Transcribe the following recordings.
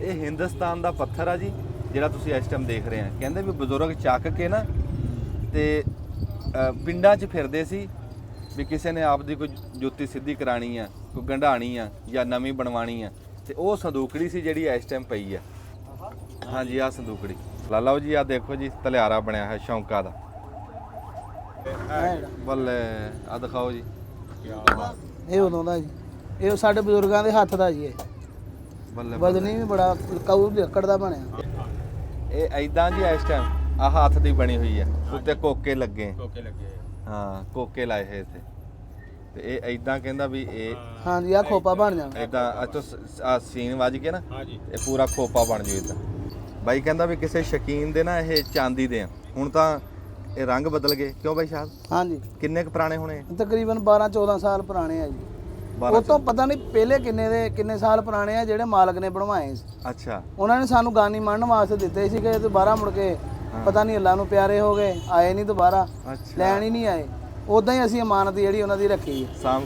ਇਹ ਹਿੰਦੁਸਤਾਨ ਦਾ ਪੱਥਰ ਆ ਜੀ ਜਿਹੜਾ ਤੁਸੀਂ ਇਸ ਟਾਈਮ ਦੇਖ ਰਹੇ ਆ। ਕਹਿੰਦੇ ਵੀ ਬਜ਼ੁਰਗ ਚੱਕ ਕੇ ਨਾ ਤੇ ਪਿੰਡਾਂ 'ਚ ਫਿਰਦੇ ਸੀ ਵੀ ਕਿਸੇ ਨੇ ਆਪਦੀ ਕੋਈ ਜੁੱਤੀ ਸਿੱਧੀ ਕਰਾਣੀ ਆ, ਕੋਈ ਗੰਢਾਣੀ ਆ ਜਾਂ ਨਵੀਂ ਬਣਵਾਣੀ ਆ, ਤੇ ਉਹ ਸੰਦੂਕੜੀ ਸੀ ਜਿਹੜੀ ਇਸ ਟਾਈਮ ਪਈ ਆ। ਹਾਂਜੀ ਆ ਸੰਦੂਕੜੀ ਲਾ ਲਓ ਜੀ। ਆ ਦੇਖੋ ਜੀ ਤਲਿਆਰਾ ਬਣਿਆ ਹੈ ਸ਼ੌਂਕਾ ਦਾ। ਬੱਲੇ ਆ ਦਿਖਾਓ ਜੀ। ਇਹ ਉਦੋਂ ਦਾ ਜੀ, ਇਹ ਸਾਡੇ ਬਜ਼ੁਰਗਾਂ ਦੇ ਹੱਥ ਦਾ ਜੀ। ਇਹ ਬੱਲੇ ਵਜਨੀ ਵੀ ਬੜਾ ਕਾਊ ਲੱਕੜ ਦਾ ਬਣਿਆ। ਇਹ ਐਦਾਂ ਜੀ ਇਸ ਟਾਈਮ ਆ ਹੱਥ ਦੀ ਬਣੀ ਹੋਈ ਆ, ਉੱਤੇ ਕੋਕੇ ਲੱਗੇ। ਹਾਂ ਕੋਕੇ ਲਾਏ ਹੋਏ ਇੱਥੇ, ਤੇ ਇਹ ਐਦਾਂ ਕਹਿੰਦਾ ਵੀ ਇਹ ਹਾਂਜੀ ਆ ਖੋਪਾ ਬਣ ਜਾਣਾ ਐਦਾਂ ਅੱਛਾ ਆ ਸੀਨ ਵੱਜ ਕੇ ਨਾ ਇਹ ਪੂਰਾ ਖੋਪਾ ਬਣ ਜੂ ਇੱਦਾਂ। ਬਾਈ ਕਹਿੰਦਾ ਵੀ ਕਿਸੇ ਸ਼ੌਕੀਨ ਦੇ ਨਾ ਇਹ ਚਾਂਦੀ ਦੇ ਆ। ਹੁਣ ਤਾਂ ਇਹ ਰੰਗ ਬਦਲ ਗਏ ਕਿਉਂ ਬਾਈ ਸਾਹਿਬ? ਹਾਂਜੀ ਕਿੰਨੇ ਕੁ ਪੁਰਾਣੇ ਹੋਣੇ? ਤਕਰੀਬਨ 12-14 ਸਾਲ ਪੁਰਾਣੇ ਆ ਜੀ। ਉਹ ਤੋਂ ਪਤਾ ਨਹੀਂ ਪਹਿਲੇ ਕਿੰਨੇ ਸਾਲ ਪੁਰਾਣੇ ਆ ਜਿਹੜੇ ਮਾਲਕ ਨੇ ਬਣਵਾਏ ਸੀ। ਅੱਛਾ ਉਹਨਾਂ ਨੇ ਸਾਨੂੰ ਗਾਨੀ ਮੰਨਣ ਵਾਸਤੇ ਦਿੱਤੇ ਸੀ ਕਿ ਦੁਬਾਰਾ ਮੁੜ ਕੇ ਪਤਾ ਨਹੀਂ ਅੱਲਾ ਨੂੰ ਪਿਆਰੇ ਹੋ ਗਏ, ਆਏ ਨਹੀਂ ਦੁਬਾਰਾ, ਲੈਣ ਹੀ ਨਹੀਂ ਆਏ। ਉਦਾਂ ਹੀ ਅਸੀਂ ਅਮਾਨਤ ਜਿਹੜੀ ਉਹਨਾਂ ਦੀ ਰੱਖੀ ਹੈ, ਸਾਂਭ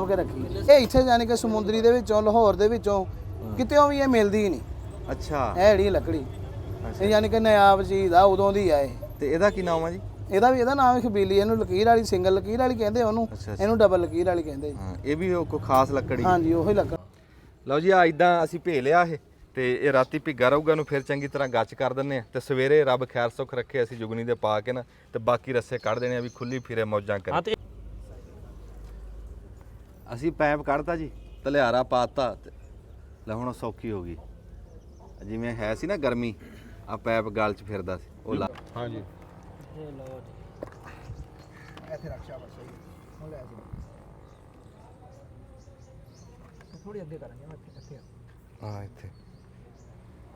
ਕੇ ਰੱਖੀ। ਇਹ ਇੱਥੇ ਯਾਨੀ ਕਿ ਸਮੁੰਦਰੀ ਦੇ ਵਿੱਚੋਂ, ਲਾਹੌਰ ਦੇ ਵਿੱਚੋਂ ਕਿਤੇੋਂ ਵੀ ਇਹ ਮਿਲਦੀ ਹੀ ਨਹੀਂ। ਅੱਛਾ ਇਹ ਜਿਹੜੀ ਲੱਕੜੀ ਇਹ ਯਾਨੀ ਕਿ ਨਾਇਆਬ ਚੀਜ਼ ਆ, ਉਦੋਂ ਦੀ ਆ ਇਹ। ਤੇ ਇਹਦਾ ਕੀ ਨਾਮ ਆ ਜੀ? ਇਹਦਾ ਨਾਮ ਹੈ ਖਬੀਲੀ। ਇਹਨੂੰ ਲਕੀਰ ਵਾਲੀ, ਸਿੰਗਲ ਲਕੀਰ ਵਾਲੀ ਕਹਿੰਦੇ ਉਹਨੂੰ, ਇਹਨੂੰ ਡਬਲ ਲਕੀਰ ਵਾਲੀ ਕਹਿੰਦੇ। ਇਹ ਵੀ ਕੋਈ ਖਾਸ ਲੱਕੜੀ? ਹਾਂਜੀ ਉਹੀ ਲੱਕੜ। ਲਓ ਜੀ ਆ ਇਦਾਂ ਅਸੀਂ ਭੇ ਲਿਆ ਇਹ, ਤੇ ਇਹ ਰਾਤੀ ਭਿੱਗਾ ਰਹੂਗਾ, ਨੂੰ ਫਿਰ ਚੰਗੀ ਤਰ੍ਹਾਂ ਗੱਚ ਕਰ ਦਿੰਨੇ ਆ, ਤੇ ਸਵੇਰੇ ਰੱਬ ਖੈਰ ਸੁੱਖ ਰੱਖੇ ਅਸੀਂ ਜੁਗਨੀ ਦੇ ਪਾ ਕੇ ਨਾ ਤੇ ਬਾਕੀ ਰੱਸੇ ਕੱਢ ਦੇਣੇ ਆ ਵੀ ਖੁੱਲੀ ਫਿਰੇ ਮੌਜਾਂ ਕਰੇ। ਅਸੀਂ ਪੈਪ ਕੱਢਤਾ ਜੀ, ਤਲਿਆਰਾ ਪਾਤਾ, ਲੈ ਹੁਣ ਸੌਖੀ ਹੋ ਗਈ। ਜਿਵੇਂ ਹੈ ਸੀ ਨਾ ਗਰਮੀ, ਆ ਪੈਪ ਗਲ 'ਚ ਫਿਰਦਾ ਸੀ ਉਹ ਲਾ। ਹਾਂਜੀ ਇਹ ਲਓ ਜੀ ਇੱਥੇ ਰੱਖਿਆ ਬਸ ਸਹੀ ਹੁਣ ਲੈ ਜੀ ਥੋੜੀ ਅੱਗੇ ਕਰਾਂਗੇ। ਮੈਂ ਇੱਥੇ ਹਾਂ ਇੱਥੇ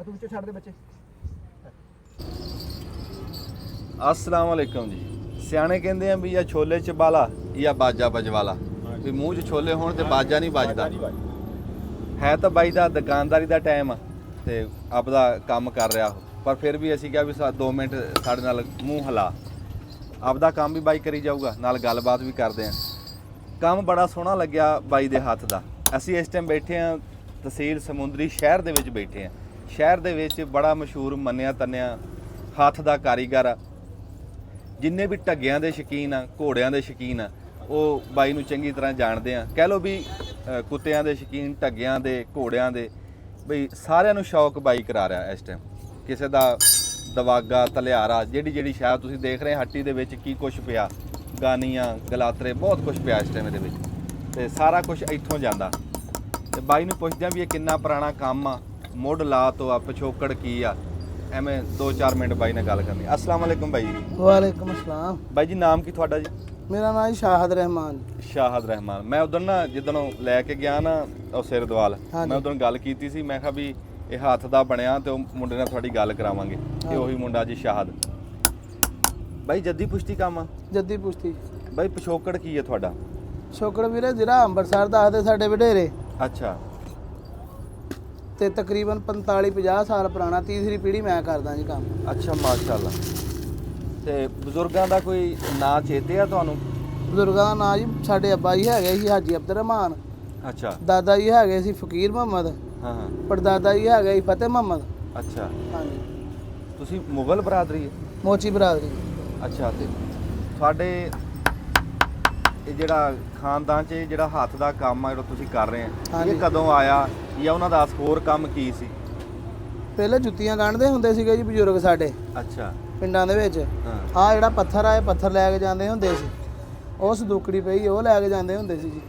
ਆ ਤੂੰ ਵਿੱਚੋਂ ਛੱਡ ਦੇ ਬੱਚੇ। अस्सलाम वालेकुम जी। सियाने कहते हैं भी या छोले च बाला या बाजा बजवाला, भी मूँह च छोले होण ते बाजा नहीं बजदा। है तो बाई दा दुकानदारी दा टाइम ते आपदा काम कर रहा हो, पर फिर भी असीं कहा भी 2 मिनट साडे नाल मूँह हिला, आपदा काम भी बाई करी जाऊगा, नाल गलबात भी करदे आ। काम बड़ा सोहना लग्या बाई दे हत्थ दा। असीं इस टाइम बैठे हैं तहसील समुंदरी शहर दे विच बैठे हैं। शहर दे विच बड़ा मशहूर मन्निया तन्निया हत्थ दा कारीगर आ। जिन्ने भी ढग्गियां दे शकीन आ, घोड़ियां दे शकीन आ, ਉਹ ਬਾਈ ਨੂੰ ਚੰਗੀ ਤਰ੍ਹਾਂ ਜਾਣਦੇ ਆ। ਕਹਿ ਲਓ ਵੀ ਕੁੱਤਿਆਂ ਦੇ ਸ਼ਕੀਨ, ਢੱਗਿਆਂ ਦੇ, ਘੋੜਿਆਂ ਦੇ, ਬਈ ਸਾਰਿਆਂ ਨੂੰ ਸ਼ੌਕ ਬਾਈ ਕਰਾ ਰਿਹਾ ਇਸ ਟਾਈਮ। ਕਿਸੇ ਦਾ ਦਵਾਗਾ, ਤਲਿਆਰਾ, ਜਿਹੜੀ ਸ਼ਾਇਦ ਤੁਸੀਂ ਦੇਖ ਰਹੇ ਹੱਟੀ ਦੇ ਵਿੱਚ ਕੀ ਕੁਛ ਪਿਆ, ਗਾਨੀਆਂ, ਗਲਾਤਰੇ, ਬਹੁਤ ਕੁਛ ਪਿਆ ਇਸ ਟਾਈਮ ਇਹਦੇ ਵਿੱਚ, ਤੇ ਸਾਰਾ ਕੁਛ ਇੱਥੋਂ ਜਾਂਦਾ। ਤੇ ਬਾਈ ਨੂੰ ਪੁੱਛਦੇ ਆ ਵੀ ਇਹ ਕਿੰਨਾ ਪੁਰਾਣਾ ਕੰਮ ਆ, ਮੁੱਢ ਲਾ ਤੋਂ ਆ, ਪਿਛੋਕੜ ਕੀ ਆ। ਐਵੇਂ 2-4 ਮਿੰਟ ਬਾਈ ਨਾਲ ਗੱਲ ਕਰਨੀ। अस्सलाम वालेकुम बाई जी। वालेकुम अस्सलाम। ਬਾਈ ਜੀ ਨਾਮ ਕੀ ਤੁਹਾਡਾ ਜੀ? ਮੇਰਾ ਨਾਮ ਸ਼ਾਹਦ ਰਹਿਮਾਨ। ਸ਼ਾਹਦ ਰਹਿਮਾਨ। ਮੈਂ ਉਦੋਂ ਨਾ ਜਿੱਦਣੋਂ ਲੈ ਕੇ ਗਿਆ ਨਾ ਉਹ ਸਿਰਦਵਾਲ, ਮੈਂ ਉਦੋਂ ਗੱਲ ਕੀਤੀ ਸੀ, ਮੈਂ ਕਿਹਾ ਵੀ ਇਹ ਹੱਥ ਦਾ ਬਣਿਆ ਤੇ ਉਹ ਮੁੰਡੇ ਨਾਲ ਤੁਹਾਡੀ ਗੱਲ ਕਰਾਵਾਂਗੇ। ਇਹ ਉਹੀ ਮੁੰਡਾ ਜੀ ਸ਼ਾਹਦ। ਬਾਈ ਜੱਦੀ ਪੁਸ਼ਤੀ ਕੰਮ ਆ? ਜੱਦੀ ਪੁਸ਼ਤੀ। ਬਾਈ ਪਿਛੋਕੜ ਕੀ ਹੈ ਤੁਹਾਡਾ? ਪਿਛੋਕੜ ਵੀਰੇ ਜਿਹੜਾ ਅੰਮ੍ਰਿਤਸਰ ਦੱਸਦੇ ਸਾਡੇ ਵਡੇਰੇ। ਅੱਛਾ। ਤੇ ਤਕਰੀਬਨ 45-50 ਸਾਲ ਪੁਰਾਣਾ, ਤੀਸਰੀ ਪੀੜ੍ਹੀ ਮੈਂ ਕਰਦਾ ਜੀ ਕੰਮ। ਅੱਛਾ ਮਾਸ਼ਾਅੱਲਾ। ਤੇ ਬਜ਼ੁਰਗਾਂ ਦਾ ਕੋਈ ਨਾਂ ਚੇਤੇ ਆ ਤੁਹਾਨੂੰ? ਬਜ਼ੁਰਗਾਂ ਦਾ ਨਾਂ ਜੀ ਸਾਡੇ ਅੱਬਾ ਜੀ ਹੈਗੇ ਸੀ ਹਾਜੀ ਅਬਦ ਰਹਿਮਾਨ। ਅੱਛਾ। ਦਾਦਾ ਜੀ ਹੈਗੇ ਸੀ ਫਕੀਰ ਮੁਹੰਮਦ। ਹਾਂ ਹਾਂ। ਪੜਦਾਦਾ ਜੀ ਹੈਗੇ ਸੀ ਫਤਿਹ ਮੁਹੰਮਦ। ਅੱਛਾ। ਹਾਂਜੀ। ਤੁਸੀਂ ਮੁਗਲ ਬਰਾਦਰੀ ਹੈ? ਮੋਚੀ ਬਰਾਦਰੀ। ਅੱਛਾ। ਤੇ ਤੁਹਾਡੇ ਇਹ ਜਿਹੜਾ ਖਾਨਦਾਨ 'ਚ ਜਿਹੜਾ ਹੱਥ ਦਾ ਕੰਮ ਆ ਜਿਹੜਾ ਤੁਸੀਂ ਕਰ ਰਹੇ ਆ, ਇਹ ਕਦੋਂ ਆਇਆ ਜਾਂ ਉਹਨਾਂ ਦਾ ਹੋਰ ਕੰਮ ਕੀ ਸੀ? ਪਹਿਲੇ ਜੁੱਤੀਆਂ ਗੰਢਦੇ ਹੁੰਦੇ ਸੀਗੇ ਜੀ ਬਜ਼ੁਰਗ ਸਾਡੇ। ਅੱਛਾ। ਪਿੰਡਾਂ ਦੇ ਵਿੱਚ ਆਹ ਜਿਹੜਾ ਪੱਥਰ ਆ, ਇਹ ਪੱਥਰ ਲੈ ਕੇ ਜਾਂਦੇ ਹੁੰਦੇ ਸੀ। ਉਹ ਸੰਦੂਕੜੀ ਪਈ ਉਹ ਲੈ ਕੇ ਜਾਂਦੇ ਹੁੰਦੇ ਸੀ ਜੀ।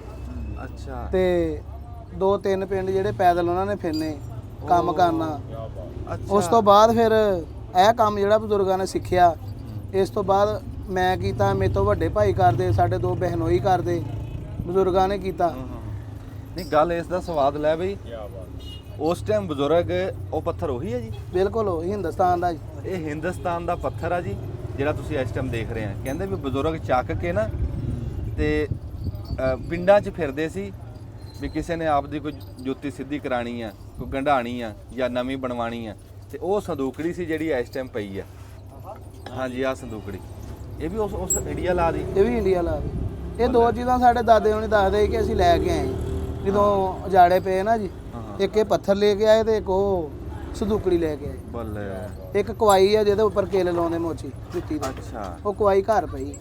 ਅੱਛਾ। ਤੇ 2-3 ਪਿੰਡ ਜਿਹੜੇ ਪੈਦਲ ਉਹਨਾਂ ਨੇ ਫਿਰਨੇ ਕੰਮ ਕਰਨਾ। ਉਸ ਤੋਂ ਬਾਅਦ ਫਿਰ ਇਹ ਕੰਮ ਜਿਹੜਾ ਬਜ਼ੁਰਗਾਂ ਨੇ ਸਿੱਖਿਆ। ਇਸ ਤੋਂ ਬਾਅਦ ਮੈਂ ਕੀਤਾ, ਮੇਰੇ ਤੋਂ ਵੱਡੇ ਭਾਈ ਕਰਦੇ, ਸਾਡੇ 2 ਬਹਿਨੋਈ ਕਰਦੇ, ਬਜ਼ੁਰਗਾਂ ਨੇ ਕੀਤਾ। ਨਹੀਂ ਗੱਲ ਇਸ ਦਾ ਸਵਾਦ ਲੈ ਬਈ, ਉਸ ਟਾਈਮ ਬਜ਼ੁਰਗ ਉਹ ਪੱਥਰ ਉਹੀ ਹੈ ਜੀ? ਬਿਲਕੁਲ ਉਹੀ ਹਿੰਦੁਸਤਾਨ ਦਾ ਜੀ। ਇਹ ਹਿੰਦੁਸਤਾਨ ਦਾ ਪੱਥਰ ਆ ਜੀ ਜਿਹੜਾ ਤੁਸੀਂ ਇਸ ਟਾਈਮ ਦੇਖ ਰਹੇ ਆ। ਕਹਿੰਦੇ ਵੀ ਬਜ਼ੁਰਗ ਚੱਕ ਕੇ ਨਾ ਤੇ ਪਿੰਡਾਂ 'ਚ ਫਿਰਦੇ ਸੀ ਵੀ ਕਿਸੇ ਨੇ ਆਪਦੀ ਕੋਈ ਜੁੱਤੀ ਸਿੱਧੀ ਕਰਾਣੀ ਆ, ਕੋਈ ਗੰਢਾਣੀ ਆ ਜਾਂ ਨਵੀਂ ਬਣਵਾਣੀ ਆ, ਤੇ ਉਹ ਸੰਦੂਕੜੀ ਸੀ ਜਿਹੜੀ ਇਸ ਟਾਈਮ ਪਈ ਆ। ਹਾਂਜੀ ਆ ਸੰਦੂਕੜੀ। ਇਹ ਵੀ ਉਸ ਇੰਡੀਆ ਲਾ ਦੀ? ਇਹ ਵੀ ਇੰਡੀਆ ਲਾ ਦੀ। ਇਹ 2 ਚੀਜ਼ਾਂ ਸਾਡੇ ਦਾਦੇ ਹੁਣੀ ਦੱਸਦੇ ਕਿ ਅਸੀਂ ਲੈ ਕੇ ਆਏ ਜਦੋਂ ਉਜਾੜੇ ਪਏ ਨਾ ਜੀ। ਇੱਕ ਇਹ ਪੱਥਰ ਲੈ ਕੇ ਆਏ ਤੇ ਇੱਕ ਉਹ ਸੰਦੂਕੜੀ ਲੈ ਕੇ ਆਏ। ਬੱਲੇ। ਇੱਕ ਕਵਾਈ ਆ ਜਿਹਦੇ ਉੱਪਰ ਕੇਲ ਲਾਉਂਦੇ ਮੋਚੀ ਜੁੱਤੀ ਦੇ, ਅੱਛਾ, ਉਹ ਕਵਾਈ ਘਰ ਪਈ।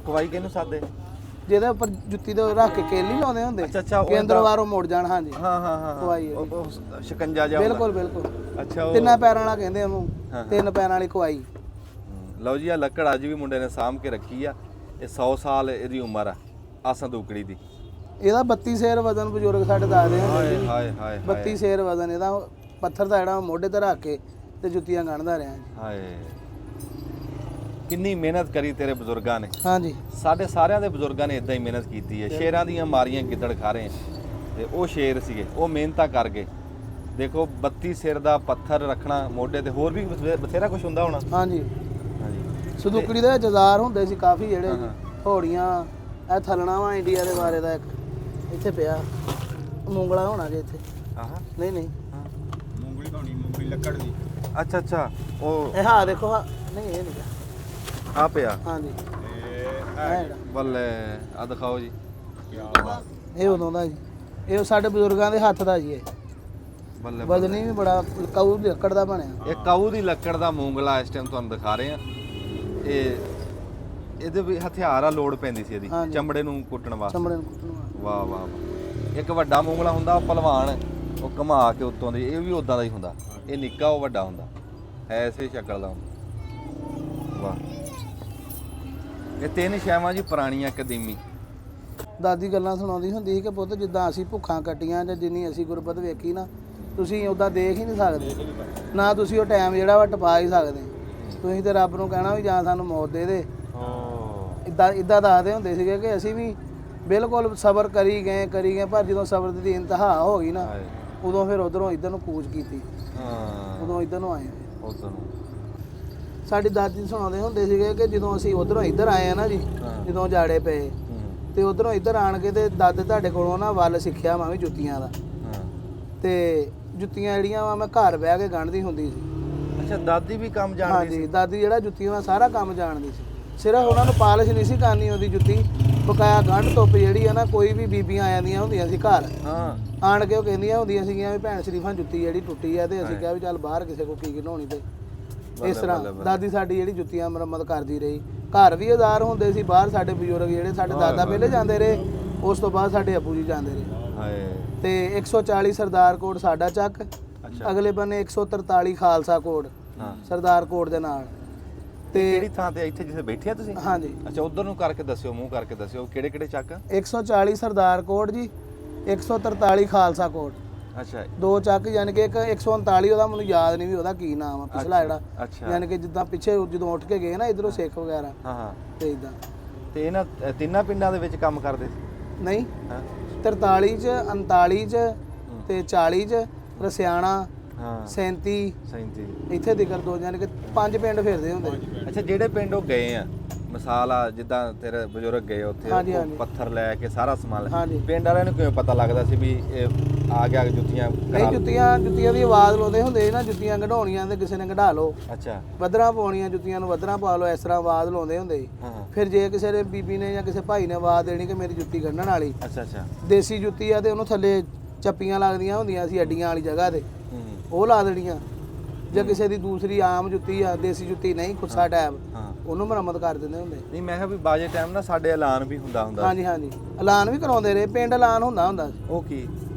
ਕਵਾਈ ਕਿਹਨੂੰ ਸਾਦੇ? ਜਿਹਦੇ ਉੱਪਰ ਜੁੱਤੀ ਦੇ ਰੱਖ ਕੇ ਕੇਲ ਨਹੀਂ ਲਾਉਂਦੇ ਹੁੰਦੇ ਅੱਛਾ, ਕਿ ਅੰਦਰੋਂ ਬਾਹਰੋਂ ਮੁੜ ਜਾਣ। ਹਾਂਜੀ ਹਾਂ ਹਾਂ ਹਾਂ, ਕਵਾਈ ਹੈ ਜੀ। ਉਹ ਸ਼ਿਕੰਜਾ ਜਿਹਾ ਬਿਲਕੁਲ ਬਿਲਕੁਲ। ਅੱਛਾ, ਉਹ ਤਿੰਨਾਂ ਪੈਰਾਂ ਵਾਲਾ ਕਹਿੰਦੇ ਉਹਨੂੰ, 3 ਪੈਰਾਂ ਵਾਲੀ ਕਵਾਈ। ਲਓ ਜੀ, ਆ ਲੱਕੜ ਅੱਜ ਵੀ ਮੁੰਡੇ ਨੇ ਸਾਂਭ ਕੇ ਰੱਖੀ ਆ। ਇਹ 100 ਸਾਲ ਇਹਦੀ ਉਮਰ ਆ ਸੰਦੂਕੜੀ ਦੀ। ਇਹਦਾ 32 ਸੇਰ ਵਜ਼ਨ ਬਜ਼ੁਰਗ ਸਾਡੇ ਦੱਸਦੇ ਆ। ਹਾਏ ਹਾਏ ਹਾਏ 32 ਸੇਰ ਵਜ਼ਨ ਇਹਦਾ। ਪੱਥਰ ਦਾ ਜਿਹੜਾ ਮੋਢੇ ਤੇ ਰੱਖ ਕੇ ਤੇ ਜੁੱਤੀਆਂ ਗੰਢਦਾ ਰਿਹਾ। ਹਾਏ, ਕਿੰਨੀ ਮਿਹਨਤ ਕਰੀ ਤੇਰੇ ਬਜ਼ੁਰਗਾਂ ਨੇ। ਹਾਂਜੀ, ਸਾਡੇ ਸਾਰਿਆਂ ਦੇ ਬਜ਼ੁਰਗਾਂ ਨੇ ਇਦਾਂ ਹੀ ਮਿਹਨਤ ਕੀਤੀ ਹੈ। ਸ਼ੇਰਾਂ ਦੀਆਂ ਮਾਰੀਆਂ ਗਿੱਦੜ ਖਾ ਰਹੇ ਤੇ ਉਹ ਸ਼ੇਰ ਸੀਗੇ, ਉਹ ਮਿਹਨਤਾਂ ਕਰ ਗਏ। ਦੇਖੋ 32 ਸਿਰ ਦਾ ਪੱਥਰ ਰੱਖਣਾ ਮੋਢੇ ਤੇ, ਹੋਰ ਵੀ ਬਥੇਰਾ ਕੁਝ ਹੁੰਦਾ ਹੋਣਾ। ਹਾਂਜੀ ਹਾਂਜੀ, ਸੰਦੂਕੜੀ ਦੇ ਜਜ਼ਾਰ ਹੁੰਦੇ ਸੀ ਕਾਫੀ ਜਿਹੜੇ ਘੋੜੀਆਂ। ਇਹ ਥਲਣਾ ਵਾ ਇੰਡੀਆ ਦੇ ਬਾਰੇ ਦਾ ਇੱਕ ਇੱਥੇ ਪਿਆ ਮੂੰਗਲਾ ਹੋਣਾ ਜੇ ਇੱਥੇ। ਆਹ ਨਹੀਂ ਨਹੀਂ, ਮੂੰਗਲੀ ਹੋਣੀ, ਮੂੰਗਲੀ ਲੱਕੜ ਦੀ। ਅੱਛਾ ਅੱਛਾ, ਉਹ ਇਹ ਹਾਂ ਦੇਖੋ ਹਾਂ। ਨਹੀਂ ਇਹ ਨਹੀਂ ਆ ਪਿਆ। ਹਾਂਜੀ ਇਹ ਬੱਲੇ, ਆ ਦਿਖਾਓ ਜੀ। ਇਹ ਉਦੋਂ ਦਾ ਜੀ, ਇਹ ਸਾਡੇ ਬਜ਼ੁਰਗਾਂ ਦੇ ਹੱਥ ਦਾ ਜੀ। ਇਹ ਬੱਲੇ, ਵਜਨੀ ਵੀ ਬੜਾ ਕਾਊ ਦੀ ਲੱਕੜ ਦਾ ਬਣਿਆ। ਇਹ ਕਾਊ ਦੀ ਲੱਕੜ ਦਾ ਮੂੰਗਲਾ ਇਸ ਟਾਈਮ ਤੁਹਾਨੂੰ ਦਿਖਾ ਰਹੇ ਆ। ਇਹ ਇਹਦੇ ਵੀ ਹਥਿਆਰ ਆ, ਲੋੜ ਪੈਂਦੀ ਸੀ ਇਹਦੀ ਹਾਂਜੀ। ਚਮੜੇ ਨੂੰ ਕੁੱਟਣ ਵਾਸਤੇ। ਚਮੜੇ ਨੂੰ ਕੁੱਟਣ ਵਾਲਾ। ਵਾਹ ਵਾਹ ਵਾਹ। ਇੱਕ ਵੱਡਾ ਮੂੰਗਲਾ ਹੁੰਦਾ, ਉਹ ਭਲਵਾਨ, ਉਹ ਘੁਮਾ ਕੇ ਉੱਤੋਂ ਦੀ, ਇਹ ਵੀ ਉਦਾਂ ਦਾ ਹੀ ਹੁੰਦਾ। ਇਹ ਨਿੱਕਾ, ਉਹ ਵੱਡਾ ਹੁੰਦਾ, ਐਸੇ ਸ਼ਕਲ ਦਾ ਹੁੰਦਾ। ਵਾਹ, ਇਹ 3 ਛਾਵਾਂ ਜੀ ਪੁਰਾਣੀਆਂ ਕਦੀਮੀ। ਦਾਦੀ ਗੱਲਾਂ ਸੁਣਾਉਂਦੀ ਹੁੰਦੀ ਸੀ ਕਿ ਪੁੱਤ ਜਿੱਦਾਂ ਅਸੀਂ ਭੁੱਖਾਂ ਕੱਟੀਆਂ ਜਾਂ ਜਿੰਨੀ ਅਸੀਂ ਗੁਰਬਤ ਵੇਖੀ ਨਾ, ਤੁਸੀਂ ਉੱਦਾਂ ਦੇਖ ਹੀ ਨਹੀਂ ਸਕਦੇ ਨਾ। ਤੁਸੀਂ ਉਹ ਟਾਈਮ ਜਿਹੜਾ ਵਾ ਟਪਾ ਹੀ ਸਕਦੇ। ਤੁਸੀਂ ਤੇ ਰੱਬ ਨੂੰ ਕਹਿਣਾ ਵੀ ਜਾਂ ਸਾਨੂੰ ਮੌਤ ਦੇ ਦੇ। ਇੱਦਾਂ ਦੱਸਦੇ ਹੁੰਦੇ ਸੀਗੇ ਕਿ ਅਸੀਂ ਵੀ ਬਿਲਕੁਲ ਸਬਰ ਕਰੀ ਗਏ ਪਰ ਜਦੋਂ ਸਬਰ ਦੀ ਇੰਤਹਾ ਹੋ ਗਈ ਨਾ, ਉਦੋਂ ਫਿਰ ਉਧਰੋਂ ਇੱਧਰ ਨੂੰ ਕੂਚ ਕੀਤੀ। ਉਦੋਂ ਇੱਧਰ ਨੂੰ ਆਏ। ਉਧਰ ਨੂੰ ਸਾਡੀ ਦਾਦੀ ਸੁਣਾਉਂਦੇ ਹੁੰਦੇ ਸੀਗੇ ਕਿ ਜਦੋਂ ਅਸੀਂ ਉਧਰੋਂ ਇੱਧਰ ਆਏ ਆ ਨਾ ਜੀ, ਜਦੋਂ ਜਾੜੇ ਪਏ ਤੇ ਉਧਰੋਂ ਇੱਧਰ ਆਣ ਕੇ ਤੇ ਦਾਦੇ ਤੁਹਾਡੇ ਕੋਲੋਂ ਨਾ ਵੱਲ ਸਿੱਖਿਆ ਮੈਂ ਵੀ ਜੁੱਤੀਆਂ ਦਾ। ਤੇ ਜੁੱਤੀਆਂ ਜਿਹੜੀਆਂ ਵਾ ਮੈਂ ਘਰ ਬਹਿ ਕੇ ਗੰਢਦੀ ਹੁੰਦੀ ਸੀ। ਅੱਛਾ, ਦਾਦੀ ਵੀ ਕੰਮ ਜਾਣਦੀ ਹਾਂਜੀ, ਦਾਦੀ ਜਿਹੜਾ ਜੁੱਤੀਆਂ ਦਾ ਸਾਰਾ ਕੰਮ ਜਾਣਦੀ ਸੀ। ਸਿਰਫ ਉਹਨਾਂ ਨੂੰ ਪਾਲਿਸ਼ ਨਹੀਂ ਸੀ ਕਰਨੀ ਉਹਦੀ ਜੁੱਤੀ, ਬਕਾਇਆ ਗੰਢ ਧੁੱਪ ਜਿਹੜੀ ਆ ਨਾ, ਕੋਈ ਵੀ ਬੀਬੀਆਂ ਆ ਜਾਂਦੀਆਂ ਹੁੰਦੀਆਂ ਸੀ ਘਰ, ਆਣ ਕੇ ਉਹ ਕਹਿੰਦੀਆਂ ਹੁੰਦੀਆਂ ਸੀਗੀਆਂ ਵੀ ਭੈਣ ਸ਼ਰੀਫਾਂ ਜੁੱਤੀ ਜਿਹੜੀ ਟੁੱਟੀ ਆ, ਤੇ ਅਸੀਂ ਕਿਹਾ ਵੀ ਚੱਲ ਬਾਹਰ ਕਿਸੇ ਕੋ ਕੀ ਘਿਨਾਉਣੀ। ਤੇ ਇਸ ਤਰ੍ਹਾਂ ਦਾਦੀ ਸਾਡੀ ਜਿਹੜੀ ਜੁੱਤੀਆਂ ਮੁਰੰਮਤ ਕਰਦੀ ਰਹੀ। ਘਰ ਵੀ ਹਜ਼ਾਰ ਹੁੰਦੇ ਸੀ, ਬਾਹਰ ਸਾਡੇ ਬਜ਼ੁਰਗ ਜਿਹੜੇ ਸਾਡੇ ਦਾਦਾ ਪਹਿਲੇ ਜਾਂਦੇ ਰਹੇ, ਉਸ ਤੋਂ ਬਾਅਦ ਸਾਡੇ ਅੱਬੂ ਜੀ ਜਾਂਦੇ ਰਹੇ। ਤੇ 140 ਸਰਦਾਰ ਕੋਟ ਸਾਡਾ ਚੱਕ, ਅਗਲੇ ਬੰਨੇ 143 ਖਾਲਸਾ ਕੋਟ ਸਰਦਾਰ ਕੋਟ ਦੇ ਨਾਲ। ਤੇ ਕਿਹੜੀ ਥਾਂ ਤੇ ਇੱਥੇ ਜਿੱਥੇ ਬੈਠੇ ਆ ਤੁਸੀਂ? ਹਾਂਜੀ। ਅੱਛਾ, ਉਧਰ ਨੂੰ ਕਰਕੇ ਦੱਸਿਓ, ਮੂੰਹ ਕਰਕੇ ਦੱਸਿਓ ਕਿਹੜੇ ਕਿਹੜੇ ਚੱਕ? 140 ਸਰਦਾਰ ਕੋਟ ਜੀ, 143 ਖਾਲਸਾ ਕੋਟ। ਅੱਛਾ, 2 ਚੱਕ, ਯਾਨੀ ਕਿ ਇੱਕ 139 ਉਹਦਾ ਮੈਨੂੰ ਯਾਦ ਨਹੀਂ ਵੀ ਉਹਦਾ ਕੀ ਨਾਮ ਆ ਪਿਛਲਾ ਜਿਹੜਾ। ਯਾਨੀ ਕਿ ਜਿੱਦਾਂ ਪਿੱਛੇ ਜਦੋਂ ਉੱਠ ਕੇ ਗਏ ਨਾ ਇਧਰੋਂ ਸਿੱਖ ਵਗੈਰਾ। ਹਾਂ ਤੇ ਇਦਾਂ। ਤੇ ਇਹਨਾਂ ਤਿੰਨਾਂ ਪਿੰਡਾਂ ਦੇ ਵਿੱਚ ਕੰਮ ਕਰਦੇ ਸੀ? ਨਹੀਂ, 43 ਚ, 39 ਚ ਤੇ 40 ਚ, ਰਸਿਆਣਾ 37 ਇੱਥੇ ਦਿਕਰ 2, ਯਾਨੀ ਕਿ 5 ਪਿੰਡ ਫਿਰਦੇ ਹੁੰਦੇ। ਅੱਛਾ, ਜਿਹੜੇ ਪਿੰਡ ਉਹ ਗਏ ਆ, ਮਿਸਾਲ ਆ ਜਿੱਦਾਂ ਤੇਰੇ ਬਜ਼ੁਰਗ ਗਏ ਉੱਥੇ, ਉਹ ਪੱਥਰ ਲੈ ਕੇ ਸਾਰਾ ਸਮਾਨ ਲੈ, ਪਿੰਡ ਵਾਲਿਆਂ ਨੂੰ ਕਿਵੇਂ ਪਤਾ ਲੱਗਦਾ ਸੀ ਵੀ ਇਹ ਆ ਗਿਆ ਜੁੱਤੀਆਂ? ਨਹੀਂ, ਜੁੱਤੀਆਂ ਦੀ ਆਵਾਜ਼ ਲਾਉਂਦੇ ਹੁੰਦੇ ਨਾ, ਜੁੱਤੀਆਂ ਕਢਾਉਣੀਆਂ ਤੇ ਕਿਸੇ ਨੇ ਕਢਾ ਲਓ। ਅੱਛਾ, ਵੱਧਰਾਂ ਪਾਉਣੀਆਂ, ਜੁੱਤੀਆਂ ਨੂੰ ਵੱਧਰਾਂ ਪਾ ਲਓ, ਇਸ ਤਰ੍ਹਾਂ ਆਵਾਜ਼ ਲਾਉਂਦੇ ਹੁੰਦੇ ਸੀ। ਫਿਰ ਜੇ ਕਿਸੇ ਦੇ ਬੀਬੀ ਨੇ ਜਾਂ ਕਿਸੇ ਭਾਈ ਨੇ ਆਵਾਜ਼ ਦੇਣੀ ਕਿ ਮੇਰੀ ਜੁੱਤੀ ਕੱਢਣ ਵਾਲੀ, ਅੱਛਾ, ਦੇਸੀ ਜੁੱਤੀ ਆ ਤੇ ਉਹਨੂੰ ਥੱਲੇ ਚੱਪੀਆਂ ਲੱਗਦੀਆਂ ਹੁੰਦੀਆਂ ਸੀ ਅੱਡੀਆਂ ਵਾਲੀ ਜਗ੍ਹਾ ਤੇ, ਉਹ ਲਾ ਦੇਣੀਆਂ। ਜਾਂ ਕਿਸੇ ਦੀ ਦੂਸਰੀ ਆਮ ਜੁੱਤੀ ਆ, ਦੇਸੀ ਜੁੱਤੀ ਨਹੀਂ, ਖੁੱਸਾ ਟੈਬ, ਉਹਨੂੰ ਮੁਰੰਮਤ ਕਰ ਦਿੰਦੇ ਹੁੰਦੇ। ਨਹੀਂ, ਮੈਂ ਕਿਹਾ ਵੀ ਬਾਜੇ ਟਾਈਮ ਨਾ ਸਾਡੇ ਐਲਾਨ ਵੀ ਹੁੰਦਾ। ਹਾਂਜੀ, ਐਲਾਨ ਵੀ ਕਰਾਉਂਦੇ ਰਹੇ, ਪਿੰਡ ਐਲਾਨ ਹੁੰਦਾ ਸੀ। ਉਹ ਕੀ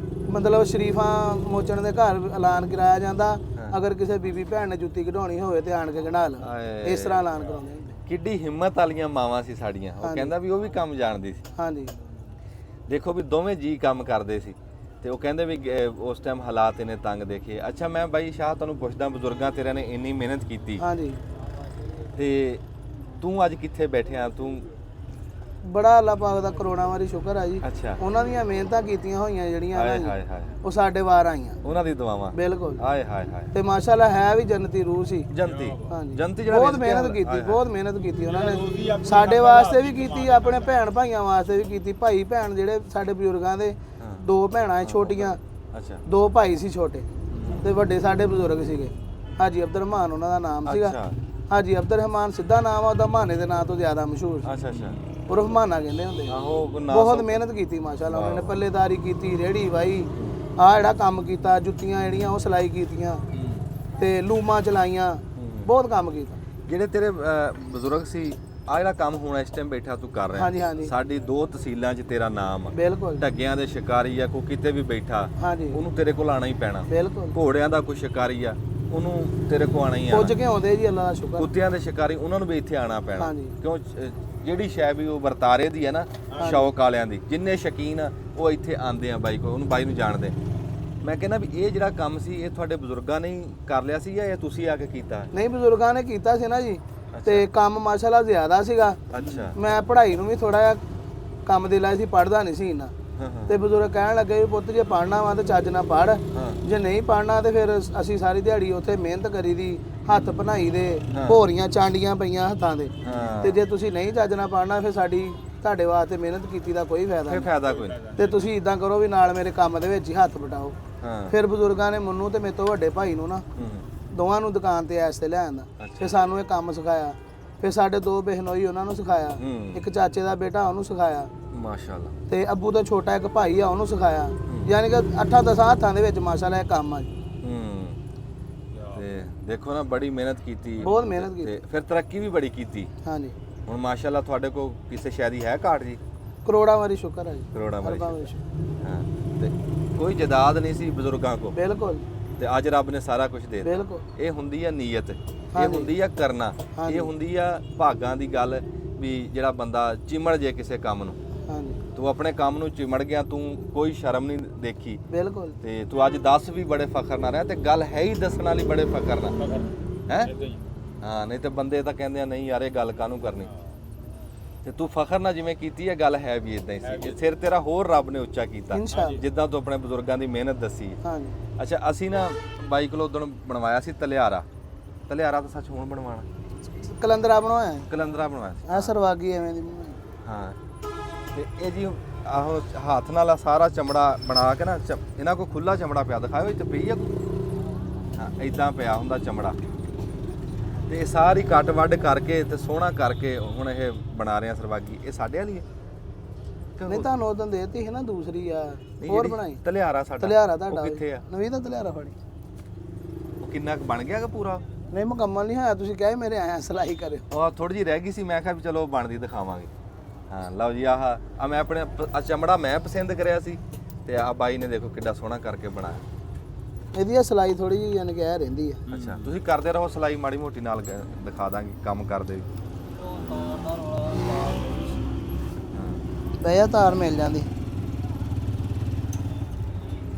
ਮਤਲਬ ਸ਼ਰੀਫਾਂ ਮੋਚਣ ਦੇ ਘਰ ਐਲਾਨ ਕਰਾਇਆ ਜਾਂਦਾ, ਅਗਰ ਕਿਸੇ ਬੀਬੀ ਭੈਣ ਨੇ ਜੁੱਤੀ ਕਢਾਉਣੀ ਹੋਵੇ ਤੇ ਆਣ ਕੇ ਕਢਾ ਲਾ, ਇਸ ਤਰ੍ਹਾਂ ਐਲਾਨ ਕਰਾਉਂਦੇ ਹੁੰਦੇ। ਕਿੱਡੀ ਹਿੰਮਤ ਵਾਲੀਆਂ ਮਾਵਾਂ ਸੀ ਸਾਡੀਆਂ। ਉਹ ਕਹਿੰਦਾ ਵੀ ਉਹ ਵੀ ਕੰਮ ਜਾਣਦੀ ਸੀ। ਹਾਂਜੀ, ਦੇਖੋ ਵੀ ਦੋਵੇਂ ਜੀ ਕੰਮ ਕਰਦੇ ਸੀ ਤੇ ਉਹ ਕਹਿੰਦੇ ਵੀ ਉਸ ਟਾਈਮ ਹਾਲਾਤ ਇਹਨੇ ਤੰਗ ਦੇਖੇ। ਅੱਛਾ, ਮੈਂ ਬਾਈ ਸ਼ਾਹ ਤੁਹਾਨੂੰ ਪੁੱਛਦਾ, ਬਜ਼ੁਰਗਾਂ ਤੇਰਿਆਂ ਨੇ ਇੰਨੀ ਮਿਹਨਤ ਕੀਤੀ, ਹਾਂਜੀ, ਤੇ ਤੂੰ ਅੱਜ ਕਿੱਥੇ ਬੈਠਿਆ? ਤੂੰ ਬੜਾ ਅੱਲਾਹ ਪਾਕ ਦਾ ਕਰੋੜਾਂ ਵਾਰੀ ਸ਼ੁਕਰ ਆ ਜੀ। ਅੱਛਾ, ਉਹਨਾਂ ਦੀਆਂ ਮਿਹਨਤਾਂ ਕੀਤੀਆਂ ਹੋਈਆਂ ਜਿਹੜੀਆਂ ਉਹ ਸਾਡੇ ਵਾਰ ਆਈਆਂ, ਉਹਨਾਂ ਦੀ ਦੁਆਵਾਂ। ਬਿਲਕੁਲ। ਹਾਏ ਹਾਏ ਹਾਏ। ਤੇ ਮਾਸ਼ਾਅੱਲਾ ਹੈ ਵੀ ਜੰਨਤੀ ਰੂਹ ਸੀ। ਜੰਤੀ ਜਿਹੜਾ ਬਹੁਤ ਮਿਹਨਤ ਕੀਤੀ, ਬਹੁਤ ਮਿਹਨਤ ਕੀਤੀ ਉਹਨਾਂ ਨੇ, ਸਾਡੇ ਵਾਸਤੇ ਵੀ ਕੀਤੀ, ਆਪਣੇ ਭੈਣ ਭਾਈਆਂ ਵਾਸਤੇ ਵੀ ਕੀਤੀ। ਭਾਈ ਭੈਣ ਜਿਹੜੇ ਸਾਡੇ ਬਜ਼ੁਰਗਾਂ ਦੇ 2 ਭੈਣਾਂ ਛੋਟੀਆਂ, 2 ਭਾਈ ਸੀ ਛੋਟੇ, ਤੇ ਵੱਡੇ ਸਾਡੇ ਬਜ਼ੁਰਗ ਸੀਗੇ। ਹਾਜੀ ਅਬਦੁਰ ਰਹਿਮਾਨ ਉਹਨਾਂ ਦਾ ਨਾਮ ਸੀਗਾ। ਹਾਜੀ ਅਬਦੁਰ ਰਹਿਮਾਨ ਸਿੱਧਾ ਨਾਮ ਆ ਉਹਦਾ, ਮਾਨੇ ਦੇ ਨਾਂ ਤੋਂ ਜ਼ਿਆਦਾ ਮਸ਼ਹੂਰ। ਉਰਫ ਮਾਨਾ ਕਹਿੰਦੇ ਹੁੰਦੇ। ਬਹੁਤ ਮਿਹਨਤ ਕੀਤੀ ਮਾਸ਼ਾਅੱਲਾ ਉਹਨਾਂ ਨੇ, ਪੱਲੇਦਾਰੀ ਕੀਤੀ, ਰੇੜੀ ਵਾਈ, ਆ ਜਿਹੜਾ ਕੰਮ ਕੀਤਾ, ਜੁੱਤੀਆਂ ਜਿਹੜੀਆਂ ਉਹ ਸਿਲਾਈ ਕੀਤੀਆਂ ਤੇ ਲੂਮਾਂ ਚਲਾਈਆਂ, ਬਹੁਤ ਕੰਮ ਕੀਤਾ। ਜਿਹੜੇ ਤੇਰੇ ਬਜ਼ੁਰਗ ਸੀ, ਆ ਜਿਹੜਾ ਕੰਮ ਹੁਣ ਇਸ ਟਾਈਮ ਬੈਠਾ ਤੂੰ ਕਰ ਰਿਹਾ, ਹਾਂਜੀ ਹਾਂਜੀ ਸਾਡੀ 2 ਤਹਿਸੀਲਾਂ 'ਚ ਤੇਰਾ ਨਾਮ ਆ, ਬਿਲਕੁਲ ਢੱਗਿਆਂ ਦੇ ਸ਼ਿਕਾਰੀ ਆ, ਕੋਈ ਕਿਤੇ ਵੀ ਬੈਠਾ ਹਾਂਜੀ ਉਹਨੂੰ ਤੇਰੇ ਕੋਲ ਆਣਾ ਹੀ ਪੈਣਾ। ਬਿਲਕੁਲ ਘੋੜਿਆਂ ਦਾ ਕੋਈ ਸ਼ਿਕਾਰੀ ਆ, ਉਹਨੂੰ ਤੇਰੇ ਕੋਲ ਆਣਾ ਹੀ ਪੁੱਜ ਆਣਾ। ਕੇ ਆਉਂਦੇ ਜੀ, ਅੱਲਾ ਦਾ ਸ਼ੁਕਰ। ਕੁੱਤਿਆਂ ਦੇ ਸ਼ਿਕਾਰੀ, ਉਹਨਾਂ ਨੂੰ ਵੀ ਇੱਥੇ ਆਣਾ ਪੈਣਾ, ਹਾਂਜੀ ਕਿਉਂ ਜਿਹੜੀ ਸ਼ੈ ਵੀ ਉਹ ਵਰਤਾਰੇ ਦੀ ਹੈ ਨਾ, ਸ਼ੌਕ ਵਾਲਿਆਂ ਦੀ, ਜਿੰਨੇ ਸ਼ੌਕੀਨ ਆ ਉਹ ਇੱਥੇ ਆਂਦੇ ਆ ਬਾਈ ਕੋਲ, ਉਹਨੂੰ ਬਾਈ ਨੂੰ ਜਾਣਦੇ। ਮੈਂ ਕਹਿੰਦਾ ਵੀ ਇਹ ਜਿਹੜਾ ਕੰਮ ਸੀ ਇਹ ਤੁਹਾਡੇ ਬਜ਼ੁਰਗਾਂ ਨੇ ਹੀ ਕਰ ਲਿਆ ਸੀ ਜਾਂ ਇਹ ਤੁਸੀਂ ਆ ਕੇ ਕੀਤਾ? ਨਹੀਂ, ਬਜ਼ੁਰਗਾਂ ਨੇ ਕੀਤਾ ਸੀ ਨਾ ਜੀ, ਤੇ ਕੰਮ ਮਾਸ਼ਾਅੱਲਾ ਜ਼ਿਆਦਾ ਸੀਗਾ। ਅੱਛਾ। ਮੈਂ ਪੜ੍ਹਾਈ ਨੂੰ ਵੀ ਥੋੜਾ ਜਿਹਾ ਕੰਮ ਦੇ ਲਾਇਆ ਸੀ, ਪੜ੍ਹਦਾ ਨਹੀਂ ਸੀ ਇੰਨਾ। ਤੇ ਬਜ਼ੁਰਗ ਕਹਿਣ ਲੱਗੇ ਵੀ ਪੁੱਤ ਜੇ ਪੜ੍ਹਨਾ ਵਾ ਤੇ ਚੱਜ ਨਾਲ ਪੜ੍ਹ, ਜੇ ਨਹੀਂ ਪੜ੍ਹਨਾ ਤੇ ਫਿਰ ਅਸੀਂ ਸਾਰੀ ਦਿਹਾੜੀ ਉੱਥੇ ਮਿਹਨਤ ਕਰੀ ਦੀ, ਹੱਥ ਬਣਾਈ ਦੇ, ਭੋਰੀਆਂ ਚਾਂਡੀਆਂ ਪਈਆਂ ਹੱਥਾਂ ਦੇ, ਤੇ ਜੇ ਤੁਸੀਂ ਨਹੀਂ ਚੱਜ ਨਾਲ ਪੜ੍ਹਨਾ ਫਿਰ ਸਾਡੀ ਤੁਹਾਡੇ ਵਾਸਤੇ ਮਿਹਨਤ ਕੀਤੀ ਦਾ ਕੋਈ ਫਾਇਦਾ ਫਿਰ ਨਹੀਂ। ਫਾਇਦਾ ਕੋਈ ਨਹੀਂ। ਤੇ ਤੁਸੀਂ ਇਦਾਂ ਕਰੋ ਵੀ ਨਾਲ ਮੇਰੇ ਕੰਮ ਦੇ ਵਿੱਚ ਹੀ ਹੱਥ ਵਟਾਓ। ਫਿਰ ਬਜ਼ੁਰਗਾਂ ਨੇ ਮੈਨੂੰ ਤੇ ਮੇਰੇ ਤੋਂ ਵੱਡੇ ਭਾਈ ਨੂੰ ਨਾ ਦੋਵਾਂ ਨੂੰ ਦੁਕਾਨ ਤੇ ਐਸ ਤੇ ਲੈ ਆਂਦਾ, ਫਿਰ ਸਾਨੂੰ ਇਹ ਕੰਮ ਸਿਖਾਇਆ। ਫਿਰ ਸਾਡੇ 2 ਬਿਹਨੋਈ ਉਹਨਾਂ ਨੂੰ ਸਿਖਾਇਆ, ਇੱਕ ਚਾਚੇ ਦਾ ਬੇਟਾ ਉਹਨੂੰ ਸਿਖਾਇਆ, ਮਾਸ਼ਾਅੱਲਾ, ਤੇ ਅੱਬੂ ਦਾ ਛੋਟਾ ਇੱਕ ਭਾਈ ਆ ਉਹਨੂੰ ਸਿਖਾਇਆ। ਯਾਨੀ ਕਿ 8-10 ਹੱਥਾਂ ਦੇ ਵਿੱਚ ਮਾਸ਼ਾਅੱਲਾ ਇਹ ਕੰਮ ਆ ਜੀ। ਤੇ ਦੇਖੋ ਨਾ, ਬੜੀ ਮਿਹਨਤ ਕੀਤੀ, ਬਹੁਤ ਮਿਹਨਤ ਕੀਤੀ, ਤੇ ਫਿਰ ਤਰੱਕੀ ਵੀ ਬੜੀ ਕੀਤੀ। ਹਾਂਜੀ ਹੁਣ ਮਾਸ਼ਾਅੱਲਾ ਤੁਹਾਡੇ ਕੋਲ ਕਿਸੇ ਸ਼ੈ ਦੀ ਹੈ ਘਾਟ ਜੀ? ਕਰੋੜਾਂ ਵਾਰੀ ਸ਼ੁਕਰ ਹੈ ਜੀ, ਕਰੋੜਾਂ ਵਾਰੀ ਅਰਬਾਂ ਵਾਰੀ ਸ਼ੁਕਰ। ਹਾਂ, ਤੇ ਕੋਈ ਜਾਇਦਾਦ ਨਹੀਂ ਸੀ ਬਜ਼ੁਰਗਾਂ ਕੋਲ, ਬਿਲਕੁਲ ਤੇ ਅੱਜ ਰੱਬ ਨੇ ਸਾਰਾ ਕੁਝ ਦੇ ਦਿੱਤਾ। ਬਿਲਕੁਲ ਇਹ ਹੁੰਦੀ ਆ ਨੀਅਤ, ਇਹ ਹੁੰਦੀ ਆ ਕਰਨਾ, ਇਹ ਹੁੰਦੀ ਆ ਭਾਗਾਂ ਦੀ ਗੱਲ ਵੀ ਜਿਹੜਾ ਬੰਦਾ ਚਿਮੜ ਜੇ ਕਿਸੇ ਕੰਮ ਨੂੰ। ਹਾਂਜੀ ਤੂੰ ਆਪਣੇ ਕੰਮ ਨੂੰ ਚਿਮੜ ਗਿਆ, ਤੂੰ ਕੋਈ ਸ਼ਰਮ ਨਹੀਂ ਦੇਖੀ, ਬਿਲਕੁਲ। ਤੇ ਤੂੰ ਅੱਜ ਦੱਸ ਵੀ ਬੜੇ ਫਖਰ ਨਾਲ ਰਿਹਾ, ਤੇ ਗੱਲ ਹੈ ਹੀ ਦੱਸਣ ਵਾਲੀ ਬੜੇ ਫਖਰ ਨਾਲ ਹੈ। ਹਾਂ, ਨਹੀਂ ਤੇ ਬੰਦੇ ਤਾਂ ਕਹਿੰਦੇ ਆ ਨਹੀਂ ਯਾਰ ਇਹ ਗੱਲ ਕਾਹਨੂੰ ਕਰਨੀ, ਤੇ ਤੂੰ ਫਖਰ ਨਾਲ ਜਿਵੇਂ ਕੀਤੀ ਹੈ ਗੱਲ ਹੈ ਵੀ ਇਦਾਂ ਹੀ ਸੀ। ਇਹ ਸਿਰ ਤੇਰਾ ਹੋਰ ਰੱਬ ਨੇ ਉੱਚਾ ਕੀਤਾ, ਜਿੱਦਾਂ ਤੂੰ ਆਪਣੇ ਬਜ਼ੁਰਗਾਂ ਦੀ ਮਿਹਨਤ ਦੱਸੀ। ਹਾਂਜੀ ਅੱਛਾ, ਅਸੀਂ ਨਾ ਬਾਈ ਕੋਲ ਉਦੋਂ ਬਣਵਾਇਆ ਸੀ ਤਲਿਆਰਾ ਤਾਂ ਸੱਚ ਹੁਣ ਬਣਵਾਣਾ, ਕਲੰਦਰਾ ਬਣਾਇਆ, ਕਲੰਦਰਾ ਬਣਵਾਇਆ ਸੀ। ਆ ਸਰਵਾਗੀ ਐਵੇਂ ਦੀ ਬਣਾਈ। ਹਾਂ, ਤੇ ਇਹ ਜੀ ਆਹੋ ਹੱਥ ਨਾਲ ਆ ਸਾਰਾ ਚਮੜਾ ਬਣਾ ਕੇ ਨਾ, ਇਹਨਾਂ ਕੋਲ ਖੁੱਲਾ ਚਮੜਾ ਪਿਆ, ਦਿਖਾਓ ਇੱਥੇ ਪਈ ਆ। ਹਾਂ, ਇਦਾਂ ਪਿਆ ਹੁੰਦਾ ਚਮੜਾ, ਤੇ ਇਹ ਸਾਰੀ ਕੱਟ ਵੱਢ ਕਰਕੇ ਤੇ ਸੋਹਣਾ ਕਰਕੇ ਹੁਣ ਇਹ ਬਣਾ ਰਹੇ ਆ ਸਰਵਾਗੀ। ਇਹ ਸਾਡੇ ਵਾਲੀ ਹੈ? ਨਹੀਂ, ਤੁਹਾਨੂੰ ਉਦੋਂ ਦੇਤੀ ਹੈ ਨਾ, ਦੂਸਰੀ ਆ ਹੋਰ ਬਣਾਈ। ਤਲਿਆਰਾ ਸਾਡਾ, ਤਲਿਆਰਾ ਉਹ ਤੁਹਾਡਾ ਕਿੱਥੇ ਆ? ਨਵੀਂ ਦਾ ਤਲਿਆਰਾ ਫੜੀ। ਉਹ ਕਿੰਨਾ ਕੁ ਬਣ ਗਿਆ ਕਿ ਪੂਰਾ? ਨਹੀਂ, ਮੁਕੰਮਲ ਨਹੀਂ ਹੋਇਆ, ਤੁਸੀਂ ਕਹੇ ਮੇਰੇ ਆਇਆ ਸਿਲਾਈ ਕਰਿਓ। ਉਹ ਥੋੜੀ ਜਿਹੀ ਰਹਿ ਗਈ ਸੀ, ਮੈਂ ਕਿਹਾ ਵੀ ਚਲੋ ਬਣਦੀ ਦਿਖਾਵਾਂਗੇ। ਹਾਂ, ਲਓ ਜੀ, ਆਹ ਮੈਂ ਆਪਣੇ ਚਮੜਾ ਮੈਂ ਪਸੰਦ ਕਰਿਆ ਸੀ, ਤੇ ਆ ਬਾਈ ਨੇ ਦੇਖੋ ਕਿੱਡਾ ਸੋਹਣਾ ਕਰਕੇ ਬਣਾਇਆ। ਇਹਦੀ ਸਿਲਾਈ ਥੋੜੀ ਜਿਹੀ ਯਾਨੀ ਕਿ ਇਹ ਰਹਿੰਦੀ ਹੈ। ਅੱਛਾ, ਤੁਸੀਂ ਕਰਦੇ ਰਹੋ ਸਿਲਾਈ, ਮਾੜੀ ਮੋਟੀ ਨਾਲ ਦਿਖਾ ਦਾਂਗੇ ਕੰਮ ਕਰਦੇ ਵੀ। ਬਈਆ ਤਾਰ ਮਿਲ ਜਾਂਦੀ।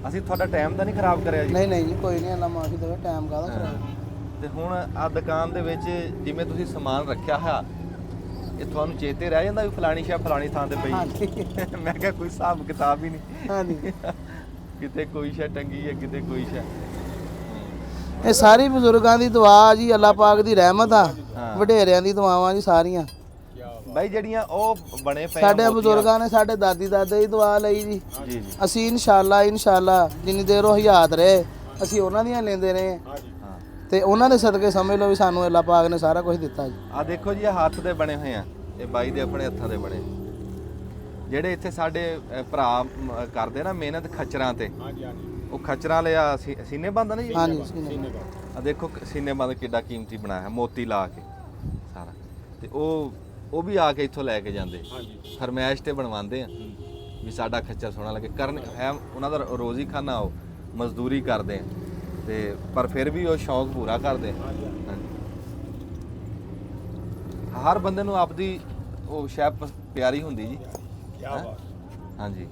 ਅਸੀਂ ਤੁਹਾਡਾ ਟਾਈਮ ਤਾਂ ਨਹੀਂ ਖਰਾਬ ਕਰਿਆ ਜੀ? ਨਹੀਂ ਨਹੀਂ ਜੀ, ਕੋਈ ਨਹੀਂ, ਅੱਲਾ ਮਾਫੀ ਦੇਵੇ, ਟਾਈਮ ਕਾਹਦਾ ਖਰਾਬ। ਤੇ ਹੁਣ ਆ ਦੁਕਾਨ ਦੇ ਵਿੱਚ ਜਿਵੇਂ ਤੁਸੀਂ ਸਮਾਨ ਰੱਖਿਆ ਹੋਇਆ, ਇਹ ਤੁਹਾਨੂੰ ਚੇਤੇ ਰਹਿ ਜਾਂਦਾ ਵੀ ਫਲਾਣੀ ਸ਼ੈ ਫਲਾਣੀ ਥਾਂ ਤੇ ਪਈ? ਮੈਂ ਕਿਹਾ ਕੋਈ ਹਿਸਾਬ ਕਿਤਾਬ ਹੀ ਨਹੀਂ। ਹਾਂਜੀ, ਕਿਤੇ ਕੋਈ ਸ਼ੈ ਟੰਗੀ ਹੈ, ਕਿਤੇ ਕੋਈ ਸ਼ੈ। ਇਹ ਸਾਰੀ ਬਜ਼ੁਰਗਾਂ ਦੀ ਦੁਆ ਜੀ, ਅੱਲਾ ਪਾਕ ਦੀ ਰਹਿਮਤ ਆ, ਵਡੇਰਿਆਂ ਦੀ ਦੁਆਵਾਂ ਜੀ ਸਾਰੀਆਂ। ਬਾਈ ਜਿਹੜੀਆਂ ਉਹ ਬਣੇ ਪਏ ਸਾਡੇ ਬਜ਼ੁਰਗਾਂ ਨੇ ਸਾਡੇ ਦਾਦੀ ਦਾਦੇ ਦੀ ਦੁਆ ਲਈ ਜੀ। ਜੀ ਜੀ, ਅਸੀਂ ਇਨਸ਼ਾਅੱਲਾ ਜਿੰਨੀ ਦੇਰ ਉਹ ਹਯਾਤ ਰਹੇ ਅਸੀਂ ਉਹਨਾਂ ਦੀਆਂ ਲੈਂਦੇ ਰਹੇ, ਤੇ ਉਹਨਾਂ ਦੇ ਸਦਕੇ ਸਮਝ ਲਓ ਵੀ ਸਾਨੂੰ ਅੱਲਾ ਪਾਕ ਨੇ ਸਾਰਾ ਕੁਝ ਦਿੱਤਾ ਜੀ। ਆ ਦੇਖੋ ਜੀ, ਇਹ ਹੱਥ ਦੇ ਬਣੇ ਹੋਏ ਆ, ਇਹ ਬਾਈ ਦੇ ਆਪਣੇ ਹੱਥਾਂ ਦੇ ਬਣੇ। ਜਿਹੜੇ ਇੱਥੇ ਸਾਡੇ ਭਰਾ ਕਰਦੇ ਨਾ ਮਿਹਨਤ ਖੱਚਰਾਂ ਤੇ, ਉਹ ਖੱਚਰਾਂ ਲਿਆ ਸੀਨੇ ਬੰਦ ਨੇ ਜੀ। ਹਾਂਜੀ, ਆ ਦੇਖੋ ਸੀਨੇ ਬੰਦ ਕਿੱਡਾ ਕੀਮਤੀ ਬਣਾਇਆ, ਮੋਤੀ ਲਾ ਕੇ ਸਾਰਾ, ਤੇ ਉਹ ਵੀ ਆ ਕੇ ਇੱਥੋਂ ਲੈ ਕੇ ਜਾਂਦੇ, ਫਰਮਾਇਸ਼ ਤੇ ਬਣਵਾਉਂਦੇ ਆ ਵੀ ਸਾਡਾ ਖੱਚਰ ਸੋਹਣਾ ਲੱਗੇ। ਕਰਨ ਹੈ ਉਹਨਾਂ ਦਾ ਰੋਜ਼ੀ ਖਾਨਾ, ਉਹ ਮਜ਼ਦੂਰੀ ਕਰਦੇ ਆ, ਤੇ ਪਰ ਫਿਰ ਵੀ ਉਹ ਸ਼ੌਂਕ ਪੂਰਾ ਕਰਦੇ ਆ। ਹਰ ਬੰਦੇ ਨੂੰ ਆਪਦੀ ਉਹ ਸ਼ੈਪ ਪਿਆਰੀ ਹੁੰਦੀ ਜੀ। ਹਾਂਜੀ,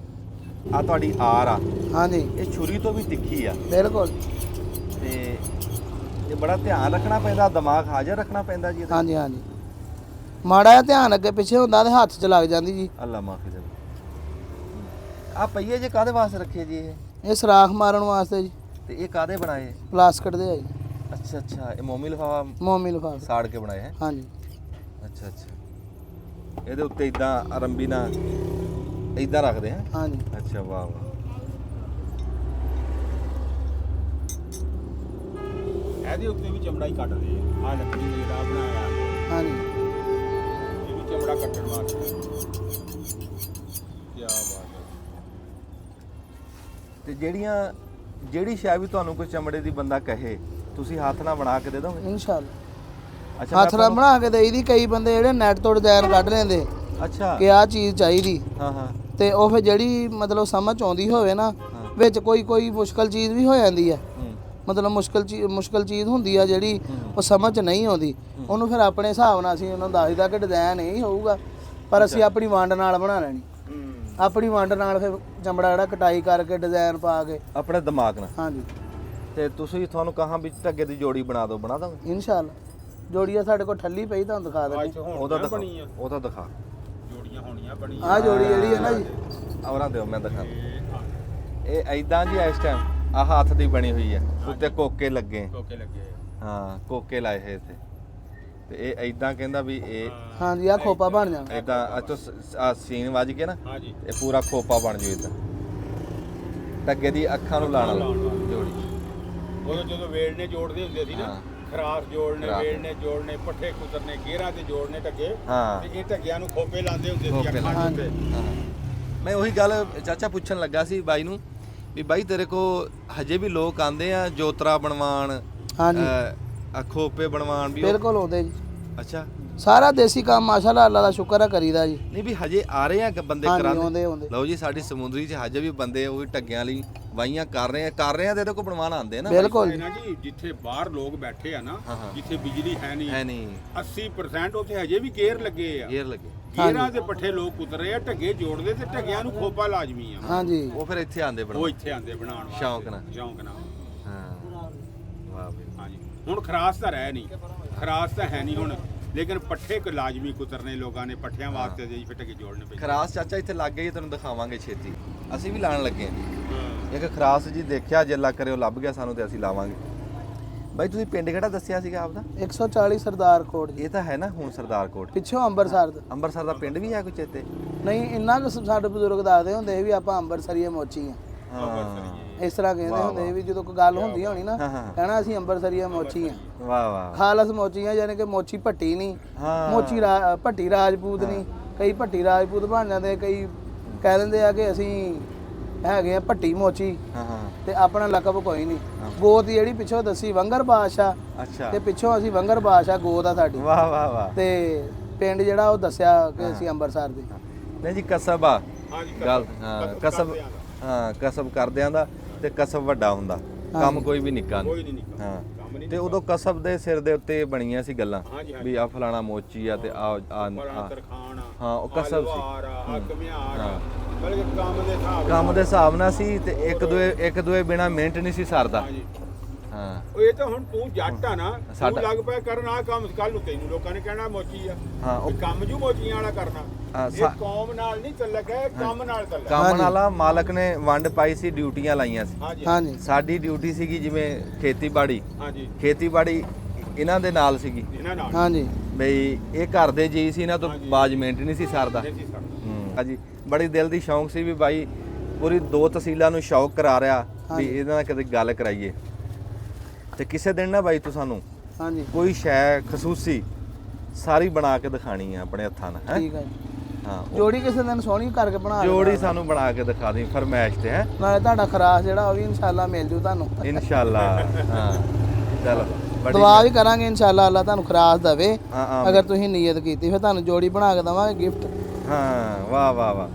ਆ ਤੁਹਾਡੀ ਆਰ ਆ, ਹਾਂਜੀ, ਇਹ ਛੁਰੀ ਤੋਂ ਵੀ ਤਿੱਖੀ ਆ ਬਿਲਕੁਲ, ਤੇ ਇਹ ਬੜਾ ਧਿਆਨ ਰੱਖਣਾ ਪੈਂਦਾ, ਦਿਮਾਗ ਹਾਜ਼ਰ ਰੱਖਣਾ ਪੈਂਦਾ ਜੀ। ਹਾਂਜੀ ਹਾਂਜੀ, ਮਾੜਾ ਜਿਹਾ ਧਿਆਨ ਅੱਗੇ ਪਿੱਛੇ ਹੁੰਦਾ ਤੇ ਹੱਥ 'ਚ ਲੱਗ ਜਾਂਦੀ ਜੀ। ਅੱਲਾ ਮਾਫੀ ਦੇ। ਆ ਪਈਏ ਜੇ ਕਾਦੇ ਵਾਸਤੇ ਰੱਖੇ ਜੀ? ਇਹ ਸਰਾਖ ਮਾਰਨ ਵਾਸਤੇ ਜੀ। ਤੇ ਇਹ ਕਾਦੇ ਬਣਾਏ? ਪਲਾਸਟਿਕ ਦੇ ਆ ਜੀ। ਅੱਛਾ ਅੱਛਾ, ਇਹ ਮੋਮੀ ਲਿਫਾਫਾ ਮੋਮੀ ਲਿਫਾਫਾ ਸਾੜ ਕੇ ਬਣਾਏ ਹੈ? ਹਾਂਜੀ। ਅੱਛਾ ਅੱਛਾ, ਇਹਦੇ ਉੱਤੇ ਇਦਾਂ ਅਰੰਬੀ ਨਾਲ ਇਦਾਂ ਰੱਖਦੇ ਆ? ਹਾਂਜੀ। ਅੱਛਾ, ਵਾਹ ਵਾਹ। ਇਹਦੇ ਉੱਤੇ ਵੀ ਚਮੜਾ ਹੀ ਕੱਟਦੇ ਆ, ਆ ਲੱਕੜੀ ਦਾ ਜਿਹੜਾ ਬਣਾਇਆ। ਹਾਂਜੀ, ਇਹ ਵੀ ਚਮੜਾ ਕੱਟਣ ਵਾਸਤੇ। ਕੀ ਬਾਤ ਹੈ। ਤੇ ਜਿਹੜੀ ਸ਼ੈ ਵੀ ਤੁਹਾਨੂੰ ਕੋਈ ਚਮੜੇ ਦੀ ਬੰਦਾ ਕਹੇ ਤੁਸੀਂ ਹੱਥ ਨਾਲ ਬਣਾ ਕੇ ਦੇ ਦੋਗੇ? ਇਨਸ਼ਾਅੱਲਾ ਅੱਛਾ ਹੱਥ ਨਾਲ ਬਣਾ ਕੇ ਦੇਈਦੀ। ਕਈ ਬੰਦੇ ਜਿਹੜੇ ਨੈਟ ਤੋਂ ਡਿਜ਼ਾਈਨ ਕੱਢ ਲੈਂਦੇ ਅੱਛਾ ਕਿ ਆਹ ਚੀਜ਼ ਚਾਹੀਦੀ, ਹਾਂ ਤੇ ਉਹ ਫਿਰ ਜਿਹੜੀ ਮਤਲਬ ਸਮਝ ਆਉਂਦੀ ਹੋਵੇ ਨਾ, ਵਿੱਚ ਕੋਈ ਮੁਸ਼ਕਲ ਚੀਜ਼ ਵੀ ਹੋ ਜਾਂਦੀ ਆ, ਮਤਲਬ ਮੁਸ਼ਕਲ ਚੀਜ਼ ਹੁੰਦੀ ਆ ਜਿਹੜੀ ਉਹ ਸਮਝ ਨਹੀਂ ਆਉਂਦੀ, ਉਹਨੂੰ ਫਿਰ ਆਪਣੇ ਹਿਸਾਬ ਨਾਲ ਅਸੀਂ ਉਹਨਾਂ ਨੂੰ ਦੱਸਦਾ ਕਿ ਡਿਜ਼ਾਈਨ ਇਹ ਹੋਊਗਾ, ਪਰ ਅਸੀਂ ਆਪਣੀ ਵੰਡ ਨਾਲ ਬਣਾ ਲੈਣੀ। ਆਪਣੀ ਵੰਡ ਨਾਲ ਫਿਰ ਚਮੜਾ ਜਿਹੜਾ ਕਟਾਈ ਕਰਕੇ ਡਿਜ਼ਾਈਨ ਪਾ ਕੇ ਆਪਣੇ ਦਿਮਾਗ ਨਾਲ। ਹਾਂਜੀ। ਤੇ ਤੁਸੀਂ ਤੁਹਾਨੂੰ ਕਹਾਂ ਵੀ ਢੱਗੇ ਦੀ ਜੋੜੀ ਬਣਾ ਦੋਗੇ? ਇਨਸ਼ਾਅੱਲਾ ਜੋੜੀ ਆ ਸਾਡੇ ਕੋਲ ਠੱਲੀ ਪਈ, ਤੁਹਾਨੂੰ ਦਿਖਾ ਦਿੰਦੇ। ਉਹਦਾ ਦਿਖਾ ਜੋੜੀਆਂ ਹੋਣੀਆਂ ਬਣੀਆਂ। ਆਹ ਜੋੜੀ ਜਿਹੜੀ ਹੈ ਨਾ ਜੀ, ਔਰਾਂ ਦਿਓ ਮੈਂ ਦਿਖਾ। ਇਹ ਐਦਾਂ ਜੀ ਇਸ ਟਾਈਮ ਆਹ ਹੱਥ ਦੀ ਬਣੀ ਹੋਈ ਹੈ, ਉੱਤੇ ਕੋਕੇ ਲੱਗੇ। ਹਾਂ ਕੋਕੇ ਲਾਏ ਹੋਏ ਇੱਥੇ, ਤੇ ਇਹ ਐਦਾਂ ਕਹਿੰਦਾ ਵੀ ਇਹ ਹਾਂਜੀ ਆਹ ਖੋਪਾ ਬਣ ਜਾਣਾ ਐਦਾਂ ਅੱਛਾ ਆ ਸੀਨ ਵੱਜ ਕੇ ਨਾ ਹਾਂਜੀ ਇਹ ਪੂਰਾ ਖੋਪਾ ਬਣ ਜੂ ਇਦਾਂ। ਢੱਗੇ ਦੀ ਅੱਖਾਂ ਨੂੰ ਲਾਣ ਜੋੜੀ। ਉਹ ਜਦੋਂ ਵੇਲਣੇ ਜੋੜਦੇ ਹੁੰਦੇ ਸੀ ਨਾ, ਖਰਾਸ ਜੋੜਨੇ, ਵੇਲਣੇ ਜੋੜਨੇ, ਪੱਠੇ ਕੁਤਰਨੇ, ਗੇਰਾਂ ਤੇ ਜੋੜਨੇ ਢੱਗੇ, ਤੇ ਇਹ ਢੱਗਿਆਂ ਨੂੰ ਖੋਪੇ ਲਾਉਂਦੇ ਹੁੰਦੇ ਸੀ ਅੱਖਾਂ ਦੇ ਉੱਤੇ। ਮੈਂ ਉਹੀ ਗੱਲ ਚਾਚਾ ਪੁੱਛਣ ਲੱਗਾ ਸੀ ਬਾਈ ਨੂੰ ਵੀ ਬਾਈ ਤੇਰੇ ਕੋ ਹਜੇ ਵੀ ਲੋਕ ਆਂਦੇ ਆ ਜੋਤਰਾ ਬਣਵਾਣ, ਹਾਂਜੀ ਖੋਪੇ ਬਣਵਾਣ ਵੀ? ਬਿਲਕੁਲ ਆਉਂਦੇ ਜੀ। ਅੱਛਾ ਸਾਰਾ ਦੇਸੀ ਕੰਮ ਮਾਸ਼ਾਅੱਲਾ ਅੱਲਾ ਦਾ ਸ਼ੁਕਰ ਆ ਕਰੀਦਾ ਜੀ। ਨਹੀਂ ਵੀ ਹਜੇ ਆ ਰਹੇ ਆ ਬੰਦੇ ਹਾਂਜੀ ਕਰਾਂਦੇ? ਆਉਂਦੇ। ਲਓ ਜੀ ਸਾਡੀ ਸਮੁੰਦਰੀ 'ਚ ਹਜੇ ਵੀ ਬੰਦੇ ਉਹੀ ਢੱਗਿਆਂ ਲਈ ਵਾਹੀਆਂ ਕਰ ਰਹੇ ਆ ਤੇ ਇਹਦੇ ਕੋ ਬਣਵਾਣ ਆਉਂਦੇ ਨਾ। ਬਿਲਕੁਲ ਨਾ ਜੀ, ਜਿੱਥੇ ਬਾਹਰ ਲੋਕ ਬੈਠੇ ਆ ਨਾ, ਜਿੱਥੇ ਬਿਜਲੀ ਹੈ ਨਹੀਂ 80% ਉੱਥੇ ਹਜੇ ਵੀ ਗੇਅਰ ਲੱਗੇ ਆ। ਗੇਰਾਂ ਦੇ ਪੱਠੇ ਲੋਕ ਕੁਤਰੇ ਆ, ਢੱਗੇ ਜੋੜਦੇ ਤੇ ਢੱਗਿਆਂ ਨੂੰ ਖੋਪਾ ਲਾਜ਼ਮੀ ਆ। ਹਾਂਜੀ ਉਹ ਫਿਰ ਇੱਥੇ ਆਂਦੇ ਉਹ ਇੱਥੇ ਆਂਦੇ ਬਣਾਉਣ ਵਾਸਤੇ ਸ਼ੌਂਕ ਨਾਲ। ਹਾਂ ਵਾਹ ਬਈ। ਹਾਂਜੀ। ਹੁਣ ਖਰਾਸ ਤਾਂ ਰਹਿ ਨਹੀਂ, ਖਰਾਸ ਤਾਂ ਹੈ ਨਹੀਂ ਹੁਣ, ਲੇਕਿਨ ਪੱਠੇ ਕੋ ਲਾਜ਼ਮੀ ਕੁਤਰਨੇ ਲੋਕਾਂ ਨੇ, ਪੱਠਿਆਂ ਵਾਸਤੇ ਜੀ ਫਿਰ ਢੱਗੇ ਜੋੜਨੇ ਪਏ। ਖਰਾਸ ਚਾਚਾ ਇੱਥੇ ਲੱਗ ਗਈ, ਤੈਨੂੰ ਦਿਖਾਵਾਂਗੇ ਛੇਤੀ। ਅਸੀਂ ਵੀ ਲਾਣ ਲੱਗੇ ਹਾਂ ਇੱਕ ਖਰਾਸ ਜੀ, ਦੇਖਿਆ ਜੇ ਅੱਲਾ ਕਰੇ ਉਹ ਲੱਭ ਗਿਆ ਸਾਨੂੰ ਤੇ ਅਸੀਂ ਲਾਵਾਂਗੇ। ਬਾਈ ਤੁਸੀਂ ਪਿੰਡ ਕਿਹੜਾ ਦੱਸਿਆ ਸੀਗਾ ਆਪਦਾ? 140 ਸਰਦਾਰ ਕੋਟ ਜੀ। ਇਹ ਤਾਂ ਹੈ ਨਾ ਹੁਣ ਸਰਦਾਰ ਕੋਟ ਪਿੱਛੋਂ ਅੰਬਰਸਰ ਦਾ ਪਿੰਡ ਵੀ ਹੈ ਕੋਈ ਚੇਤੇ? ਨਹੀਂ ਇੰਨਾ ਕੁ ਸਾਡੇ ਬਜ਼ੁਰਗ ਦੱਸਦੇ ਹੁੰਦੇ ਸੀ ਵੀ ਆਪਾਂ ਅੰਬਰਸਰੀਏ ਮੋਚੀ ਆ। ਇਸ ਤਰ੍ਹਾਂ ਕਹਿੰਦੇ ਹੁੰਦੇ ਸੀ ਵੀ ਜਦੋਂ ਕੋਈ ਗੱਲ ਹੁੰਦੀ ਹੋਣੀ ਨਾ, ਕਹਿਣਾ ਅਸੀਂ ਅੰਬਰਸਰੀਏ ਮੋਚੀ ਆ। ਵਾਹ ਵਾਹ। ਖਾਲਸ ਮੋਚੀ ਆ, ਯਾਨੀ ਕਿ ਮੋਚੀ ਭੱਟੀ ਨਹੀਂ, ਮੋਚੀ ਭੱਟੀ ਰਾਜਪੂਤ ਨਹੀਂ। ਕਈ ਭੱਟੀ ਰਾਜਪੂਤ ਬਣ ਜਾਂਦੇ, ਕਈ ਕਹਿ ਦਿੰਦੇ ਆ ਕਿ ਅਸੀਂ ਹੈਗੇ ਆ ਭੱਟੀ ਮੋਚੀ, ਤੇ ਆਪਣਾ ਲਕਬ ਕੋਈ ਨਹੀਂ। ਗੋਤ ਜਿਹੜੀ ਪਿੱਛੋਂ ਦੱਸੀ ਵੰਗਰ ਬਾਦਸ਼ਾਹ, ਅੱਛਾ, ਤੇ ਪਿੱਛੋਂ ਅਸੀਂ ਵੰਗਰ ਬਾਦਸ਼ਾਹ ਗੋਤ ਆ ਸਾਡੀ। ਵਾਹ ਵਾਹ ਵਾਹ। ਤੇ ਪਿੰਡ ਜਿਹੜਾ ਉਹ ਦੱਸਿਆ ਕਿ ਅਸੀਂ ਅੰਮ੍ਰਿਤਸਰ ਦੇ। ਨਹੀਂ ਜੀ ਕਸਬ ਆ ਗੱਲ। ਕਸਬ ਕਸਬ ਕਰਦਿਆਂ ਦਾ, ਤੇ ਕਸਬ ਵੱਡਾ ਹੁੰਦਾ, ਕੰਮ ਕੋਈ ਵੀ ਨਿੱਕਾ ਨਹੀਂ। ਤੇ ਉਦੋਂ ਕਸਬ ਦੇ ਸਿਰ ਦੇ ਉੱਤੇ ਬਣੀਆਂ ਸੀ ਗੱਲਾਂ ਵੀ ਆ ਫਲਾਣਾ ਮੋਚੀ ਆ ਤੇ ਆ ਉਹ ਕਸਬ ਸੀ। ਕੰਮ ਦੇ ਹਿਸਾਬ ਨਾਲ ਸੀ, ਤੇ ਇੱਕ ਦੂਏ ਬਿਨਾ ਮਿੰਟ ਨਹੀਂ ਸੀ ਸਰਦਾ। ਹਾਂ ਇਹ ਤਾਂ ਹੁਣ ਤੂੰ ਜੱਟ ਆ ਨਾ, ਤੂੰ ਲੱਗ ਪਿਆ ਕਰਨ ਆ ਕੰਮ, ਕੱਲ ਨੂੰ ਤੈਨੂੰ ਲੋਕਾਂ ਨੇ ਕਹਿਣਾ ਮੋਚੀ ਆ। ਉਹ ਕੰਮ ਜੂ ਮੋਚੀਆਂ ਵਾਲਾ ਕਰਨਾ, ਇਹ ਕੌਮ ਨਾਲ ਨਹੀਂ ਚੱਲਗਾ, ਕੰਮ ਨਾਲ ਚੱਲਗਾ। ਕੰਮ ਨਾਲਾ ਮਾਲਕ ਨੇ ਵੰਡ ਪਾਈ ਸੀ, ਡਿਊਟੀਆਂ ਲਾਈਆਂ ਸੀ। ਹਾਂਜੀ ਸਾਡੀ ਡਿਊਟੀ ਸੀਗੀ ਜਿਵੇਂ ਖੇਤੀਬਾੜੀ, ਖੇਤੀਬਾੜੀ ਇਹਨਾਂ ਦੇ ਨਾਲ ਸੀਗੀ। ਹਾਂਜੀ ਬਈ ਇਹ ਘਰ ਦੇ ਜੀ ਸੀ, ਇਹਨਾਂ ਤੋਂ ਬਾਜ ਮਿੰਟ ਨਹੀਂ ਸੀ ਸਰਦਾ। ਹਾਂਜੀ ਬੜੀ ਦਿਲ ਦੀ ਸ਼ੌਂਕ ਸੀ ਵੀ ਬਾਈ ਪੂਰੀ 2 ਤਹਿਸੀਲਾਂ ਨੂੰ ਸ਼ੌਕ ਕਰਾ ਰਿਹਾ ਵੀ ਇਹਦੇ ਨਾਲ ਕਦੇ ਗੱਲ ਕਰਾਈਏ। ਤੇ ਕਿਸੇ ਦਿਨ ਨਾ ਬਾਈ ਤੂੰ ਸਾਨੂੰ ਕੋਈ ਸ਼ੈ ਖਸੂਸੀ ਸਾਰੀ ਬਣਾ ਕੇ ਦਿਖਾਣੀ ਆ ਆਪਣੇ ਹੱਥਾਂ ਨਾਲ। ਠੀਕ ਹੈ ਹਾਂ ਜੋੜੀ ਕਿਸੇ ਦਿਨ ਸੋਹਣੀ ਕਰਕੇ ਬਣਾ ਜੋੜੀ ਸਾਨੂੰ ਬਣਾ ਕੇ ਦਿਖਾ ਦੀ ਫਰਮਾਇਸ਼ ਤੇ। ਹੈ ਨਾਲੇ ਤੁਹਾਡਾ ਖਰਾਸ ਜਿਹੜਾ ਉਹ ਵੀ ਇਨਸ਼ਾਅੱਲਾ ਮਿਲ ਜੂ ਤੁਹਾਨੂੰ। ਇਨਸ਼ਾਅੱਲਾ। ਹਾਂ ਚਲੋ ਦੁਆ ਵੀ ਕਰਾਂਗੇ ਇਨਸ਼ਾਅੱਲਾ ਅੱਲਾ ਤੁਹਾਨੂੰ ਖਰਾਸ ਦੇਵੇ। ਅਗਰ ਤੁਸੀਂ ਨੀਅਤ ਕੀਤੀ ਫਿਰ ਤੁਹਾਨੂੰ ਜੋੜੀ ਬਣਾ ਕੇ ਦਵਾਂਗੇ ਗਿਫਟ। ਹਾਂ ਵਾਹ ਵਾਹ ਵਾਹ।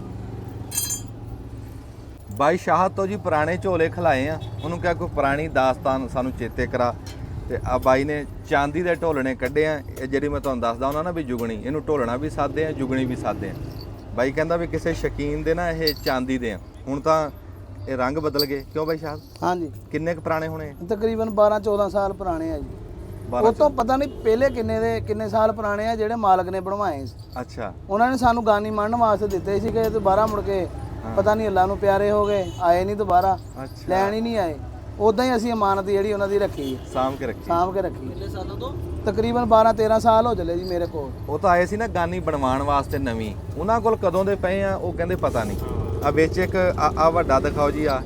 ਬਾਈ ਸ਼ਾਹਦ ਤੋਂ ਜੀ ਪੁਰਾਣੇ ਝੋਲੇ ਖਲਾਏ ਆ, ਉਹਨੂੰ ਕਿਹਾ ਕੋਈ ਪੁਰਾਣੀ ਦਾਸਤਾਨ ਸਾਨੂੰ ਚੇਤੇ ਕਰਾ। ਤੇ ਆ ਬਾਈ ਨੇ ਚਾਂਦੀ ਦੇ ਢੋਲਣੇ ਕੱਢੇ ਆ। ਇਹ ਜਿਹੜੀ ਮੈਂ ਤੁਹਾਨੂੰ ਦੱਸਦਾ ਉਹਨਾਂ ਨਾ ਵੀ ਜੁਗਣੀ, ਇਹਨੂੰ ਢੋਲਣਾ ਵੀ ਸਾਦੇ ਆ, ਜੁਗਣੀ ਵੀ ਸਾਦੇ ਆ। ਬਾਈ ਕਹਿੰਦਾ ਵੀ ਕਿਸੇ ਸ਼ਕੀਨ ਦੇ ਨਾ ਇਹ ਚਾਂਦੀ ਦੇ ਆ। ਹੁਣ ਤਾਂ ਇਹ ਰੰਗ ਬਦਲ ਗਏ, ਕਿਉਂ ਬਾਈ ਸ਼ਾਹਦ? ਹਾਂਜੀ ਕਿੰਨੇ ਕੁ ਪੁਰਾਣੇ ਹੋਣੇ? ਤਕਰੀਬਨ 12-14 ਸਾਲ ਪੁਰਾਣੇ ਆ ਜੀ। ਉਹ ਤੋਂ ਪਤਾ ਨਹੀਂ ਪਹਿਲੇ ਕਿੰਨੇ ਸਾਲ ਪੁਰਾਣੇ ਆ ਜਿਹੜੇ ਮਾਲਕ ਨੇ ਬਣਵਾਏ ਸੀ। ਅੱਛਾ ਉਹਨਾਂ ਨੇ ਸਾਨੂੰ ਗਾਨੀ ਮੰਨਣ ਵਾਸਤੇ ਦਿੱਤੇ ਸੀ ਕਿ ਦੁਬਾਰਾ ਮੁੜ ਕੇ ਪਤਾ ਨਹੀਂ ਅੱਲਾ ਨੂੰ ਪਿਆਰੇ ਹੋ ਗਏ, ਆਏ ਨਹੀਂ ਦੁਬਾਰਾ, ਲੈਣ ਹੀ ਨਹੀਂ ਆਏ। ਉਦਾਂ ਹੀ ਅਸੀਂ ਅਮਾਨਤ ਜਿਹੜੀ ਉਹਨਾਂ ਦੀ ਰੱਖੀ ਹੈ, ਸਾਂਭ ਕੇ ਰੱਖੀ। ਕਿੰਨੇ ਸਾਲਾਂ ਤੋਂ? ਤਕਰੀਬਨ 12-13 ਸਾਲ ਹੋ ਚਲੇ ਜੀ ਮੇਰੇ ਕੋਲ। ਉਹ ਤਾਂ ਆਏ ਸੀ ਨਾ ਗਾਨੀ ਬਣਵਾਉਣ ਵਾਸਤੇ ਨਵੀਂ, ਉਹਨਾਂ ਕੋਲ ਕਦੋਂ ਦੇ ਪਏ ਆ ਉਹ ਕਹਿੰਦੇ ਪਤਾ ਨਹੀਂ। ਆ ਵਿੱਚ ਇੱਕ ਆ ਵੱਡਾ ਦਿਖਾਓ ਜੀ, ਆ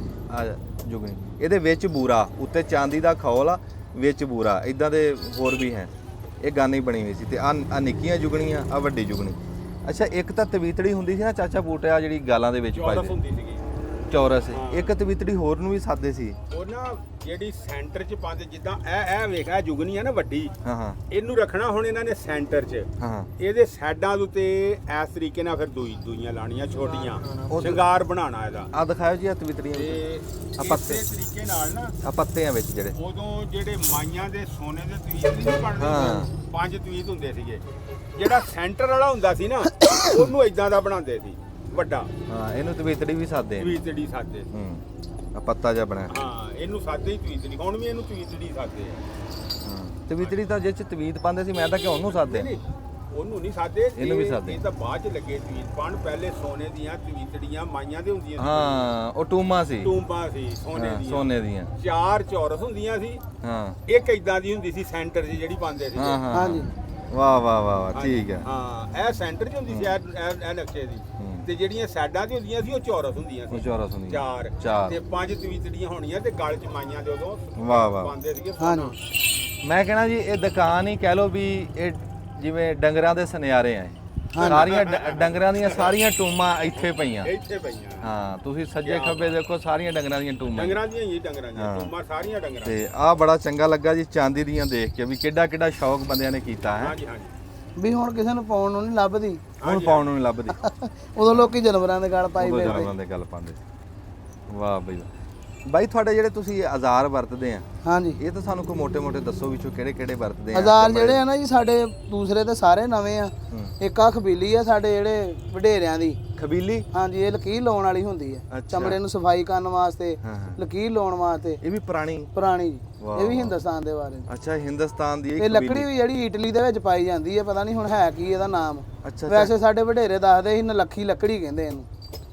ਜੁਗਨੀ, ਇਹਦੇ ਵਿੱਚ ਬੂਰਾ, ਉੱਤੇ ਚਾਂਦੀ ਦਾ ਖੌਲ ਆ, ਵਿੱਚ ਬੂਰਾ, ਇਦਾਂ ਦੇ ਹੋਰ ਵੀ ਹੈ। ਇਹ ਗਾਨੀ ਬਣੀ ਹੋਈ ਸੀ। ਤੇ ਆ ਨਿੱਕੀਆਂ ਜੁਗਣੀਆਂ, ਆ ਵੱਡੀ ਜੁਗਣੀ। ਅੱਛਾ ਇੱਕ ਤਾਂ ਤਵੀਤੜੀ ਹੁੰਦੀ ਸੀ ਨਾ ਚਾਚਾ ਬੂਟਿਆ ਜਿਹੜੀ ਗਾਲਾਂ ਦੇ ਵਿੱਚ ਪਾਈ ਹੁੰਦੀ ਸੀਗੀ। ਚੌਰਸ ਇੱਕ ਤਵੀਤੜੀ ਹੋਰ ਨੂੰ ਵੀ ਸਾਦੇ ਸੀ ਉਹ ਨਾ ਜਿਹੜੀ ਸੈਂਟਰ 'ਚ ਪਾਉਂਦੇ ਜਿੱਦਾਂ ਇਹ ਵੇਖ ਇਹ ਜੁਗਨੀ ਆ ਨਾ ਵੱਡੀ ਹਾਂ ਇਹਨੂੰ ਰੱਖਣਾ ਹੁਣ ਇਹਨਾਂ ਨੇ ਸੈਂਟਰ 'ਚ ਹਾਂ ਇਹਦੇ ਸਾਈਡਾਂ ਦੇ ਉੱਤੇ ਇਸ ਤਰੀਕੇ ਨਾਲ ਫਿਰ ਦੂਈਆਂ ਲਾਣੀਆਂ ਛੋਟੀਆਂ ਸ਼ਿੰਗਾਰ ਬਣਾਉਣਾ ਇਹਦਾ ਆ ਦਿਖਾਓ ਜੀ ਆ ਤਵੀਤੜੀਆਂ ਤੇ ਆ ਪੱਤੇ ਇਸੇ ਤਰੀਕੇ ਨਾਲ ਨਾ ਆ ਪੱਤਿਆਂ ਵਿੱਚ ਜਿਹੜੇ ਉਦੋਂ ਜਿਹੜੇ ਮਾਈਆਂ ਦੇ ਸੋਨੇ ਦੇ ਤਵੀਤ ਨਹੀਂ ਬਣਦੇ ਹਾਂ। 5 ਤਵੀਤ ਹੁੰਦੇ ਸੀਗੇ ਜਿਹੜਾ ਸੈਂਟਰ ਵਾਲਾ ਹੁੰਦਾ ਸੀ ਨਾ ਉਹਨੂੰ ਇਦਾਂ ਦਾ ਬਣਾਉਂਦੇ ਸੀ ਵੱਡਾ ਹਾਂ ਇਹਨੂੰ ਤਵੀਤੜੀ ਵੀ ਸਾਦੇ ਆ ਤਵੀਤੜੀ ਸਾਦੇ ਆ ਪੱਤਾ ਜਿਹਾ ਬਣਿਆ ਹਾਂ ਇਹਨੂੰ ਸਾਦੇ ਹੀ ਤਵੀਤੜੀ ਹੁਣ ਵੀ ਇਹਨੂੰ ਤਵੀਤੜੀ ਸਾਦੇ ਆ ਹਾਂ ਤਵੀਤੜੀ ਤਾਂ ਜਿਹ ਚ ਤਵੀਤ ਪਾਉਂਦੇ ਸੀ ਮੈਂ ਤਾਂ ਕਿ ਉਹਨੂੰ ਸਾਦੇ ਨਹੀਂ ਉਹਨੂੰ ਨਹੀਂ ਸਾਦੇ ਇਹਨੂੰ ਵੀ ਸਾਦੇ। ਇਹ ਤਾਂ ਬਾਅਦ ਚ ਲੱਗੇ ਤਵੀਤ ਪਾਣ ਪਹਿਲੇ ਸੋਨੇ ਦੀਆਂ ਤਵੀਤੜੀਆਂ ਮਾਈਆਂ ਦੇ ਹੁੰਦੀਆਂ ਸੀ ਹਾਂ ਉਹ ਟੂਮਾ ਸੀ ਟੂੰਬਾਂ ਸੀ ਸੋਨੇ ਹਾਂ, ਦੀਆਂ ਸੋਨੇ ਦੀਆਂ 4 ਚੌਰਸ ਹੁੰਦੀਆਂ ਸੀ ਹਾਂ ਇੱਕ ਇਦਾਂ ਦੀ ਹੁੰਦੀ ਸੀ ਸੈਂਟਰ 'ਚ ਜਿਹੜੀ ਪਾਉਂਦੇ ਸੀ ਹਾਂ ਹਾਂ ਹਾਂਜੀ ਵਾਹ ਵਾਹ ਵਾਹ ਵਾਹ ਠੀਕ ਹੈ ਹਾਂ ਇਹ ਸੈਂਟਰ 'ਚ ਹੁੰਦੀ ਸੀ ਇਹ ਨਕਸ਼ੇ ਦੀ ਤੇ ਜਿਹੜੀਆਂ ਸਾਈਡਾਂ ਤੇ ਹੁੰਦੀਆਂ ਸੀ ਉਹ ਚੌਰਸ ਹੁੰਦੀਆਂ ਉਹ ਸੀ ਚੌਰਸ ਹੁੰਦੀ ਚਾਰ ਤੇ 5 ਤਵੀਤੜੀਆਂ ਹੋਣੀਆਂ ਤੇ ਗਲ 'ਚ ਮਾਈਆਂ ਦੇ ਉਦੋਂ ਵਾਹ ਵਾਹ ਪਾਉਂਦੇ ਸੀਗੇ ਹਾਂਜੀ ਮੈਂ ਕਹਿਣਾ ਜੀ ਇਹ ਦੁਕਾਨ ਹੀ ਕਹਿ ਲੋ ਵੀ ਇਹ ਜਿਵੇਂ ਡੰਗਰਾਂ ਦੇ ਸੁਨਿਆਰੇ ਆ ਇਹ। ਸਾਰੀਆਂ ਡੰਗਰਾਂ ਦੀਆਂ ਸਾਰੀਆਂ ਟੂਮਾਂ ਇੱਥੇ ਪਈਆਂ ਇੱਥੇ ਪਈਆਂ ਹਾਂ ਤੁਸੀਂ ਸੱਜੇ ਖੱਬੇ ਦੇਖੋ ਸਾਰੀਆਂ ਡੰਗਰਾਂ ਦੀਆਂ ਟੂਮਾਂ ਡੰਗਰਾਂ ਦੀਆਂ ਹੀ ਡੰਗਰਾਂ ਦੀਆਂ ਟੂਮਾਂ ਸਾਰੀਆਂ ਡੰਗਰਾਂ ਤੇ ਆਹ ਬੜਾ ਚੰਗਾ ਲੱਗਾ ਜੀ ਚਾਂਦੀ ਦੀਆਂ ਦੇਖ ਕੇ ਵੀ ਕਿੱਡਾ ਕਿੱਡਾ ਸ਼ੌਕ ਬੰਦਿਆਂ ਨੇ ਕੀਤਾ ਹੈ ਹਾਂਜੀ ਹਾਂਜੀ ਵੀ ਹੁਣ ਕਿਸੇ ਨੂੰ ਪਾਉਣ ਨੂੰ ਨਹੀਂ ਲੱਭਦੀ ਹੁਣ ਪਾਉਣ ਨੂੰ ਨਹੀਂ ਲੱਭਦੀ ਉਦੋਂ ਲੋਕੀ ਜਾਨਵਰਾਂ ਦੇ ਗਲ ਪਾਈ ਉਦੋਂ ਫਿਰਦੇ ਜਾਨਵਰਾਂ ਦੇ ਗੱਲ ਪਾਉਂਦੇ ਵਾਹ ਬਈ ਵਾਹ। ਬਾਈ ਤੁਹਾਡੇ ਜਿਹੜੇ ਤੁਸੀਂ ਔਜ਼ਾਰ ਵਰਤਦੇ ਆ ਹਾਂਜੀ ਇਹ ਤਾਂ ਸਾਨੂੰ ਕੋਈ ਮੋٹے-ਮੋٹے ਦੱਸੋ ਵਿੱਚੋਂ ਕਿਹੜੇ ਵਰਤਦੇ ਆ ਹਜ਼ਾਰ ਜਿਹੜੇ ਆ ਨਾ ਜੀ ਸਾਡੇ ਦੂਸਰੇ ਤੇ ਸਾਰੇ ਨਵੇਂ ਆ ਹੂੰ। ਇੱਕ ਆ ਖਬੀਲੀ ਆ ਸਾਡੇ ਜਿਹੜੇ ਵਡੇਰਿਆਂ ਦੀ ਖਬੀਲੀ ਹਾਂਜੀ ਇਹ ਲਕੀਰ ਲਾਉਣ ਵਾਲੀ ਹੁੰਦੀ ਹੈ ਅੱਛਾ। ਚਮੜੇ ਨੂੰ ਸਫਾਈ ਕਰਨ ਵਾਸਤੇ ਹਾਂ ਹਾਂ ਲਕੀਰ ਲਾਉਣ ਵਾਸਤੇ ਇਹ ਵੀ ਪੁਰਾਣੀ ਪੁਰਾਣੀ ਜੀ। ਵਾਹ, ਇਹ ਵੀ ਵਾਹ। ਹਿੰਦੁਸਤਾਨ ਦੇ ਬਾਰੇ ਅੱਛਾ ਹਿੰਦੁਸਤਾਨ ਦੀ ਇਹ ਇਹ ਲੱਕੜੀ ਖਬੀਲੀ ਵੀ ਜਿਹੜੀ ਇਟਲੀ ਦੇ ਵਿੱਚ ਪਾਈ ਜਾਂਦੀ ਹੈ ਪਤਾ ਨਹੀਂ ਹੁਣ ਹੈ ਕੀ ਇਹਦਾ ਨਾਮ ਅੱਛਾ ਵੈਸੇ ਸਾਡੇ ਵਡੇਰੇ ਦੱਸਦੇ ਸੀ ਨਲੱਖੀ ਲੱਕੜੀ ਕਹਿੰਦੇ ਇਹਨੂੰ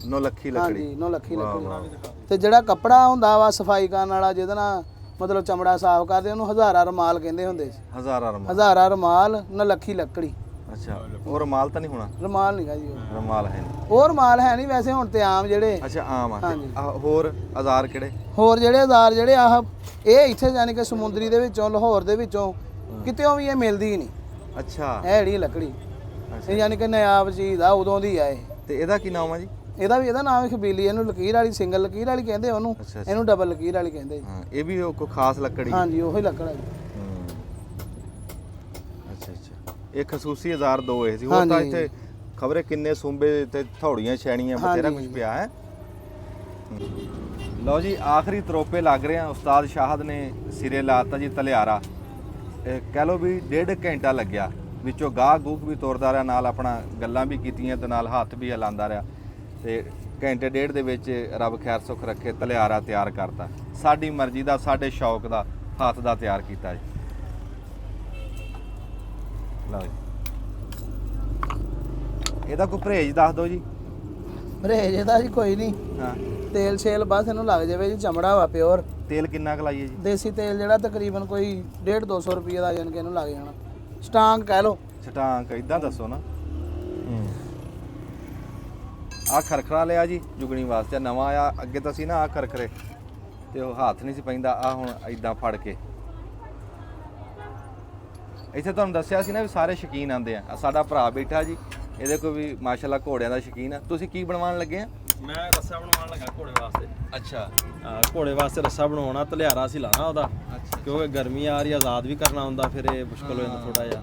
ਨੋ ਲੱਖੀ ਲੱਕੜੀ ਹਾਂਜੀ ਨਲੱਖੀ ਵਾਹ, ਲੱਕੜੀ ਵਾਹ। ਤੇ ਜਿਹੜਾ ਕੱਪੜਾ ਹੁੰਦਾ ਵਾ ਸਫਾਈ ਕਰਨ ਵਾਲਾ ਜਿਹਦੇ ਨਾਲ ਮਤਲਬ ਚਮੜਾ ਸਾਫ਼ ਕਰਦੇ ਉਹਨੂੰ ਹਜ਼ਾਰਾ ਰਮਾਲ ਕਹਿੰਦੇ ਹੁੰਦੇ ਸੀ ਹਜ਼ਾਰਾਂ ਰਮਾਲ ਹਜ਼ਾਰਾ ਰਮਾਲ ਨਲੱਖੀ ਲੱਕੜੀ ਅੱਛਾ ਉਹ ਰਮਾਲ ਤਾਂ ਨਹੀਂ ਹੋਣਾ ਰਮਾਲ ਨਹੀਂਗਾ ਜੀ ਉਹ। ਰਮਾਲ ਹੈ ਨਹੀਂ ਉਹ ਰਮਾਲ ਹੈ ਨਹੀਂ ਵੈਸੇ ਹੁਣ ਤੇ ਆਮ ਜਿਹੜੇ ਅੱਛਾ ਆਮ ਆ ਹਾਂਜੀ। ਹੋਰ ਔਜ਼ਾਰ ਕਿਹੜੇ ਹੋਰ ਜਿਹੜੇ ਹਜ਼ਾਰ ਜਿਹੜੇ ਆਹ ਇਹ ਇੱਥੇ ਯਾਨੀ ਕਿ ਸਮੁੰਦਰੀ ਦੇ ਵਿੱਚੋਂ ਲਾਹੌਰ ਦੇ ਵਿੱਚੋਂ ਕਿਤੇੋਂ ਵੀ ਇਹ ਮਿਲਦੀ ਹੀ ਨਹੀਂ ਅੱਛਾ ਇਹ ਜਿਹੜੀ ਲੱਕੜੀ ਅੱਛਾ। ਇਹ ਯਾਨੀ ਕਿ ਨਾਇਆਬ ਚੀਜ਼ ਆ ਉਦੋਂ ਦੀ ਆ ਇਹ ਤੇ ਇਹਦਾ ਕੀ ਨਾਮ ਆ ਜੀ ਇਹਦਾ ਨਾਮ ਹੈ ਖਬੀਲੀ ਇਹਨੂੰ ਲਕੀਰ ਵਾਲੀ ਸਿੰਗਲ ਲਕੀਰ ਵਾਲੀ ਕਹਿੰਦੇ ਉਹਨੂੰ ਅੱਛਾ, ਅੱਛਾ। ਇਹਨੂੰ ਡਬਲ ਲਕੀਰ ਵਾਲੀ ਕਹਿੰਦੇ ਜੀ। ਹਾਂ ਇਹ ਵੀ ਉਹ ਕੋਈ ਖਾਸ ਲੱਕੜੀ ਹਾਂਜੀ ਉਹੀ ਲੱਕੜ ਹੈ ਜੀ। ਹੂੰ। ਅੱਛਾ ਅੱਛਾ ਇਹ ਖਸੂਸੀ ਔਜ਼ਾਰ ਦੋ ਇਹ ਸੀ ਹੋਰ ਤਾਂ ਹਾਂਜੀ। ਇੱਥੇ ਖਬਰੇ ਕਿੰਨੇ ਸੂੰਬੇ ਤੇ ਥੌੜੀਆਂ ਛੈਣੀਆਂ ਬਥੇਰਾ ਕੁਝ ਹਾਂਜੀ। ਪਿਆ ਹੈ ਲਓ ਜੀ ਆਖਰੀ ਤਰੋਪੇ ਲੱਗ ਰਹੇ ਆ ਉਸਤਾਦ ਸ਼ਾਹਦ ਨੇ ਸਿਰੇ ਲਾਤਾ ਜੀ ਤਲਿਆਰਾ ਇਹ ਕਹਿ ਲਓ ਵੀ 1.5 ਘੰਟਾ ਲੱਗਿਆ ਵਿੱਚੋਂ ਗਾਹ ਗੂਕ ਵੀ ਤੋਰਦਾ ਰਿਹਾ ਨਾਲ ਆਪਣਾ ਗੱਲਾਂ ਵੀ ਕੀਤੀਆਂ ਤੇ ਨਾਲ ਹੱਥ ਵੀ ਹਿਲਾਉਂਦਾ ਰਿਹਾ ਤੇ ਘੰਟੇ ਡੇਢ ਦੇ ਵਿੱਚ ਰੱਬ ਖੈਰ ਸੁੱਖ ਰੱਖੇ ਤਲਿਆਰਾ ਤਿਆਰ ਕਰਤਾ ਸਾਡੀ ਮਰਜ਼ੀ ਦਾ ਸਾਡੇ ਸ਼ੌਕ ਦਾ ਹੱਥ ਦਾ ਤਿਆਰ ਕੀਤਾ ਜੀ ਲਓ ਜੀ ਇਹਦਾ ਕੋਈ ਪਰਹੇਜ ਦੱਸ ਦਿਓ ਜੀ ਪਰਹੇਜ ਇਹਦਾ ਜੀ ਕੋਈ ਨਹੀਂ ਹਾਂ ਤੇਲ ਛੇਲ ਬਸ ਇਹਨੂੰ ਲੱਗ ਜਾਵੇ ਜੀ ਚਮੜਾ ਵਾ ਪਿਓਰ ਤੇਲ ਕਿੰਨਾ ਕੁ ਲਾਈਏ ਜੀ ਦੇਸੀ ਤੇਲ ਜਿਹੜਾ ਤਕਰੀਬਨ ਕੋਈ 150-200 ਰੁਪਏ ਦਾ ਜਾਨ ਕੇ ਇਹਨੂੰ ਲੱਗ ਜਾਣਾ ਸਟਾਂਗ ਕਹਿ ਲਓ ਛਟਾਂਕ ਇਦਾਂ ਦੱਸੋ ਨਾ ਆ ਖਰਖਰਾ ਲਿਆ ਜੀ ਜੁਗਣੀ ਵਾਸਤੇ ਨਵਾਂ ਆ ਅੱਗੇ ਤਾਂ ਸੀ ਨਾ ਆ ਖਰਖਰੇ ਤੇ ਉਹ ਹੱਥ ਨਹੀਂ ਸੀ ਪੈਂਦਾ ਆ ਹੁਣ ਇਦਾਂ ਫੜ ਕੇ ਇੱਥੇ ਤੁਹਾਨੂੰ ਦੱਸਿਆ ਸੀ ਨਾ ਵੀ ਸਾਰੇ ਸ਼ੌਕੀਨ ਆਂਦੇ ਆ ਸਾਡਾ ਭਰਾ ਬੈਠਾ ਜੀ ਇਹਦੇ ਕੋਲ ਵੀ ਮਾਸ਼ਾਅੱਲਾ ਘੋੜਿਆਂ ਦਾ ਸ਼ੌਕੀਨ ਆ ਤੁਸੀਂ ਕੀ ਬਣਵਾਉਣ ਲੱਗੇ ਆ ਮੈਂ ਰੱਸਾ ਬਣਵਾਉਣ ਲੱਗਾ ਘੋੜੇ ਵਾਸਤੇ ਅੱਛਾ ਘੋੜੇ ਵਾਸਤੇ ਰੱਸਾ ਬਣਾਉਣਾ ਤਲਿਆਰਾ ਸੀ ਲਾਣਾ ਉਹਦਾ ਅੱਛਾ ਕਿਉਂਕਿ ਗਰਮੀ ਆ ਰਹੀ ਆਜ਼ਾਦ ਵੀ ਕਰਨਾ ਹੁੰਦਾ ਫਿਰ ਇਹ ਮੁਸ਼ਕਲ ਹੋ ਜਾਂਦਾ ਥੋੜਾ ਜਿਹਾ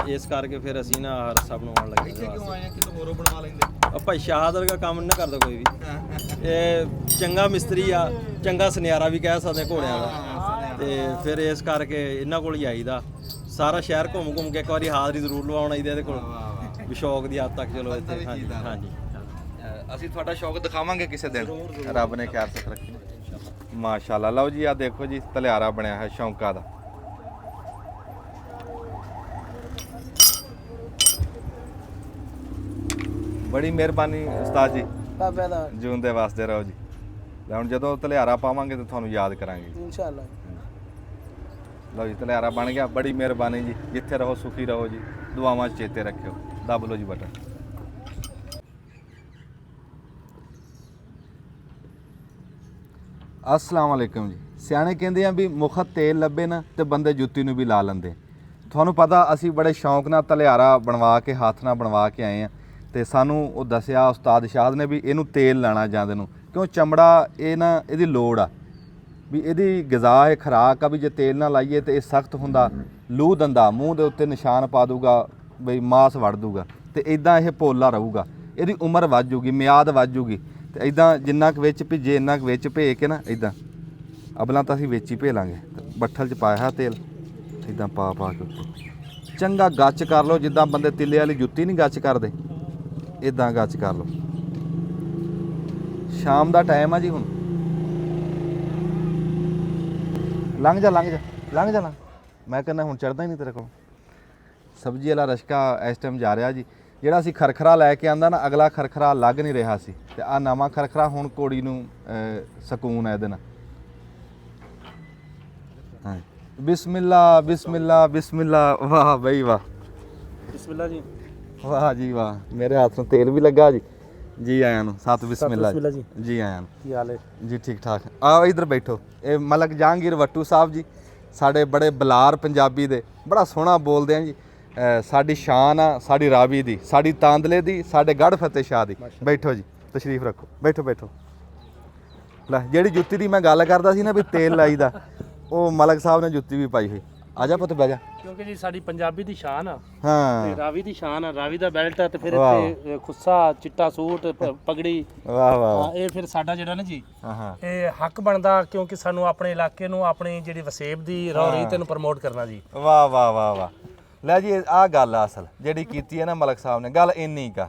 ਇਸ ਕਰਕੇ ਫਿਰ ਅਸੀਂ ਨਾ ਆਹ ਰੱਸਾ ਬਣਵਾਉਣ ਲੱਗੇ ਇੱਥੇ ਉਹਦੇ ਕਿਉਂ ਵਾਸਤੇ ਆਏ ਆ ਕਿਤੇ ਹੋਰੋਂ ਬਣਵਾ ਲੈਂਦੇ ਆ ਭਾਈ ਸ਼ਾਹਦ ਵਰਗਾ ਕੰਮ ਨਹੀਂ ਕਰਦਾ ਕੋਈ ਵੀ ਇਹ ਚੰਗਾ ਮਿਸਤਰੀ ਆ ਚੰਗਾ ਸੁਨਿਆਰਾ ਵੀ ਕਹਿ ਸਕਦੇ ਘੋੜਿਆਂ ਦਾ ਤੇ ਫਿਰ ਇਸ ਕਰਕੇ ਇਹਨਾਂ ਕੋਲ ਹੀ ਆਈਦਾ ਸਾਰਾ ਸ਼ਹਿਰ ਘੁੰਮ ਘੁੰਮ ਕੇ ਇੱਕ ਵਾਰੀ ਹਾਜ਼ਰੀ ਜ਼ਰੂਰ ਲਵਾਉਣ ਆਈਦਾ ਇਹਦੇ ਕੋਲ ਵੀ ਸ਼ੌਕ ਦੀ ਹੱਦ ਤੱਕ ਚਲੋ ਇੱਥੇ ਹਾਂਜੀ ਹਾਂਜੀ ਅਸੀਂ ਤੁਹਾਡਾ ਸ਼ੌਕ ਦਿਖਾਵਾਂਗੇ ਕਿਸੇ ਦਿਨ ਰੱਬ ਨੇ ਖੈਰ ਸੁੱਖ ਰੱਖੀ ਮਾਸ਼ਾਅੱਲਾ ਲਓ ਜੀ ਆ ਦੇਖੋ ਜੀ ਤਲਿਆਰਾ ਬਣਿਆ ਹੈ ਸ਼ੌਂਕਾ ਦਾ ਬੜੀ ਮਿਹਰਬਾਨੀ ਉਸਤਾਦ ਜੀ ਬਾਬੇ ਦਾ ਜੂਨ ਦੇ ਵਾਸਤੇ ਰਹੋ ਜੀ ਲੈ ਹੁਣ ਜਦੋਂ ਤਲਿਆਰਾ ਪਾਵਾਂਗੇ ਤਾਂ ਤੁਹਾਨੂੰ ਯਾਦ ਕਰਾਂਗੇ ਇਨਸ਼ਾਅੱਲਾ ਲਓ ਜੀ ਤਲਿਆਰਾ ਬਣ ਗਿਆ ਬੜੀ ਮਿਹਰਬਾਨੀ ਜੀ ਜਿੱਥੇ ਰਹੋ ਸੁਖੀ ਰਹੋ ਜੀ ਦੁਆਵਾਂ 'ਚ ਚੇਤੇ ਰੱਖਿਓ ਦੱਬ ਲਓ ਜੀ ਬਟਨ अस्सलाम वालेकुम जी ਸਿਆਣੇ ਕਹਿੰਦੇ ਆ ਵੀ ਮੁਖਤ ਤੇਲ ਲੱਭੇ ਨਾ ਤੇ ਬੰਦੇ ਜੁੱਤੀ ਨੂੰ ਵੀ ਲਾ ਲੈਂਦੇ ਤੁਹਾਨੂੰ ਪਤਾ ਅਸੀਂ ਬੜੇ ਸ਼ੌਂਕ ਨਾਲ ਤਲਿਆਰਾ ਬਣਵਾ ਕੇ ਹੱਥ ਨਾਲ ਬਣਵਾ ਕੇ ਆਏ ਆ ਤੇ ਸਾਨੂੰ ਉਹ ਦੱਸਿਆ ਉਸਤਾਦ ਸ਼ਾਹਦ ਨੇ ਵੀ ਇਹਨੂੰ ਤੇਲ ਲਾਣਾ ਜਾਂਦੇ ਨੂੰ ਕਿਉਂ ਚਮੜਾ ਇਹ ਨਾ ਇਹਦੀ ਲੋੜ ਆ ਵੀ ਇਹਦੀ ਗਿਜ਼ਾ ਇਹ ਖੁਰਾਕ ਆ ਵੀ ਜੇ ਤੇਲ ਨਾ ਲਾਈਏ ਤੇ ਇਹ ਸਖਤ ਹੁੰਦਾ, ਲੂਹ ਦੰਦਾ, ਮੂੰਹ ਦੇ ਉੱਤੇ ਨਿਸ਼ਾਨ ਪਾ ਦੂਗਾ, ਬਈ ਮਾਸ ਵੜ ਦੂਗਾ ਤੇ ਇਦਾਂ ਇਹ ਪੋਲਾ ਰਹੂਗਾ, ਇਹਦੀ ਉਮਰ ਵੱਧ ਜੂਗੀ, ਮਿਆਦ ਵੱਧ ਜੂਗੀ। ਤੇ ਇਦਾਂ ਜਿੰਨਾ ਕੁ ਵਿੱਚ ਭਿੱਜੇ ਇੰਨਾ ਕੁ ਵਿੱਚ ਭੇ ਕੇ ਨਾ ਇਦਾਂ ਅਬਲਾਂ ਤਾਂ ਅਸੀਂ ਵਿੱਚ ਹੀ ਭੇ ਲਾਂਗੇ। ਬੱਠਲ 'ਚ ਪਾਇਆ ਤੇਲ ਇਦਾਂ ਪਾ ਕੇ ਉੱਤੇ ਚੰਗਾ ਗੱਚ ਕਰ ਲਓ, ਜਿੱਦਾਂ ਬੰਦੇ ਤਿੱਲੇ ਵਾਲੀ ਜੁੱਤੀ ਨਹੀਂ ਗੱਚ ਕਰਦੇ, ਇਦਾਂ ਗੱਚ ਕਰ ਲਓ। ਸ਼ਾਮ ਦਾ ਟਾਈਮ ਆ ਜੀ, ਹੁਣ ਲੰਘ ਜਾ ਮੈਂ ਕਹਿੰਦਾ ਹੁਣ ਚੜਦਾ ਹੀ ਨਹੀਂ ਤੇਰੇ ਕੋਲ। ਸਬਜ਼ੀ ਵਾਲਾ ਰਸ਼ਕਾ ਇਸ ਟਾਈਮ ਜਾ ਰਿਹਾ ਜੀ। ਜਿਹੜਾ ਅਸੀਂ ਖਰਖਰਾ ਲੈ ਕੇ ਆਂਦਾ ਨਾ, ਅਗਲਾ ਖਰਖਰਾ ਲੱਗ ਨਹੀਂ ਰਿਹਾ ਸੀ ਤੇ ਆ ਨਵਾਂ ਖਰਖਰਾ ਹੁਣ ਘੋੜੀ ਨੂੰ ਸਕੂਨ ਹੈ ਇਹਦੇ ਨਾਲ। ਹਾਂ ਬਿਸਮਿਲ੍ਲਾ ਬਿਸਮਿਲ੍ਲਾ ਬਿਸਮਿਲ੍ਲਾ, ਵਾਹ ਬਈ ਵਾਹ, ਬਿਸਮਿਲ੍ਲਾ ਜੀ, ਵਾਹ ਜੀ ਵਾਹ। ਮੇਰੇ ਹੱਥ ਨੂੰ ਤੇਲ ਵੀ ਲੱਗਾ ਜੀ। ਜੀ ਆਇਆਂ ਨੂੰ, ਸਤ ਬਿਸਮਿਲ੍ਲਾ ਜੀ। ਜੀ ਆਇਆਂ ਨੂੰ। ਕੀ ਹਾਲ ਹੈ ਜੀ? ਠੀਕ ਠਾਕ। ਆਓ ਇੱਧਰ ਬੈਠੋ। ਇਹ ਮਲਕ ਜਹਾਂਗੀਰ ਵੱਟੂ ਸਾਹਿਬ ਜੀ, ਸਾਡੇ ਬੜੇ ਬਲਾਰ ਪੰਜਾਬੀ ਦੇ, ਬੜਾ ਸੋਹਣਾ ਬੋਲਦੇ ਆ ਜੀ। ਸਾਡੀ ਸ਼ਾਨ ਆ, ਸਾਡੀ ਰਾਵੀ ਦੀ, ਸਾਡੀ ਤਾਂਦਲੇ ਦੀ, ਸਾਡੇ ਗੜ੍ਹ ਫਤਿਹ ਸ਼ਾਹ ਦੀ। ਬੈਠੋ ਜੀ, ਤਸ਼ਰੀਫ ਰੱਖੋ, ਬੈਠੋ। ਲੈ ਜਿਹੜੀ ਜੁੱਤੀ ਦੀ ਮੈਂ ਗੱਲ ਕਰਦਾ ਸੀ ਨਾ ਵੀ ਤੇਲ ਲਾਈਦਾ, ਉਹ ਮਲਕ ਸਾਹਿਬ ਨੇ ਜੁੱਤੀ ਵੀ ਪਾਈ ਹੋਈ। ਆ ਜਾ ਪੁੱਤ ਬਹਿ ਜਾ। ਕਿਉਂਕਿ ਜੀ ਸਾਡੀ ਪੰਜਾਬੀ ਦੀ ਸ਼ਾਨ ਆ ਹਾਂ ਤੇ ਰਾਵੀ ਦੀ ਸ਼ਾਨ ਆ, ਰਾਵੀ ਦਾ ਬੈਲਟ ਆ ਤੇ ਫਿਰ ਇੱਥੇ ਖੁੱਸਾ, ਚਿੱਟਾ ਸੂਟ, ਪਗੜੀ। ਵਾਹ ਇਹ ਫਿਰ ਸਾਡਾ ਜਿਹੜਾ ਨਾ ਜੀ, ਹਾਂ ਇਹ ਹੱਕ ਬਣਦਾ ਕਿਉਂਕਿ ਸਾਨੂੰ ਆਪਣੇ ਇਲਾਕੇ ਨੂੰ, ਆਪਣੀ ਜਿਹੜੀ ਵਸੇਬ ਦੀ ਰੌ ਰੀਤ ਨੂੰ ਪ੍ਰਮੋਟ ਕਰਨਾ ਜੀ। ਵਾਹ। ਲੈ ਜੀ ਆਹ ਗੱਲ ਆ ਅਸਲ ਜਿਹੜੀ ਕੀਤੀ ਹੈ ਨਾ ਮਲਕ ਸਾਹਿਬ ਨੇ, ਗੱਲ ਇੰਨੀ ਕਾ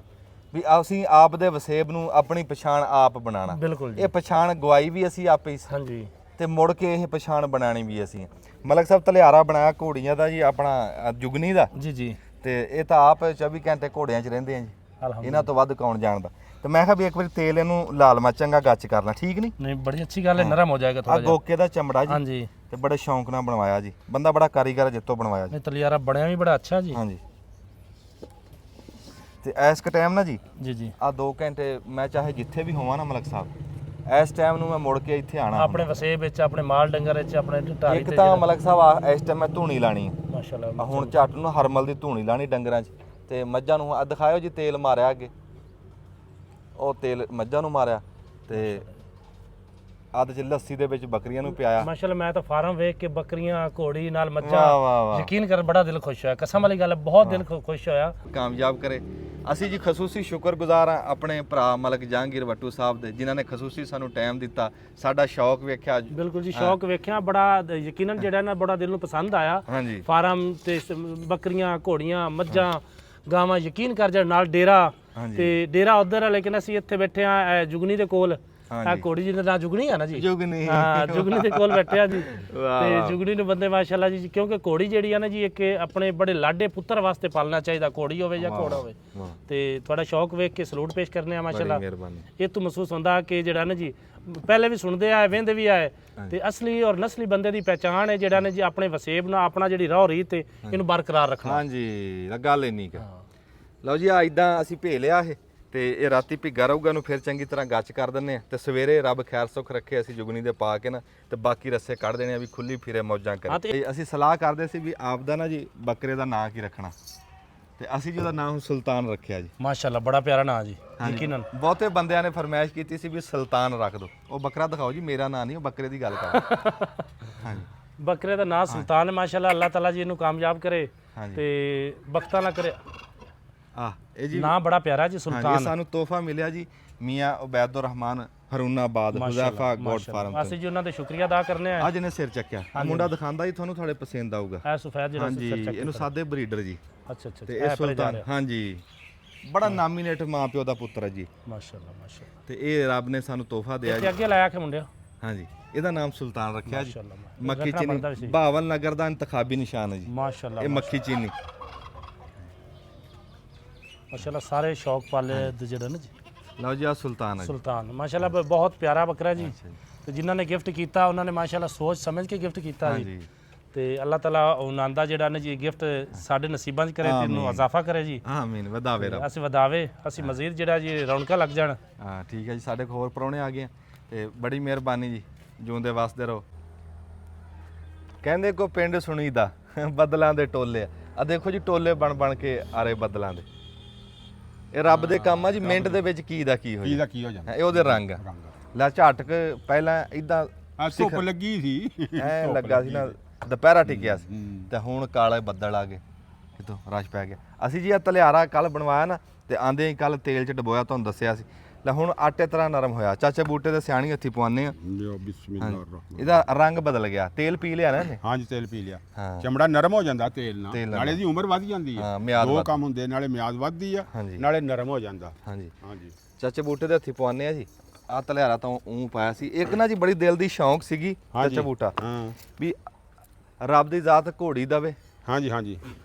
ਵੀ ਅਸੀਂ ਆਪ ਦੇ ਵਸੇਬ ਨੂੰ ਆਪਣੀ ਪਛਾਣ ਆਪ ਬਣਾਉਣਾ। ਬਿਲਕੁਲ ਜੀ। ਇਹ ਪਛਾਣ ਗਵਾਈ ਵੀ ਅਸੀਂ ਆਪੇ ਹੀ ਸੀ ਹਾਂਜੀ ਤੇ ਮੁੜ ਕੇ ਇਹ ਪਛਾਣ ਬਣਾਣੀ ਵੀ ਅਸੀਂ। ਮਲਕ ਸਾਹਿਬ ਤਲਿਆਰਾ ਬਣਾਇਆ ਘੋੜੀਆਂ ਦਾ ਜੀ, ਆਪਣਾ ਜੁਗਨੀ ਦਾ ਜੀ। ਤੇ ਇਹ ਤਾਂ ਆਪ 24 ਘੰਟੇ ਘੋੜਿਆਂ 'ਚ ਰਹਿੰਦੇ ਆ ਜੀ, ਇਹਨਾਂ ਤੋਂ ਵੱਧ ਕੌਣ ਜਾਣਦਾ। ਤੇ ਮੈਂ ਕਿਹਾ ਵੀ ਇੱਕ ਵਾਰੀ ਤੇਲ ਇਹਨੂੰ ਲਾਲ ਮਿਰਚ ਚੰਗਾ ਗੱਚ ਕਰਨਾ, ਠੀਕ ਨਹੀਂ? ਬੜੀ ਅੱਛੀ ਗੱਲ ਹੈ, ਨਰਮ ਹੋ ਜਾਏਗਾ ਆ ਥੋੜਾ ਜਿਹਾ। ਗੋਕੇ ਦਾ ਚਮੜਾ ਜੀ, ਹਾਂਜੀ। ਤੇ ਬੜੇ ਸ਼ੌਂਕ ਨਾਲ ਬਣਵਾਇਆ ਜੀ, ਬੰਦਾ ਬੜਾ ਕਾਰੀਗਰ ਹੈ ਜਿੱਤੋਂ ਬਣਵਾਇਆ ਜੀ। ਨਹੀਂ ਤਲਿਆਰਾ ਬਣਿਆ ਵੀ ਬੜਾ ਅੱਛਾ ਜੀ। ਹਾਂਜੀ। ਤੇ ਇਸ ਟਾਈਮ ਨਾ ਜੀ ਆ 2 ਘੰਟੇ ਮੈਂ ਚਾਹੇ ਜਿੱਥੇ ਵੀ ਹੋਵਾਂ ਨਾ ਮਲਕ ਸਾਹਿਬ, ਇਸ ਟਾਈਮ ਨੂੰ ਮੈਂ ਮੁੜ ਕੇ ਇੱਥੇ ਆਣਾ ਆਪਣੇ ਵਸੇਬ ਵਿੱਚ, ਆਪਣੇ ਮਾਲ ਡੰਗਰ ਵਿੱਚ, ਆਪਣੇ ਢਾਰੀ ਇੱਕ ਤਾਂ ਮਲਕ ਸਾਹਿਬ ਇਸ ਟਾਈਮ ਮੈਂ ਧੂਣੀ ਲਾਣੀ ਆ, ਮਾਸ਼ਾਅੱਲਾ। ਹੁਣ ਝੱਟ ਨੂੰ ਹਰਮਲ ਦੀ ਧੂਣੀ ਲਾਣੀ ਡੰਗਰਾਂ 'ਚ, ਤੇ ਮੱਝਾਂ ਨੂੰ ਆ ਦਿਖਾਇਓ ਜੀ ਤੇਲ ਮਾਰਿਆ ਅੱਗੇ, ਉਹ ਤੇਲ ਮੱਝਾਂ ਨੂੰ ਮਾਰਿਆ ਤੇ ਅੱਧ 'ਚ ਲੱਸੀ ਦੇ ਵਿੱਚ ਬੱਕਰੀਆਂ ਨੂੰ ਪਿਆਇਆ। ਮਾਸ਼ਾਅੱਲਾ ਮੈਂ ਤਾਂ ਫਾਰਮ ਵੇਖ ਕੇ ਬੱਕਰੀਆਂ, ਘੋੜੀ ਨਾਲ ਵਾਹ। ਮੱਝਾਂ, ਯਕੀਨ ਕਰ ਬੜਾ ਦਿਲ ਖੁਸ਼ ਹੋਇਆ, ਕਸਮ ਵਾਲੀ ਗੱਲ ਹੈ, ਬਹੁਤ ਦਿਲ ਖੁਸ਼ ਹੋਇਆ। ਕਾਮਯਾਬ ਕਰੇ। ਅਸੀਂ ਜੀ ਖਸੂਸੀ ਸ਼ੁਕਰਗੁਜ਼ਾਰ ਆ ਆਪਣੇ ਭਰਾ ਮਲਕ ਜਹਾਂਗੀਰ ਵੱਟੂ ਸਾਹਿਬ ਦੇ, ਜਿਨ੍ਹਾਂ ਨੇ ਖਸੂਸੀ ਸਾਨੂੰ ਟਾਈਮ ਦਿੱਤਾ, ਸਾਡਾ ਸ਼ੌਕ ਵੇਖਿਆ। ਬਿਲਕੁਲ ਜੀ, ਸ਼ੌਕ ਵੇਖਿਆ ਬੜਾ, ਯਕੀਨਨ ਜਿਹੜਾ ਨਾ ਬੜਾ ਦਿਲ ਨੂੰ ਪਸੰਦ ਆਇਆ। ਹਾਂਜੀ। ਫਾਰਮ ਤੇ ਬੱਕਰੀਆਂ, ਘੋੜੀਆਂ, ਮੱਝਾਂ, ਗਾਵਾਂ, ਯਕੀਨ ਕਰ ਜਾ ਨਾਲ ਡੇਰਾ, ਤੇ ਡੇਰਾ ਉਧਰ ਆ ਲੇਕਿਨ ਅਸੀਂ ਇੱਥੇ ਬੈਠੇ ਆ ਜੁਗਨੀ ਦੇ ਕੋਲ। ਆ ਘੋੜੀ ਜੀ ਦਾ ਨਾਂ ਜੁਗਨੀ ਆ ਨਾ ਜੀ? ਜੁਗਨੀ। ਹਾਂ ਜੁਗਨੀ ਦੇ ਕੋਲ ਬੈਠੇ ਆ ਜੀ। ਤੇ ਜੁਗਨੀ ਨੂੰ ਬੰਦੇ ਮਾਸ਼ਾਅੱਲਾ ਜੀ, ਕਿਉਂਕਿ ਘੋੜੀ ਜਿਹੜੀ ਆ ਨਾ ਜੀ, ਇੱਕ ਆਪਣੇ ਬੜੇ ਲਾਡੇ ਪੁੱਤਰ ਵਾਸਤੇ ਪਾਲਣਾ ਚਾਹੀਦਾ, ਘੋੜੀ ਹੋਵੇ ਜਾਂ ਘੋੜਾ ਹੋਵੇ। ਤੇ ਤੁਹਾਡਾ ਸ਼ੌਕ ਵੇਖ ਕੇ ਸਲੂਟ ਪੇਸ਼ ਕਰਨੇ ਆ ਮਾਸ਼ਾਅੱਲਾ। ਇਹ ਤੋਂ ਮਹਿਸੂਸ ਹੁੰਦਾ ਕਿ ਜਿਹੜਾ ਨਾ ਜੀ, ਪਹਿਲੇ ਵੀ ਸੁਣਦੇ ਆਏ, ਵਹਿੰਦੇ ਵੀ ਆਏ, ਤੇ ਅਸਲੀ ਔਰ ਨਸਲੀ ਬੰਦੇ ਦੀ ਪਹਿਚਾਣ ਹੈ ਜਿਹੜਾ ਨੇ ਜੀ ਆਪਣੇ ਵਸੇਬ ਨਾਲ, ਆਪਣਾ ਜਿਹੜੀ ਰੌ ਰੀਤ ਤੇ ਇਹਨੂੰ ਬਰਕਰਾਰ ਰੱਖਣਾ। ਹਾਂਜੀ ਗੱਲ ਇੰਨੀ ਕਾ। ਲਓ ਜੀ ਆ ਇਦਾਂ ਅਸੀਂ ਭੇ ਲਿਆ ਇਹ, ਤੇ ਇਹ ਰਾਤੀ ਭਿੱਗਾ ਰਹੂਗਾ, ਨੂੰ ਫਿਰ ਚੰਗੀ ਤਰ੍ਹਾਂ ਗੱਚ ਕਰ ਦਿੰਨੇ ਆ, ਤੇ ਸਵੇਰੇ ਰੱਬ ਖੈਰ ਸੁੱਖ ਰੱਖੇ ਅਸੀਂ ਜੁਗਨੀ ਦੇ ਪਾ ਕੇ ਨਾ ਤੇ ਬਾਕੀ ਰੱਸੇ ਕੱਢ ਦੇਣੇ ਆ ਵੀ ਖੁੱਲੀ ਫਿਰੇ ਮੌਜਾਂ ਕਰੇ। ਤੇ ਅਸੀਂ ਸਲਾਹ ਕਰਦੇ ਸੀ ਵੀ ਆਪ ਦਾ ਨਾ ਜੀ ਬੱਕਰੇ ਦਾ ਨਾਂ ਕੀ ਰੱਖਣਾ, ਤੇ ਅਸੀਂ ਜਿਹਦਾ ਨਾਮ ਸੁਲਤਾਨ ਰੱਖਿਆ ਜੀ। ਮਾਸ਼ਾਅੱਲਾ ਬੜਾ ਪਿਆਰਾ ਨਾਂ ਜੀ, ਯਕੀਨਨ। ਬਹੁਤੇ ਬੰਦਿਆਂ ਨੇ ਫਰਮਾਇਸ਼ ਕੀਤੀ ਸੀ ਵੀ ਸੁਲਤਾਨ ਰੱਖ ਦਿਓ। ਉਹ ਬੱਕਰਾ ਦਿਖਾਓ ਜੀ, ਮੇਰਾ ਨਾਂ ਨਹੀਂ, ਉਹ ਬੱਕਰੇ ਦੀ ਗੱਲ ਕਰ। ਹਾਂਜੀ ਬੱਕਰੇ ਦਾ ਨਾਂ ਸੁਲਤਾਨ ਹੈ ਮਾਸ਼ਾਅੱਲਾ। ਅੱਲਾਹ ਤਾਲਾ ਜੀ ਇਹਨੂੰ ਕਾਮਯਾਬ ਕਰੇ ਤੇ ਬਖਤਾਂ ਨਾ ਕਰੇ। ਇਹ ਜੀ ਨਾਂ ਬੜਾ ਪਿਆਰਾ ਜੀ ਸੁਲਤਾਨ। ਇਹ ਸਾਨੂੰ ਤੋਹਫਾ ਮਿਲਿਆ ਜੀ ਮੀਆਂ ਉਬੈਦੁਰ ਰਹਿਮਾਨ ਹਰੂਨਾਬਾਦ ਹੁਜ਼ੈਫਾ ਗੋਡ ਫਾਰਮ ਤੋਂ। ਅਸੀਂ ਜੀ ਉਹਨਾਂ ਦੇ ਸ਼ੁਕਰੀਆ ਅਦਾ ਕਰਨੇ ਆ। ਅੱਜ ਨੇ ਸਿਰ ਚੱਕਿਆ, ਮੁੰਡਾ ਦਿਖਾਉਂਦਾ ਜੀ ਤੁਹਾਨੂੰ, ਤੁਹਾਡੇ ਪਸੰਦ ਆਊਗਾ। ਇਹ ਸਫੈਦ ਜਿਹੜਾ ਸਿਰ ਚੱਕਿਆ, ਇਹਨੂੰ ਸਾਦੇ ਬਰੀਡਰ ਜੀ। ਅੱਛਾ ਤੇ ਇਹ ਸੁਲਤਾਨ, ਹਾਂਜੀ ਬੜਾ ਨਾਮੀਨੇਟ ਮਾਂ ਪਿਓ ਦਾ ਪੁੱਤਰ ਹੈ ਜੀ ਮਾਸ਼ਾਅੱਲਾ। ਤੇ ਇਹ ਰੱਬ ਨੇ ਸਾਨੂੰ ਤੋਹਫਾ ਦਿਆ ਜੀ। ਅੱਗੇ ਲਾਇਆ ਕਿ ਮੁੰਡਿਆ, ਹਾਂਜੀ ਇਹਦਾ ਨਾਮ ਸੁਲਤਾਨ ਰੱਖਿਆ ਜੀ। ਮਾਸ਼ਾਅੱਲਾ। ਮੱਖੀ ਚੀਨੀ ਬਾਵਲ ਨਗਰ ਦਾ ਇੰਤਖਾਬੀ ਨਿਸ਼ਾਨ ਹੈ ਜੀ ਮਾਸ਼ਾਅੱਲਾ। ਇਹ ਮੱਖੀ ਚੀਨੀ ਮਾਸ਼ਾਅੱਲਾ। ਸਾਰੇ ਸ਼ੌਕ ਪਾਲੇ ਜਿਹੜੇ ਨੇ ਜੀ। ਲਓ ਜੀ ਆ ਸੁਲਤਾਨ ਹੈ ਸੁਲਤਾਨ ਮਾਸ਼ਾਅੱਲਾ, ਬਹੁਤ ਪਿਆਰਾ ਬੱਕਰਾ ਜੀ। ਤੇ ਜਿਨ੍ਹਾਂ ਨੇ ਗਿਫਟ ਕੀਤਾ ਉਹਨਾਂ ਨੇ ਮਾਸ਼ਾਅੱਲਾ ਸੋਚ ਸਮਝ ਕੇ ਗਿਫਟ ਕੀਤਾ ਜੀ। ਤੇ ਅੱਲਾਹ ਤਾਲਾ ਉਹਨਾਂ ਦਾ ਜਿਹੜਾ ਨੇ ਜੀ ਗਿਫਟ ਸਾਡੇ ਨਸੀਬਾਂ 'ਚ ਕਰੇ ਤੇ ਇਹਨੂੰ ਇਜ਼ਾਫਾ ਕਰੇ ਜੀ। ਆਮੀਨ। ਵਧਾਵੇ ਰੱਬ। ਅਸੀਂ ਵਧਾਵੇ, ਅਸੀਂ ਮਜ਼ੀਦ ਜਿਹੜਾ ਜੀ ਰੌਣਕਾਂ ਲੱਗ ਜਾਣ। ਹਾਂ ਠੀਕ ਹੈ ਜੀ। ਸਾਡੇ ਕੋਲ ਹੋਰ ਪ੍ਰਾਹੁਣੇ ਆ ਗਏ ਤੇ ਬੜੀ ਮਿਹਰਬਾਨੀ ਜੀ, ਜਿਉਂਦੇ ਵਸਦੇ ਰਹੋ। ਕਹਿੰਦੇ ਕੋ ਪਿੰਡ ਸੁਣੀਦਾ ਬਦਲਾਂ ਦੇ ਟੋਲੇ ਆ ਦੇਖੋ ਜੀ, ਟੋਲੇ ਬਣ ਬਣ ਕੇ ਆ ਰਹੇ ਬਦਲਾਂ ਦੇ। ਇਹ ਰੱਬ ਦੇ ਕੰਮ ਆ ਜੀ, ਮਿੰਟ ਦੇ ਵਿੱਚ ਕੀ ਦਾ ਕੀ ਹੋ ਕੀ ਦਾ ਕੀ ਹੋ ਜਾਂਦਾ, ਇਹ ਉਹਦੇ ਰੰਗ ਆ। ਲੈ ਝਟਕ ਪਹਿਲਾਂ ਇਦਾਂ ਧੁੱਪ ਲੱਗੀ ਸੀ ਐ ਲੱਗਾ ਸੀ ਨਾ ਦੁਪਹਿਰਾ ਟਿਕਿਆ ਸੀ ਤੇ ਹੁਣ ਕਾਲੇ ਬੱਦਲ ਆ ਗਏ ਕਿਤੋਂ ਰਸ਼ ਪੈ ਗਿਆ। ਅਸੀਂ ਜੀ ਇਹ ਤਲਿਆਰਾ ਕੱਲ ਬਣਵਾਇਆ ਨਾ ਤੇ ਆਂਦੇ ਹੀ ਕੱਲ ਤੇਲ 'ਚ ਡਬੋਇਆ ਤੁਹਾਨੂੰ ਦੱਸਿਆ ਸੀ। ਲੈ ਹੁਣ ਆਟੇ ਤਰ੍ਹਾਂ ਨਰਮ ਹੋਇਆ। ਚਾਚੇ ਬੂਟੇ ਦੇ ਸਿਆਣੀ ਹੱਥੀ ਪਵਾਉਂਦੇ ਆ। ਲਿਓ ਬਿਸਮਿਲ੍ਲਾਹਿਰ ਇਹਦਾ ਰੰਗ ਬਦਲ ਗਿਆ। ਤੇਲ ਪੀ ਲਿਆ ਨਾ ਇਹਨੇ। ਹਾਂਜੀ ਤੇਲ ਪੀ ਲਿਆ। ਹਾਂ। ਚਮੜਾ ਨਰਮ ਹੋ ਜਾਂਦਾ ਤੇਲ ਨਾਲ, ਤੇਲ ਨਾਲ। ਨਾਲੇ ਦੀ ਉਮਰ ਵੱਧ ਜਾਂਦੀ ਹੈ। ਹਾਂ, ਮਿਆਦ ਦੋ ਵੱਧ- ਕੰਮ ਹੁੰਦੇ, ਨਾਲੇ ਮਿਆਦ ਵੱਧਦੀ ਆ, ਹਾਂਜੀ। ਨਾਲੇ ਨਰਮ ਹੋ ਜਾਂਦਾ। ਹਾਂਜੀ ਹਾਂਜੀ ਚਾਚੇ ਬੂਟੇ ਦੇ ਹੱਥੀ ਪਵਾਉਂਦੇ ਆ ਜੀ। ਆ ਤਲਿਆਰਾ ਤਾਂ ਪਾਇਆ ਸੀ। ਇੱਕ ਨਾ ਜੀ ਬੜੀ ਦਿਲ ਦੀ ਸ਼ੌਂਕ ਸੀਗੀ ਚਾਚਾ ਬੂਟਾ ਹਾਂ ਵੀ ਰੱਬ ਦੀ ਜ਼ਾਤ ਘੋੜੀ ਦਵੇ ਹਾਂਜੀ ਹਾਂਜੀ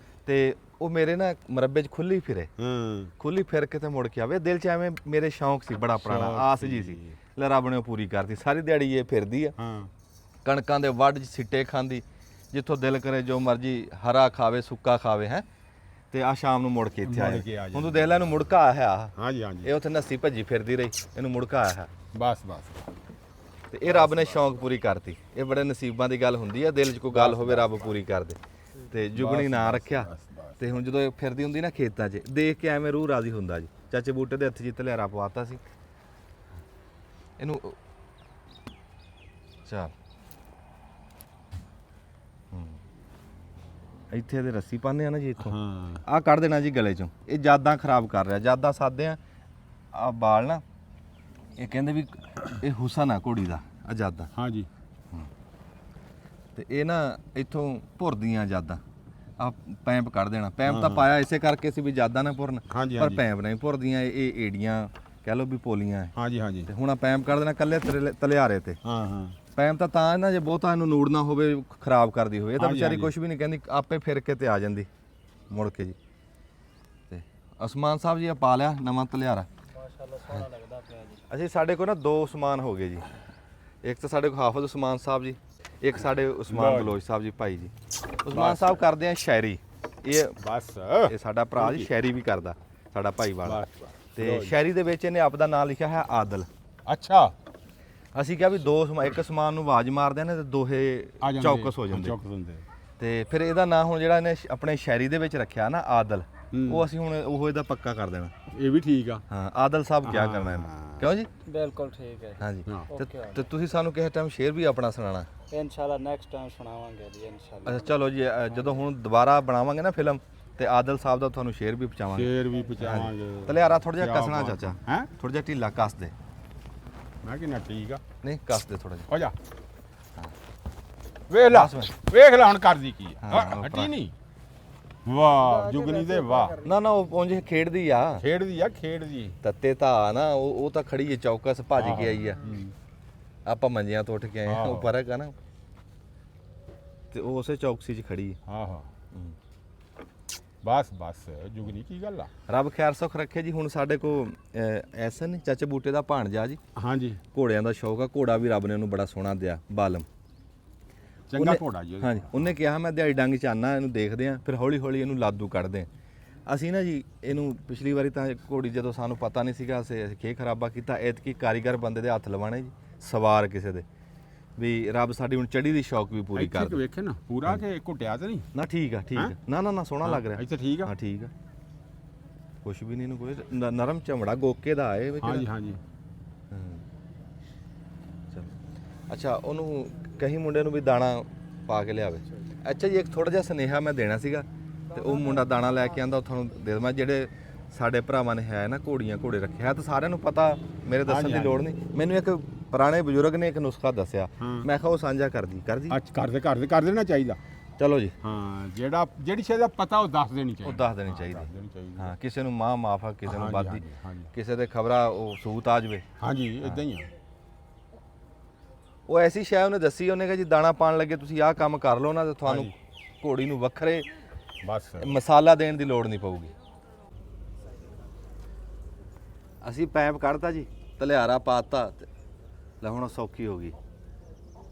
ਤੇ ਉਹ ਮੇਰੇ ਨਾ ਮਰੱਬੇ 'ਚ ਖੁੱਲੀ ਫਿਰੇ। ਹਾਂ ਖੁੱਲੀ ਫਿਰ ਕੇ ਤੇ ਮੁੜ ਕੇ ਆਵੇ। ਦਿਲ 'ਚ ਐਵੇਂ ਮੇਰੇ ਸ਼ੌਂਕ ਸੀ ਬੜਾ ਪੁਰਾਣਾ, ਆਸ ਜੀ ਸੀ। ਲੈ ਰੱਬ ਨੇ ਉਹ ਪੂਰੀ ਕਰਤੀ। ਸਾਰੀ ਦਿਹਾੜੀ ਇਹ ਫਿਰਦੀ ਆ, ਹਾਂ ਕਣਕਾਂ ਦੇ ਵੱਢ 'ਚ ਸਿੱਟੇ ਖਾਂਦੀ, ਜਿੱਥੋਂ ਦਿਲ ਕਰੇ ਜੋ ਮਰਜੀ ਹਰਾ ਖਾਵੇ ਸੁੱਕਾ ਖਾਵੇ ਹੈ। ਤੇ ਆ ਸ਼ਾਮ ਨੂੰ ਮੁੜ ਕੇ ਇੱਥੇ ਮੁੜ ਕੇ ਆ ਆਇਆ। ਜਾਂਦੀ। ਹੁਣ ਤੂੰ ਦੇਖ ਲੈ ਇਹਨੂੰ ਮੁੜਕਾ ਆਇਆ। ਹਾਂਜੀ ਹਾਂਜੀ ਇਹ ਉੱਥੇ ਨੱਸੀ ਭੱਜੀ ਫਿਰਦੀ ਰਹੀ, ਇਹਨੂੰ ਮੁੜਕਾ ਆਇਆ। ਬਸ ਬਸ ਤੇ ਇਹ ਰੱਬ ਨੇ ਸ਼ੌਂਕ ਪੂਰੀ ਕਰਤੀ। ਇਹ ਬੜੇ ਨਸੀਬਾਂ ਦੀ ਗੱਲ ਹੁੰਦੀ ਆ, ਦਿਲ 'ਚ ਕੋਈ ਗੱਲ ਹੋਵੇ ਰੱਬ ਪੂਰੀ ਕਰ ਦੇ। ਤੇ ਜੁਗਣੀ ਨਾਂ ਰੱਖਿਆ। ਤੇ ਹੁਣ ਜਦੋਂ ਇਹ ਫਿਰਦੀ ਹੁੰਦੀ ਨਾ ਖੇਤਾਂ 'ਚ, ਦੇਖ ਕੇ ਐਵੇਂ ਰੂਹ ਰਾਜ਼ੀ ਹੁੰਦਾ ਜੀ। ਚਾਚੇ ਬੂਟੇ ਦੇ ਹੱਥ 'ਚ ਤਲਿਆਰਾ ਪਵਾਤਾ ਸੀ ਇਹਨੂੰ। ਚੱਲ ਇੱਥੇ ਇਹਦੇ ਰੱਸੀ ਪਾਉਂਦੇ ਆ ਨਾ ਜੀ ਇੱਥੋਂ, ਹਾਂ ਆਹ ਕੱਢ ਦੇਣਾ ਜੀ ਗਲੇ 'ਚੋਂ। ਇਹ ਜਾਦਾਂ ਖਰਾਬ ਕਰ ਰਿਹਾ। ਜਾਦਾਂ ਸਾਦੇ ਆ ਆ ਬਾਲ ਨਾ, ਇਹ ਕਹਿੰਦੇ ਵੀ ਇਹ ਹੁਸਨ ਆ ਘੋੜੀ ਦਾ ਆਜ਼ਾਦਾ। ਹਾਂਜੀ ਤੇ ਇਹ ਨਾ ਇੱਥੋਂ ਭੁਰਦੀਆਂ ਜਾਦਾਂ। ਆ ਪੈਂਪ ਕੱਢ ਦੇਣਾ। ਪੈਂਪ ਤਾਂ ਪਾਇਆ ਇਸੇ ਕਰਕੇ ਸੀ ਵੀ ਜਾਦਾਂ ਨਾ ਭੁਰਨ, ਹਾਂਜੀ, ਪਰ ਹਾਂਜੀ। ਪੈਂਪ ਨਹੀਂ ਭੁਰਦੀਆਂ। ਇਹ ਏੜੀਆਂ ਕਹਿ ਲਓ ਵੀ ਪੋਲੀਆਂ ਹੈ। ਹਾਂਜੀ ਹਾਂਜੀ ਤੇ ਹੁਣ ਆ ਪੈਂਪ ਕੱਢ ਦੇਣਾ ਕੱਲੇ ਤਲਿਆਰੇ ਤੇ। ਹਾਂ ਹਾਂ ਪੈਂਪ ਤਾਂ ਨਾ ਜੇ ਬਹੁਤਾ ਇਹਨੂੰ ਨੂੜ ਨਾ ਹੋਵੇ, ਖਰਾਬ ਕਰਦੀ ਹੋਵੇ। ਇਹ ਤਾਂ ਹਾਂਜੀ, ਵਿਚਾਰੀ ਹਾਂਜੀ। ਕੁਝ ਵੀ ਨਹੀਂ ਕਹਿੰਦੀ, ਆਪੇ ਫਿਰ ਕੇ ਤੇ ਆ ਜਾਂਦੀ ਮੁੜ ਕੇ ਜੀ। ਤੇ ਉਸਮਾਨ ਸਾਹਿਬ ਜੀ ਆ ਪਾ ਲਿਆ ਨਵਾਂ ਤਲਿਆਰਾ। ਮਾਸ਼ਾਅੱਲਾ ਸੋਹਣਾ ਲੱਗਦਾ ਪਿਆ ਜੀ। ਅਸੀਂ ਸਾਡੇ ਕੋਲ ਨਾ ਦੋ ਉਸਮਾਨ ਹੋ ਗਏ ਜੀ। ਇੱਕ ਤਾਂ ਸਾਡੇ ਕੋਲ ਹਾਫਿਜ਼ ਉਸਮਾਨ ਸਾਹਿਬ ਜੀ, ਇੱਕ ਸਾਡੇ ਉਸਮਾਨ ਬਲੋਚ ਸਾਹਿਬ ਜੀ ਭਾਈ ਜੀ। ਉਸਮਾਨ ਸਾਹਿਬ ਕਰਦੇ ਆ ਸ਼ਾਇਰੀ। ਇਹ ਬਸ ਇਹ ਸਾਡਾ ਭਰਾ ਜੀ ਸ਼ਾਇਰੀ ਵੀ ਕਰਦਾ, ਸਾਡਾ ਭਾਈ ਵਾਲਾ। ਬਸ, ਬਸ। ਤੇ ਸ਼ਾਇਰੀ ਦੇ ਵਿੱਚ ਇਹਨੇ ਆਪਦਾ ਨਾਮ ਲਿਖਿਆ ਹੈ ਆਦਲ। ਅੱਛਾ ਅਸੀਂ ਕਿਹਾ ਵੀ ਇੱਕ ਸਮਾਨ ਨੂੰ ਆਵਾਜ਼ ਮਾਰਦੇ ਨੇ ਤੇ ਦੋਹੇ ਆ ਜਾਂਦੇ, ਚੌਕਸ ਹੋ ਜਾਂਦੇ। ਚੌਕਸ ਹੁੰਦੇ। ਤੇ ਫਿਰ ਇਹਦਾ ਨਾਮ ਹੁਣ ਜਿਹੜਾ ਇਹਨੇ ਆਪਣੇ ਸ਼ਾਇਰੀ ਦੇ ਵਿੱਚ ਰੱਖਿਆ ਨਾ ਆਦਲ, ਉਹ ਅਸੀਂ ਹੁਣ ਉਹ ਇਹਦਾ ਪੱਕਾ ਕਰ ਦੇਣਾ। ਇਹ ਵੀ ਠੀਕ ਆ। ਹਾਂ ਆਦਲ ਸਾਹਿਬ ਕਿਆ ਕਰਨਾ ਇਹਨੂੰ, ਕਿਉਂ ਜੀ? ਬਿਲਕੁਲ ਠੀਕ ਹੈ ਹਾਂਜੀ। ਹਾਂ। ਤੇ ਤੁਸੀਂ ਸਾਨੂੰ ਕਿਸੇ ਟਾਈਮ ਸ਼ੇਰ ਵੀ ਆਪਣਾ ਸੁਣਾਣਾ। ਇਨਸ਼ਾਅੱਲਾ ਨੈਕਸਟ ਟਾਈਮ ਸੁਣਾਵਾਂਗੇ ਜੀ ਇਨਸ਼ਾਅੱਲਾ। ਅੱਛਾ ਚਲੋ ਜੀ, ਜਦੋਂ ਹੁਣ ਦੁਬਾਰਾ ਬਣਾਵਾਂਗੇ ਨਾ ਫਿਲਮ ਤੇ ਆਦਲ ਸਾਹਿਬ ਦਾ ਤੁਹਾਨੂੰ ਸ਼ੇਰ ਵੀ ਪਹੁੰਚਾਵਾਂਗੇ। ਸ਼ੇਰ ਵੀ ਪਹੁੰਚਾਵਾਂਗੇ। ਤਲਿਆਰਾ ਥੋੜਾ ਜਿਹਾ ਕਿਆ ਕਸਣਾ ਬਾਤ ਚਾਚਾ, ਹੈਂ? ਥੋੜਾ ਜਿਹਾ ਢੀਲਾ ਕੱਸ ਦੇ। ਮੈਂ ਕਿਹਾ ਠੀਕ ਆ। ਨਹੀਂ ਕੱਸ ਦੇ ਥੋੜਾ ਜਿਹਾ। ਹੋ ਜਾ ਵੇਖ ਲਾ, ਵੇਖ ਲਾ ਹੁਣ ਕਰਦੀ ਕੀ ਆ। ਹਾਂ, ਹਟੀ ਨਹੀਂ। ਵਾਹ ਜੁਗਨੀ ਦੇ ਵਾਹ। ਨਾ ਨਾ ਉਹ ਉਂਝ ਖੇਡਦੀ ਆ, ਖੇਡਦੀ ਆ ਖੇਡਦੀ। ਤੱਤੇ ਤਾਂ ਨਾ ਉਹ ਤਾਂ ਖੜੀ ਹੈ ਚੌਕਸ ਭੱਜ ਕੇ ਆਈ ਆ। ਆਪਾਂ ਮੰਜਿਆਂ ਤੋਂ ਉੱਠ ਕੇ ਆਏ ਆ, ਉਹ ਫਰਕ ਆ ਨਾ। ਤੇ ਉਹ ਉਸੇ ਚੌਕਸੀ 'ਚ ਖੜੀ ਹੈ। ਹਾਂ ਹਾਂ ਬਸ ਬਸ ਜੁਗਨੀ ਕੀ ਗੱਲ ਆ। ਰੱਬ ਖੈਰ ਸੁੱਖ ਰੱਖੇ ਜੀ। ਹੁਣ ਸਾਡੇ ਕੋ ਐਸਾ ਨਹੀਂ ਚਾਚੇ ਬੂਟੇ ਦਾ ਭਾਣਜਾ ਜੀ, ਹਾਂਜੀ ਘੋੜਿਆਂ ਦਾ ਸ਼ੌਕ ਆ। ਘੋੜਾ ਵੀ ਰੱਬ ਨੇ ਉਹਨੂੰ ਬੜਾ ਸੋਹਣਾ ਦਿਆ, ਬਾਲਮ। ਚੰਗਾ ਘੋੜਾ ਜੀ। ਹਾਂਜੀ ਉਹਨੇ ਕਿਹਾ ਮੈਂ ਦਿਹਾੜੀ ਡੰਗ ਚ ਆਨਾ, ਇਹਨੂੰ ਦੇਖਦੇ ਆ, ਫਿਰ ਹੌਲੀ ਹੌਲੀ ਇਹਨੂੰ ਲਾਦੂ ਕੱਢਦੇ ਆ। ਅਸੀਂ ਨਾ ਜੀ ਇਹਨੂੰ ਪਿਛਲੀ ਵਾਰੀ ਤਾਂ ਘੋੜੀ ਜਦੋਂ ਸਾਨੂੰ ਪਤਾ ਨਹੀਂ ਸੀਗਾ, ਅਸੀਂ ਖੇ ਖਰਾਬਾ ਕੀਤਾ। ਐਤਕੀ ਕਾਰੀਗਰ ਬੰਦੇ ਦੇ ਹੱਥ ਲਵਾਣੇ ਜੀ, ਸਵਾਰ ਕਿਸੇ ਦੇ, ਵੀ ਰੱਬ ਸਾਡੀ ਹੁਣ ਚੜੀ ਦੀ ਸ਼ੌਕ ਵੀ ਪੂਰੀ ਕਰ ਇੱਥੇ ਦੇ। ਵੇਖੇ ਨਾ ਪੂਰਾ ਕਿ ਘੁੱਟਿਆ ਤੇ ਨਹੀਂ। ਨਾ ਠੀਕ ਆ ਠੀਕ ਆ। ਨਾ ਨਾ ਨਾ ਸੋਹਣਾ ਲੱਗ ਰਿਹਾ। ਇੱਥੇ ਠੀਕ ਆ। ਹਾਂ ਠੀਕ ਆ, ਕੁਛ ਵੀ ਨਹੀਂ ਇਹਨੂੰ ਕੋਈ ਨਰਮ ਚਮੜਾ ਗੋਕੇ ਦਾ ਆਏ। ਹਾਂਜੀ ਹਾਂਜੀ ਚਲੋ ਅੱਛਾ, ਉਹਨੂੰ ਕਹੀ ਮੁੰਡੇ ਨੂੰ ਵੀ ਦਾਣਾ ਪਾ ਕੇ ਲਿਆਵੇ। ਅੱਛਾ ਜੀ, ਇੱਕ ਥੋੜਾ ਜਿਹਾ ਸੁਨੇਹਾ ਮੈਂ ਦੇਣਾ ਸੀਗਾ ਤੇ ਉਹ ਮੁੰਡਾ ਦਾਣਾ ਲੈ ਕੇ ਆਂਦਾ, ਤੁਹਾਨੂੰ ਦੇ ਦੇਵਾਂ। ਜਿਹੜੇ ਸਾਡੇ ਭਰਾਵਾਂ ਨੇ ਹੈ ਨਾ ਘੋੜੇ ਰੱਖੇ ਹੈ, ਤਾਂ ਸਾਰਿਆਂ ਨੂੰ ਪਤਾ, ਮੇਰੇ ਦੱਸਣ ਦੀ ਲੋੜ ਨਹੀਂ। ਮੈਨੂੰ ਇੱਕ ਪੁਰਾਣੇ ਬਜ਼ੁਰਗ ਨੇ ਇੱਕ ਨੁਸਖਾ ਦੱਸਿਆ, ਮੈਂ ਕਿਹਾ ਉਹ ਸਾਂਝਾ ਕਰ ਜੀ। ਕਰ ਦੇਣਾ ਚਾਹੀਦਾ। ਚਲੋ ਜੀ। ਹਾਂ ਜਿਹੜੀ ਚੀਜ਼ ਦਾ ਪਤਾ ਉਹ ਦੱਸ ਦੇਣੀ ਉਹ ਚਾਹੀਦੀ। ਦੱਸ ਦੇਣੀ ਚਾਹੀਦੀ। ਹਾਂ ਕਿਸੇ ਨੂੰ ਮਾਂ ਮਾਫਾ, ਕਿਸੇ ਨੂੰ ਬਾਦੀ, ਕਿਸੇ ਦੇ ਖਬਰਾਂ ਉਹ ਸੂਤ ਆ ਜਵੇ। ਹਾਂਜੀ ਇਦਾਂ ਹੀ ਆ। ਉਹ ਐਸੀ ਸ਼ੈ ਉਹਨੇ ਦੱਸੀ, ਉਹਨੇ ਕਿਹਾ ਜੀ ਦਾਣਾ ਪਾਣ ਲੱਗੇ ਤੁਸੀਂ ਆਹ ਕੰਮ ਕਰ ਲਓ ਨਾ, ਤੇ ਤੁਹਾਨੂੰ ਘੋੜੀ ਨੂੰ ਵੱਖਰੇ ਬਸ ਮਸਾਲਾ ਦੇਣ ਦੀ ਲੋੜ ਨਹੀਂ ਪਊਗੀ। ਅਸੀਂ ਪੈਪ ਕੱਢਤਾ ਜੀ, ਤਲਿਆਰਾ ਪਾਤਾ, ਲੈ ਹੁਣ ਸੌਖੀ ਹੋ ਗਈ।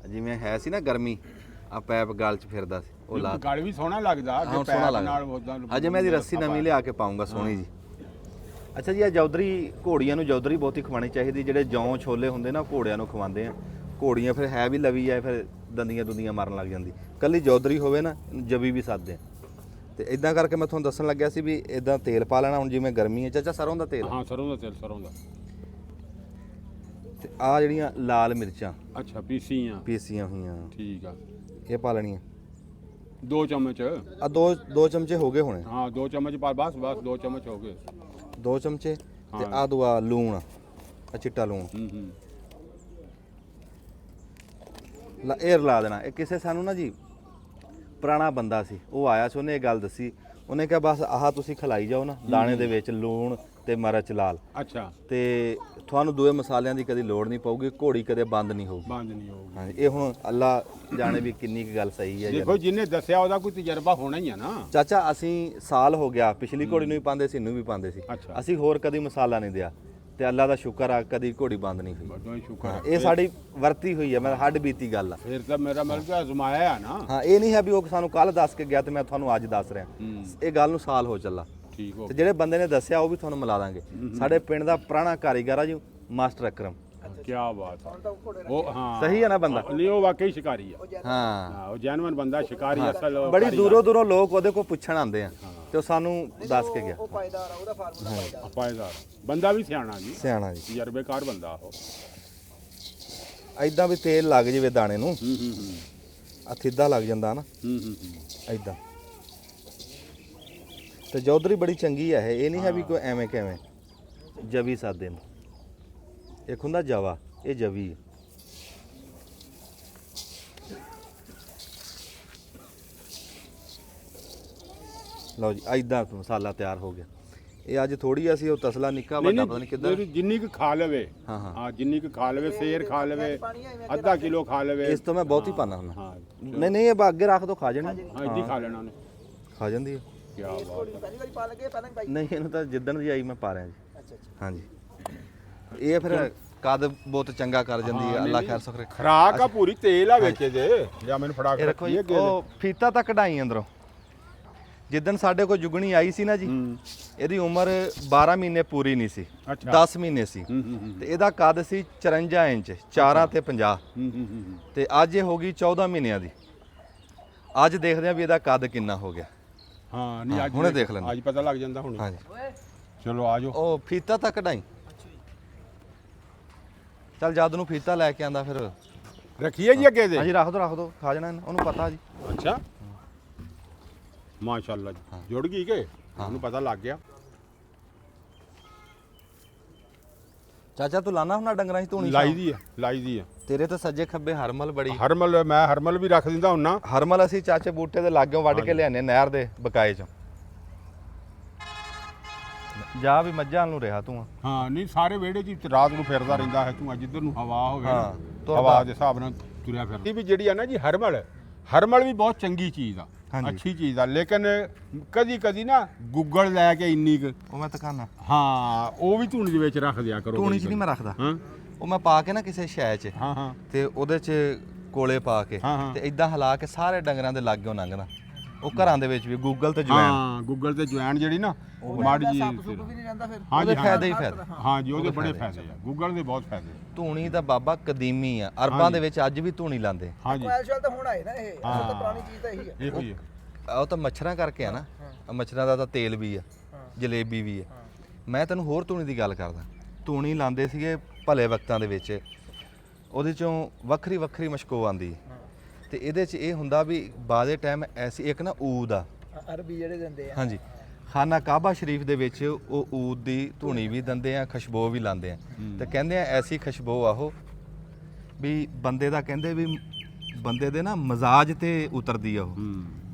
ਜਿਵੇਂ ਹੈ ਸੀ ਨਾ ਗਰਮੀ, ਆ ਪੈਪ ਗਲ 'ਚ ਫਿਰਦਾ ਸੀ, ਉਹ ਲਾ ਗਲ ਵੀ ਸੋਹਣਾ ਲੱਗਦਾ। ਹਾਂ ਸੋਹਣਾ ਲੱਗਦਾ। ਅਜੇ ਮੈਂ ਇਹਦੀ ਰੱਸੀ ਨਵੀਂ ਲਿਆ ਕੇ ਪਾਉਂਗਾ ਸੋਹਣੀ ਜੀ। ਅੱਛਾ ਜੀ, ਆ ਜੌਦਰੀ ਘੋੜੀਆਂ ਨੂੰ ਜੌਦਰੀ ਬਹੁਤੀ ਖਵਾਣੀ ਚਾਹੀਦੀ। ਜਿਹੜੇ ਜੌਂ ਛੋਲੇ ਹੁੰਦੇ ਨਾ ਘੋੜਿਆਂ ਨੂੰ ਖਵਾਉਂਦੇ ਆ। ਘੋੜੀਆਂ ਫਿਰ ਹੈ ਵੀ ਲਵੀ ਆ, ਫਿਰ ਦੰਦੀਆਂ ਦੁੰਦੀਆਂ ਮਾਰਨ ਲੱਗ ਜਾਂਦੀ। ਕੱਲੀ ਜੌਦਰੀ ਹੋਵੇ ਨਾ, ਜਵੀ ਵੀ ਸੱਦਦੇ ਆ। ਤੇ ਇਦਾਂ ਕਰਕੇ ਮੈਂ ਤੁਹਾਨੂੰ ਦੱਸਣ ਲੱਗਿਆ ਸੀ ਵੀ ਇਦਾਂ ਤੇਲ ਪਾ ਲੈਣਾ। ਹੁਣ ਜਿਵੇਂ ਗਰਮੀ ਹੈ ਚਾਚਾ, ਸਰੋਂ ਦਾ ਤੇਲ। ਹਾਂ ਸਰੋਂ ਦਾ ਤੇਲ, ਸਰੋਂ ਦਾ। ਤੇ ਆ ਜਿਹੜੀਆਂ ਲਾਲ ਮਿਰਚਾਂ ਅੱਛਾ ਪੀਸੀਆਂ ਪੀਸੀਆਂ ਹੋਈਆਂ ਠੀਕ ਆ ਇਹ ਪਾ ਲੈਣੀਆਂ 2 ਚਮਚ ਆ ਦੋ ਚਮਚੇ ਹੋ ਗਏ ਹੋਣੇ ਹਾਂ 2 ਚਮਚ ਪਾ ਬਸ 2 ਚਮਚ ਹੋ ਗਏ 2 ਚਮਚੇ ਤੇ ਆ ਦੁਆ ਲੂਣ ਆ ਚਿੱਟਾ ਲੂਣ ਇਹ ਲਾ ਦੇਣਾ। ਇਹ ਕਿਸੇ ਸਾਨੂੰ ਨਾ ਜੀ ਪੁਰਾਣਾ ਬੰਦਾ ਸੀ, ਉਹ ਆਇਆ ਸੀ, ਉਹਨੇ ਇਹ ਗੱਲ ਦੱਸੀ, ਉਹਨੇ ਕਿਹਾ ਬਸ ਆਹ ਤੁਸੀਂ ਖਲਾਈ ਜਾਓ ਨਾ ਦਾਣੇ ਦੇ ਵਿੱਚ ਲੂਣ ਤੇ ਮਿਰਚ ਲਾਲ ਅੱਛਾ ਤੇ ਤੁਹਾਨੂੰ ਦੋਏ ਮਸਾਲਿਆਂ ਦੀ ਕਦੀ ਲੋੜ ਨਹੀਂ ਪਊਗੀ, ਘੋੜੀ ਕਦੇ ਬੰਦ ਨਹੀਂ ਹੋਊਗੀ। ਬੰਦ ਨਹੀਂ ਹੋਊਗੀ। ਹਾਂਜੀ ਇਹ ਹੁਣ ਅੱਲਾ ਜਾਣੇ ਵੀ ਕਿੰਨੀ ਕੁ ਗੱਲ ਸਹੀ ਹੈ। ਦੇਖੋ ਜਿਹਨੇ ਦੱਸਿਆ ਉਹਦਾ ਕੋਈ ਤਜਰਬਾ ਹੋਣਾ ਹੀ ਆ ਨਾ। ਚਾਚਾ ਅਸੀਂ ਸਾਲ ਹੋ ਗਿਆ, ਪਿਛਲੀ ਘੋੜੀ ਨੂੰ ਵੀ ਪਾਉਂਦੇ ਸੀ, ਇਹਨੂੰ ਵੀ ਪਾਉਂਦੇ ਸੀ, ਅੱਛਾ। ਅਸੀਂ ਹੋਰ ਕਦੀ ਮਸਾਲਾ ਨਹੀਂ ਦਿਆ ਤੇ ਅੱਲਾ ਦਾ ਸ਼ੁਕਰ ਆ ਕਦੀ ਘੋੜੀ ਬੰਦ ਨਹੀਂ ਹੋਈ। ਬੜਾ ਸ਼ੁਕਰ ਹਾਂ, ਹੈ। ਇਹ ਸਾਡੀ ਵਰਤੀ ਹੋਈ ਹੈ, ਮੈਂ ਹੱਡ ਬੀਤੀ ਗੱਲ ਆ। ਫਿਰ ਤਾਂ ਮੇਰਾ ਮਤਲਬ ਕਿ ਅਜ਼ਮਾਇਆ ਆ ਨਾ। ਹਾਂ ਇਹ ਨਹੀਂ ਹੈ ਵੀ ਉਹ ਸਾਨੂੰ ਕੱਲ ਦੱਸ ਕੇ ਗਿਆ ਤੇ ਮੈਂ ਤੁਹਾਨੂੰ ਅੱਜ ਦੱਸ ਰਿਹਾ। ਇਹ ਗੱਲ ਨੂੰ ਸਾਲ ਹੋ ਚੱਲਾ ਠੀਕ ਹੋ ਤੇ ਜਿਹੜੇ ਬੰਦੇ ਨੇ ਦੱਸਿਆ ਉਹ ਵੀ ਤੁਹਾਨੂੰ ਮਿਲਾ ਦਾਂਗੇ। ਸਾਡੇ ਪਿੰਡ ਦਾ ਪੁਰਾਣਾ ਕਾਰੀਗਰ ਆ ਜੀ ਮਾਸਟਰ ਅਕਰਮ। ਕੀ ਬਾਤ ਹੈ। ਉਹ ਹਾਂ ਸਹੀ ਹੈ ਨਾ ਬੰਦਾ? ਨਹੀਂ ਉਹ ਵਾਕਈ ਸ਼ਿਕਾਰੀ ਆ। ਹਾਂ ਹਾਂ ਉਹ ਜੈਨੂਇਨ ਬੰਦਾ ਸ਼ਿਕਾਰੀ ਅਸਲ ਬੜੀ ਦੂਰੋਂ ਦੂਰੋਂ ਲੋਕ ਉਹਦੇ ਕੋਲ ਪੁੱਛਣ ਆਉਂਦੇ ਆ ਤੇ ਉਹ ਸਾਨੂੰ ਦੱਸ ਕੇ ਗਿਆ। ਉਹ ਪਾਇਦਾਰ ਆ, ਉਹਦਾ ਫਾਰਮੂਲਾ ਪਾਇਦਾਰ ਬੰਦਾ ਵੀ ਸਿਆਣਾ ਜੀ, ਸਿਆਣਾ ਜੀ, ਤਜਰਬੇਕਾਰ ਬੰਦਾ ਉਹ। ਐਦਾਂ ਵੀ ਤੇਲ ਲੱਗ ਜਾਵੇ ਦਾਣੇ ਨੂੰ, ਆ ਥਿੱਦਾ ਲੱਗ ਜਾਂਦਾ ਨਾ ਐਦਾਂ। ਤੇ ਚੌਧਰੀ ਬੜੀ ਚੰਗੀ ਹੈ ਇਹ ਨਹੀਂ ਹੈ ਵੀ ਕੋਈ ਐਵੇਂ ਕਿਵੇਂ ਜਵੀ ਸਾਦੇ ਨੂੰ। ਇੱਕ ਹੁੰਦਾ ਜਵਾ, ਇਹ ਜਵੀ ਹੈ। ਲਓ ਜੀ ਐਦਾਂ ਮਸਾਲਾ ਤਿਆਰ ਹੋ ਗਿਆ। ਇਹ ਅੱਜ ਥੋੜੀ ਅਸੀਂ ਉਹ ਤਸਲਾ ਨਿੱਕਾ ਵੱਡਾ ਪਤਾ ਨਹੀਂ ਕਿੱਦਾਂ ਜਿੰਨੀ ਕੁ ਖਾ ਲਵੇ। ਹਾਂ ਹਾਂ ਹਾਂ ਜਿੰਨੀ ਕੁ ਖਾ ਲਵੇ, ਸੇਰ ਖਾ ਲਵੇ, ਅੱਧਾ ਕਿਲੋ ਖਾ ਲਵੇ। ਇਸ ਤੋਂ ਮੈਂ ਬਹੁਤ ਹੀ ਪਾਣਾ ਹੁੰਦਾ। ਹਾਂ ਨਹੀਂ ਨਹੀਂ ਇਹ ਅੱਗੇ ਰੱਖ ਦੋ, ਖਾ ਜਾਣੀ। ਹਾਂ ਇੱਦੀ ਖਾ ਲੈਣਾ ਉਹਨੇ। ਖਾ ਜਾਂਦੀ ਹੈ। ਕੀ ਬਾਤ ਹੈ। ਪਹਿਲੀ ਵਾਰੀ ਪਾ ਲਗੇ ਪਹਿਲਾਂ ਹੀ ਪਾਈ। ਨਹੀਂ ਇਹਨੂੰ ਤਾਂ ਜਿੱਦਣ ਦੀ ਆਈ ਮੈਂ ਪਾ ਰਿਹਾ ਜੀ। ਅੱਛਾ ਅੱਛਾ ਹਾਂਜੀ ਇਹ ਫਿਰ ਕਦ ਬਹੁਤ ਚੰਗਾ ਕਰ ਜਾਂਦੀ ਹੈ, ਅੱਲਾ ਖੈਰ ਸੁਖ ਰੱਖੇ। ਖਰਾਕ ਆ ਪੂਰੀ, ਤੇਲ ਆ ਵਿੱਚ ਇਹਦੇ। ਜਾਂ ਮੈਨੂੰ ਫੜਾ ਇਹ ਕੇ ਰੱਖੋ ਜੀ, ਉਹ ਫੀਤਾ ਤਾਂ ਕਢਾਈ ਅੰਦਰੋਂ। ਜਿੱਦਣ ਸਾਡੇ ਕੋਲ ਜੁਗਣੀ ਆਈ ਸੀ ਨਾ ਜੀ, ਇਹਦੀ ਉਮਰ 12 ਮਹੀਨੇ ਪੂਰੀ ਨਹੀਂ ਸੀ, ਅੱਛਾ। 10 ਮਹੀਨੇ ਸੀ ਤੇ ਇਹਦਾ ਕੱਦ ਸੀ 54 ਇੰਚ 4 ਤੇ 50 ਤੇ ਅੱਜ ਇਹ ਹੋ ਗਈ 14 ਮਹੀਨਿਆਂ ਦੀ। ਅੱਜ ਦੇਖਦੇ ਆ ਵੀ ਇਹਦਾ ਕੱਦ ਕਿੰਨਾ ਹੋ ਗਿਆ। ਹਾਂ ਨਹੀਂ ਅੱਜ ਹੁਣੇ ਦੇਖ ਲੈਂਦੇ। ਅੱਜ ਪਤਾ ਲੱਗ ਜਾਂਦਾ ਹੁਣ। ਹਾਂਜੀ ਚਲੋ ਆ ਜਾਓ। ਉਹ ਫੀਤਾ ਤਾਂ ਕਢਾਈ। ਚੱਲ ਜਦ ਨੂੰ ਫੀਤਾ ਲੈ ਕੇ ਆਂਦਾ ਫਿਰ। ਰੱਖੀਏ ਜੀ ਅੱਗੇ ਦੇ। ਹਾਂਜੀ ਰੱਖ ਦੋ ਖਾ ਜਾਣਾ ਇਹਨੇ, ਉਹਨੂੰ ਪਤਾ ਜੀ। ਅੱਛਾ ਮਾਸ਼ਾਅੱਲਾ ਜੀ, ਜੁੜ ਗਈ ਕਿ ਉਹਨੂੰ ਪਤਾ ਲੱਗ ਗਿਆ। ਚਾਚਾ ਤੂੰ ਲਾਣਾ ਹੁਣਾ ਡੰਗਰਾਂ 'ਚ ਧੂਣੀ? ਲਾਈ ਦੀ ਆ ਤੇਰੇ ਤਾਂ ਸੱਜੇ ਖੱਬੇ ਹਰਮਲ ਬੜੀ। ਹਰਮਲ ਮੈਂ ਹਰਮਲ ਵੀ ਰੱਖ ਦਿੰਦਾ ਹੁੰਨਾ। ਹਰਮਲ ਅਸੀਂ ਚਾਚੇ ਬੂਟੇ ਦੇ ਲਾਗਿਓਂ ਵੱਢ ਕੇ ਲਿਆਨੇ ਨਹਿਰ ਦੇ ਬਕਾਏ 'ਚੋਂ। ਜਾ ਵੀ ਮੱਝਾਂ ਨੂੰ ਰਿਹਾ ਤੂੰ। ਹਾਂ ਨਹੀਂ ਸਾਰੇ ਵਿਹੜੇ 'ਚ ਰਾਤ ਨੂੰ ਫਿਰਦਾ ਰਹਿੰਦਾ ਹੈ ਤੂੰ, ਜਿੱਧਰ ਨੂੰ ਹਵਾ ਹੋਵੇ ਹਾਂ, ਨਾ, ਤੁਰਦਾ। ਹਵਾ ਦੇ ਹਿਸਾਬ ਨਾਲ ਤੁਰਿਆ ਫਿਰਦਾ। ਇਹ ਵੀ ਜਿਹੜੀ ਆ ਨਾ ਜੀ ਹਰਮਲ ਵੀ ਬਹੁਤ ਚੰਗੀ ਚੀਜ਼ ਆ, ਹਾਂਜੀ। ਅੱਛੀ ਚੀਜ਼ ਆ, ਲੇਕਿਨ ਕਦੀ ਨਾ ਗੁੱਗਲ ਲੈ ਕੇ ਇੰਨੀ ਕੁ ਉਹ ਮੈਂ ਤਕਾਨਾ ਹਾਂ ਉਹ ਵੀ ਧੂਣੀ ਦੇ ਵਿੱਚ ਰੱਖ ਦਿਆ ਕਰੋ। ਧੂਣੀ 'ਚ ਨਹੀਂ ਮੈਂ ਰੱਖਦਾ, ਹਾਂ ਉਹ ਮੈਂ ਪਾ ਕੇ ਨਾ ਕਿਸੇ ਸ਼ੈ 'ਚ ਹਾਂ ਹਾਂ ਤੇ ਉਹਦੇ 'ਚ ਕੋਲੇ ਪਾ ਕੇ ਹਾਂ, ਹਾਂ। ਤੇ ਇਦਾਂ ਹਿਲਾ ਕੇ ਸਾਰੇ ਡੰਗਰਾਂ ਦੇ ਲਾਗਿਓਂ ਲੰਘਦਾ। ਉਹ ਘਰਾਂ ਦੇ ਵਿੱਚ ਵੀ ਗੂਗਲ ਤੇ ਜਵੈਣ, ਹਾਂ ਗੁੱਗਲ ਤੇ ਜਵੈਣ ਜਿਹੜੀ ਨਾ ਮਾੜੀ ਜੀ ਸੱਪ ਸੁੱਪ ਵੀ ਨਹੀਂ ਰਹਿੰਦਾ ਫਿਰ। ਹਾਂ ਉਹਦੇ ਜੀ ਫਾਇਦੇ ਹੀ ਫਾਇਦੇ। ਹਾਂ ਜੀ ਉਹਦੇ ਬੜੇ ਫਾਇਦੇ ਆ, ਗੁੱਗਲ ਦੇ ਬਹੁਤ ਫਾਇਦੇ ਆ। ਧੂਣੀ ਦਾ ਬਾਬਾ ਕਦੀਮੀ ਆ, ਅਰਬਾਂ ਦੇ ਵਿੱਚ ਅੱਜ ਵੀ ਧੂਣੀ ਲਾਂਦੇ। ਹਾਂ ਜੀ ਕੋਇਲ ਸ਼ੈਲ ਤਾਂ ਹੁਣ ਆਏ ਨਾ, ਇਹ ਅਸਲ ਤਾਂ ਪੁਰਾਣੀ ਚੀਜ਼ ਤਾਂ ਇਹੀ ਹੈ। ਇਹੋ ਹੀ ਆ। ਉਹ ਤਾਂ ਮੱਛਰਾਂ ਕਰਕੇ ਆ ਨਾ, ਮੱਛਰਾਂ ਦਾ ਤਾਂ ਤੇਲ ਵੀ ਆ, ਜਲੇਬੀ ਵੀ ਆ। ਮੈਂ ਤੈਨੂੰ ਹੋਰ ਧੂਣੀ ਦੀ ਗੱਲ ਕਰਦਾ। ਧੂਣੀ ਲਾਂਦੇ ਸੀਗੇ ਭਲੇ ਵਕਤਾਂ ਦੇ ਵਿੱਚ, ਉਹਦੇ ਚੋਂ ਵੱਖਰੀ ਵੱਖਰੀ ਮਸ਼ਕੋ ਆਂਦੀ ਤੇ ਇਹਦੇ 'ਚ ਇਹ ਹੁੰਦਾ ਵੀ ਬਾਦੇ ਟਾਈਮ ਐਸੀ ਇੱਕ ਨਾ ਊਦ ਆ, ਅਰਬੀ ਜਿਹੜੇ ਦਿੰਦੇ ਆ। ਹਾਂਜੀ ਖਾਨਾ ਕਾਬਾ ਸ਼ਰੀਫ ਦੇ ਵਿੱਚ ਉਹ ਊਦ ਦੀ ਧੂਣੀ ਵੀ ਦਿੰਦੇ ਆ, ਖੁਸ਼ਬੂ ਵੀ ਲਾਉਂਦੇ ਆ ਤੇ ਕਹਿੰਦੇ ਆ ਐਸੀ ਖੁਸ਼ਬੂ ਆ ਉਹ ਵੀ ਬੰਦੇ ਦਾ, ਕਹਿੰਦੇ ਵੀ ਬੰਦੇ ਦੇ ਨਾ ਮਜ਼ਾਜ ਤੇ ਉਤਰਦੀ ਆ ਉਹ।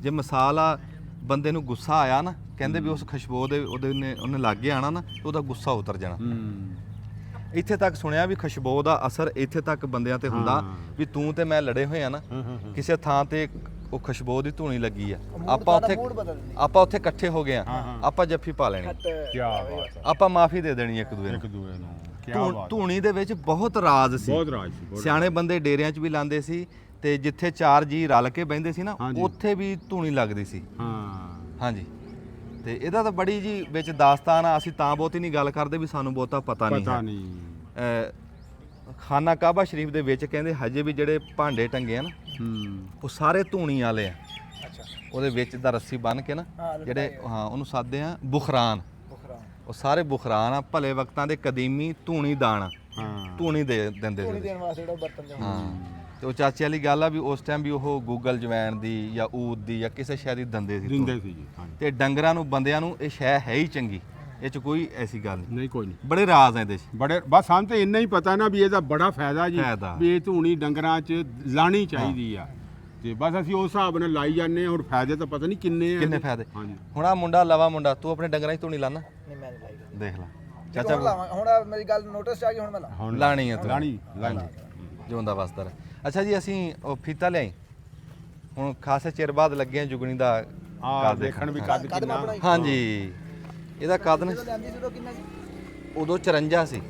ਜੇ ਮਿਸਾਲ ਆ ਬੰਦੇ ਨੂੰ ਗੁੱਸਾ ਆਇਆ ਨਾ, ਕਹਿੰਦੇ ਵੀ ਉਸ ਖੁਸ਼ਬੂ ਦੇ ਉਹਨੇ ਲਾਗੇ ਆਣਾ ਨਾ ਉਹਦਾ ਗੁੱਸਾ ਉਤਰ ਜਾਣਾ। ਇੱਥੇ ਤੱਕ ਸੁਣਿਆ ਵੀ ਖੁਸ਼ਬੂ ਦਾ ਅਸਰ ਇੱਥੇ ਤੱਕ ਬੰਦਿਆਂ ਤੇ ਹੁੰਦਾ ਵੀ ਤੂੰ ਤੇ ਮੈਂ ਲੜੇ ਹੋਏ ਆ ਨਾ, ਕਿਸੇ ਥਾਂ ਤੇ ਉਹ ਖੁਸ਼ਬੂ ਦੀ ਧੂਣੀ ਲੱਗੀ ਆ, ਆਪਾਂ ਉੱਥੇ ਇਕੱਠੇ ਹੋ ਗਏ ਆ, ਆਪਾਂ ਜੱਫੀ ਪਾ ਲੈਣੀ, ਕੀ ਬਾਤ ਹੈ। ਆਪਾਂ ਮਾਫੀ ਦੇ ਦੇਣੀ ਇੱਕ ਦੂਜੇ ਇੱਕ ਨੂੰ। ਦੂਏ ਨੂੰ ਕੀ ਬਾਤ। ਧੂਣੀ ਦੇ ਵਿੱਚ ਬਹੁਤ ਰਾਜ਼ ਸੀ, ਬਹੁਤ ਰਾਜ ਸੀ, ਬਹੁਤ ਸਿਆਣੇ ਬੰਦੇ ਡੇਰਿਆਂ 'ਚ ਵੀ ਲਾਉਂਦੇ ਸੀ ਤੇ ਜਿੱਥੇ 4 ਜੀ ਰਲ ਕੇ ਬਹਿੰਦੇ ਸੀ ਨਾ ਹਾਂਜੀ। ਉੱਥੇ ਵੀ ਧੂਣੀ ਲੱਗਦੀ ਸੀ। ਹਾਂ ਹਾਂਜੀ ਤੇ ਇਹਦਾ ਤਾਂ ਬੜੀ ਜੀ ਵਿੱਚ ਦਾਸਤਾਨ ਆ, ਅਸੀਂ ਤਾਂ ਬਹੁਤੀ ਨਹੀਂ ਗੱਲ ਕਰਦੇ ਵੀ ਸਾਨੂੰ ਬਹੁਤਾ ਪਤਾ ਨਹੀਂ ਪਤਾ ਹੈ। ਨਹੀਂ। ਖਾਨਾ ਕਾਬਾ ਸ਼ਰੀਫ ਦੇ ਵਿੱਚ ਕਹਿੰਦੇ ਹਜੇ ਵੀ ਜਿਹੜੇ ਭਾਂਡੇ ਟੰਗੇ ਆ ਨਾ ਉਹ ਸਾਰੇ ਧੂਣੀ ਵਾਲੇ ਆ। ਅੱਛਾ ਉਹਦੇ ਵਿੱਚ ਦਾ ਰੱਸੀ ਬੰਨ ਕੇ ਨਾ ਜਿਹੜੇ ਉਹਨੂੰ ਸਾਦੇ ਆ ਬੁਖਰਾਨ, ਉਹ ਸਾਰੇ ਬੁਖਰਾਨ ਆ, ਭਲੇ ਵਕਤਾਂ ਦੇ ਕਦੀਮੀ ਧੂਣੀ ਦਾਣ ਆ। ਹਾਂ ਧੂਣੀ ਦੇ ਦਿੰਦੇ ਸੀ ਦੇਣ ਵਾਸਤੇ ਜਿਹੜਾ ਬਰਤਨ ਚ ਹਾਂ ਤੇ ਉਹ ਚਾਚੇ ਵਾਲੀ ਗੱਲ ਆ ਵੀ ਉਸ ਟਾਈਮ ਵੀ ਉਹ ਗੂਗਲ ਜਵੈਣ ਦੀ ਜਾਂ ਊਦ ਦੀ ਜਾਂ ਕਿਸੇ ਸ਼ੈ ਦੀ ਦਿੰਦੇ ਸੀ ਦਿੰਦੇ ਸੀ ਜੀ ਹਾਂਜੀ ਤੇ ਡੰਗਰਾਂ ਨੂੰ ਬੰਦਿਆਂ ਨੂੰ ਇਹ ਸ਼ੈ ਹੈ ਹੀ ਚੰਗੀ, ਇਹ ਚ ਕੋਈ ਐਸੀ ਗੱਲ ਨਹੀਂ। ਨਹੀਂ ਕੋਈ ਨਹੀਂ ਬੜੇ ਰਾਜ਼ ਆ ਇਹਦੇ ਚ। ਬੜੇ ਬਸ ਸਾਨੂੰ ਤਾਂ ਇੰਨਾ ਹੀ ਪਤਾ ਨਾ ਵੀ ਇਹਦਾ ਬੜਾ ਫਾਇਦਾ ਜੀ ਫਾਇਦਾ। ਵੀ ਇਹ ਧੂਣੀ ਡੰਗਰਾਂ 'ਚ ਲਾਣੀ ਚਾਹੀਦੀ ਆ ਤੇ ਬਸ ਅਸੀਂ ਉਸ ਹਿਸਾਬ ਨਾਲ ਲਾਈ ਜਾਂਦੇ ਹਾਂ। ਹੁਣ ਫਾਇਦੇ ਤਾਂ ਪਤਾ ਨਹੀਂ ਕਿੰਨੇ ਆ ਕਿੰਨੇ ਇਹਦੇ। ਫਾਇਦੇ। ਹਾਂਜੀ ਹੁਣ ਆ ਮੁੰਡਾ ਲਵਾ ਮੁੰਡਾ, ਤੂੰ ਆਪਣੇ ਡੰਗਰਾਂ 'ਚ ਧੂਣੀ ਲਾਣਾ? ਨਹੀਂ ਮੈਂ ਨਹੀਂ ਲਾਈ ਦੇਖ ਲੈ ਚਾਚਾ ਹੁਣ ਮੇਰੀ ਗੱਲ ਨੋਟਿਸ ਆ ਗਈ, ਹੁਣ ਮੈਂ ਲਾ ਹੁਣ ਲਾਣੀ ਆ ਤੂੰ। ਲਾਣੀ ਜਿਉਂਦਾ ਵਸਦਾ ਰਹੇ। ਅੱਛਾ ਜੀ ਅਸੀਂ ਉਹ ਫੀਤਾ ਲਿਆਈ, ਹੁਣ ਖਾਸੇ ਚਿਰ ਬਾਅਦ ਲੱਗੇ ਆ ਜੁਗਣੀ ਦਾ ਆ ਕੱਦ ਦੇਖਣ ਵੀ ਕੱਦ ਕਿੰਨਾ ਹਾਂਜੀ ਇਹਦਾ ਕੱਦ ਨੇ ਲਿਆਂਦੀ ਸੀ ਉਦੋਂ ਕਿੰਨਾ ਸੀ? ਉਦੋਂ 54 ਸੀ,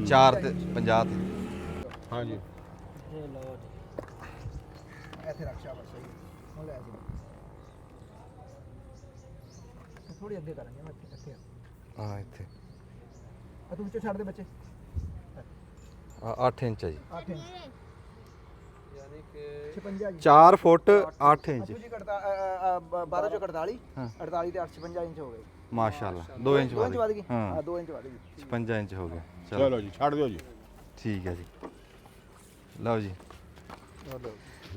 4 ਤੇ 50 ਤੇ। ਹਾਂਜੀ ਇੱਥੇ ਰੱਖ ਸ਼ਾਬਾਸ਼ ਸਹੀ ਹੁਣ ਲੈ ਜੀ ਥੋੜੀ ਅੱਗੇ ਕਰਾਂਗੇ ਮੈਂ ਇੱਥੇ ਹਾਂ ਇੱਥੇ ਆ ਤੂੰ ਵਿੱਚੋਂ ਛੱਡ ਦੇ ਬੱਚੇ 8 ਇੰਚ ਹੈ ਜੀ, 8 ਇੰਚ ਯਾਨੀ ਕਿ 56 ਜੀ 4 ਫੁੱਟ 8 ਇੰਚ। ਜੀ 12 ਚੋਂ 48 48 ਤੇ 56 ਇੰਚ ਹੋ ਗਏ ਮਾਸ਼ਾਅੱਲਾ 2 ਇੰਚ 2 ਇੰਚ ਵੱਧ ਗਈ ਹਾਂ ਹਾਂ 2 ਇੰਚ ਵੱਧ ਗਈ 56 ਇੰਚ ਹੋ ਗਏ। ਚਲੋ ਚਲੋ ਜੀ ਛੱਡ ਦਿਓ ਜੀ ਠੀਕ ਹੈ ਜੀ, ਲਓ ਜੀ।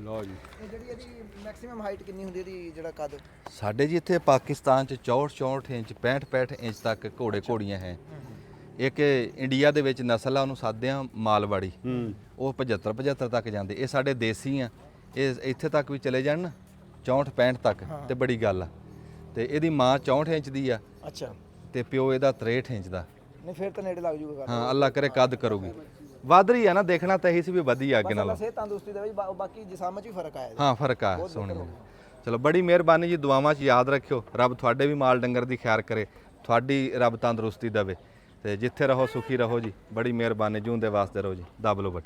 ਲਓ ਜੀ ਇਹ ਜਿਹੜੀ ਇਹਦੀ ਮੈਕਸਿਮਮ ਹਾਈਟ ਕਿੰਨੀ ਹੁੰਦੀ ਇਹਦੀ ਜਿਹੜਾ ਕੱਦ? ਸਾਡੇ ਜੀ ਇੱਥੇ ਪਾਕਿਸਤਾਨ ਚ 64 ਇੰਚ 65 ਇੰਚ ਤੱਕ ਘੋੜੇ ਘੋੜੀਆਂ ਹੈ। ਇੱਕ ਇੰਡੀਆ ਦੇ ਵਿੱਚ ਨਸਲ ਆ ਉਹਨੂੰ ਸਾਦੇ ਆ ਮਾਲਵਾੜੀ, ਉਹ 75 ਤੱਕ ਜਾਂਦੇ। ਇਹ ਸਾਡੇ ਦੇਸੀ ਆ, ਇਹ ਇੱਥੇ ਤੱਕ ਵੀ ਚਲੇ ਜਾਣ ਨਾ 64 ਤੱਕ ਤੇ ਬੜੀ ਗੱਲ ਆ। ਤੇ ਇਹਦੀ ਮਾਂ 64 ਇੰਚ ਦੀ ਆ ਅੱਛਾ ਤੇ ਪਿਓ ਇਹਦਾ 63 ਇੰਚ ਦਾ। ਨਹੀਂ ਫਿਰ ਤਾਂ ਨੇੜੇ ਲੱਗ ਜੂਗਾ ਹਾਂ ਅੱਲਾ ਕਰੇ ਕੱਦ ਕਰੂਗੀ, ਵੱਧ ਰਹੀ ਆ ਨਾ, ਦੇਖਣਾ ਤਾਂ ਇਹੀ ਸੀ ਵੀ ਵਧੀ ਅੱਗੇ ਨਾਲੋਂ। ਸਿਹਤ ਤੰਦਰੁਸਤੀ ਦੇ ਵਿੱਚ ਬਾਕੀ ਜਿਸਮ 'ਚ ਵੀ ਫਰਕ ਆਇਆ ਹਾਂ ਫਰਕ ਆ ਸੋਹਣੀ। ਚਲੋ ਬੜੀ ਮਿਹਰਬਾਨੀ ਜੀ, ਦੁਆਵਾਂ 'ਚ ਯਾਦ ਰੱਖਿਓ। ਰੱਬ ਤੁਹਾਡੇ ਵੀ ਮਾਲ ਡੰਗਰ ਦੀ ਖੈਰ ਕਰੇ, ਤੁਹਾਡੀ ਰੱਬ ਤੰਦਰੁਸਤੀ ਦੇਵੇ ਤੇ ਜਿੱਥੇ ਰਹੋ ਸੁਖੀ ਰਹੋ ਜੀ। ਬੜੀ ਮਿਹਰਬਾਨੀ, ਜੂੰਦੇ ਵਾਸਤੇ ਰਹੋ ਜੀ। ਦੱਬ ਲਓ ਬਟ।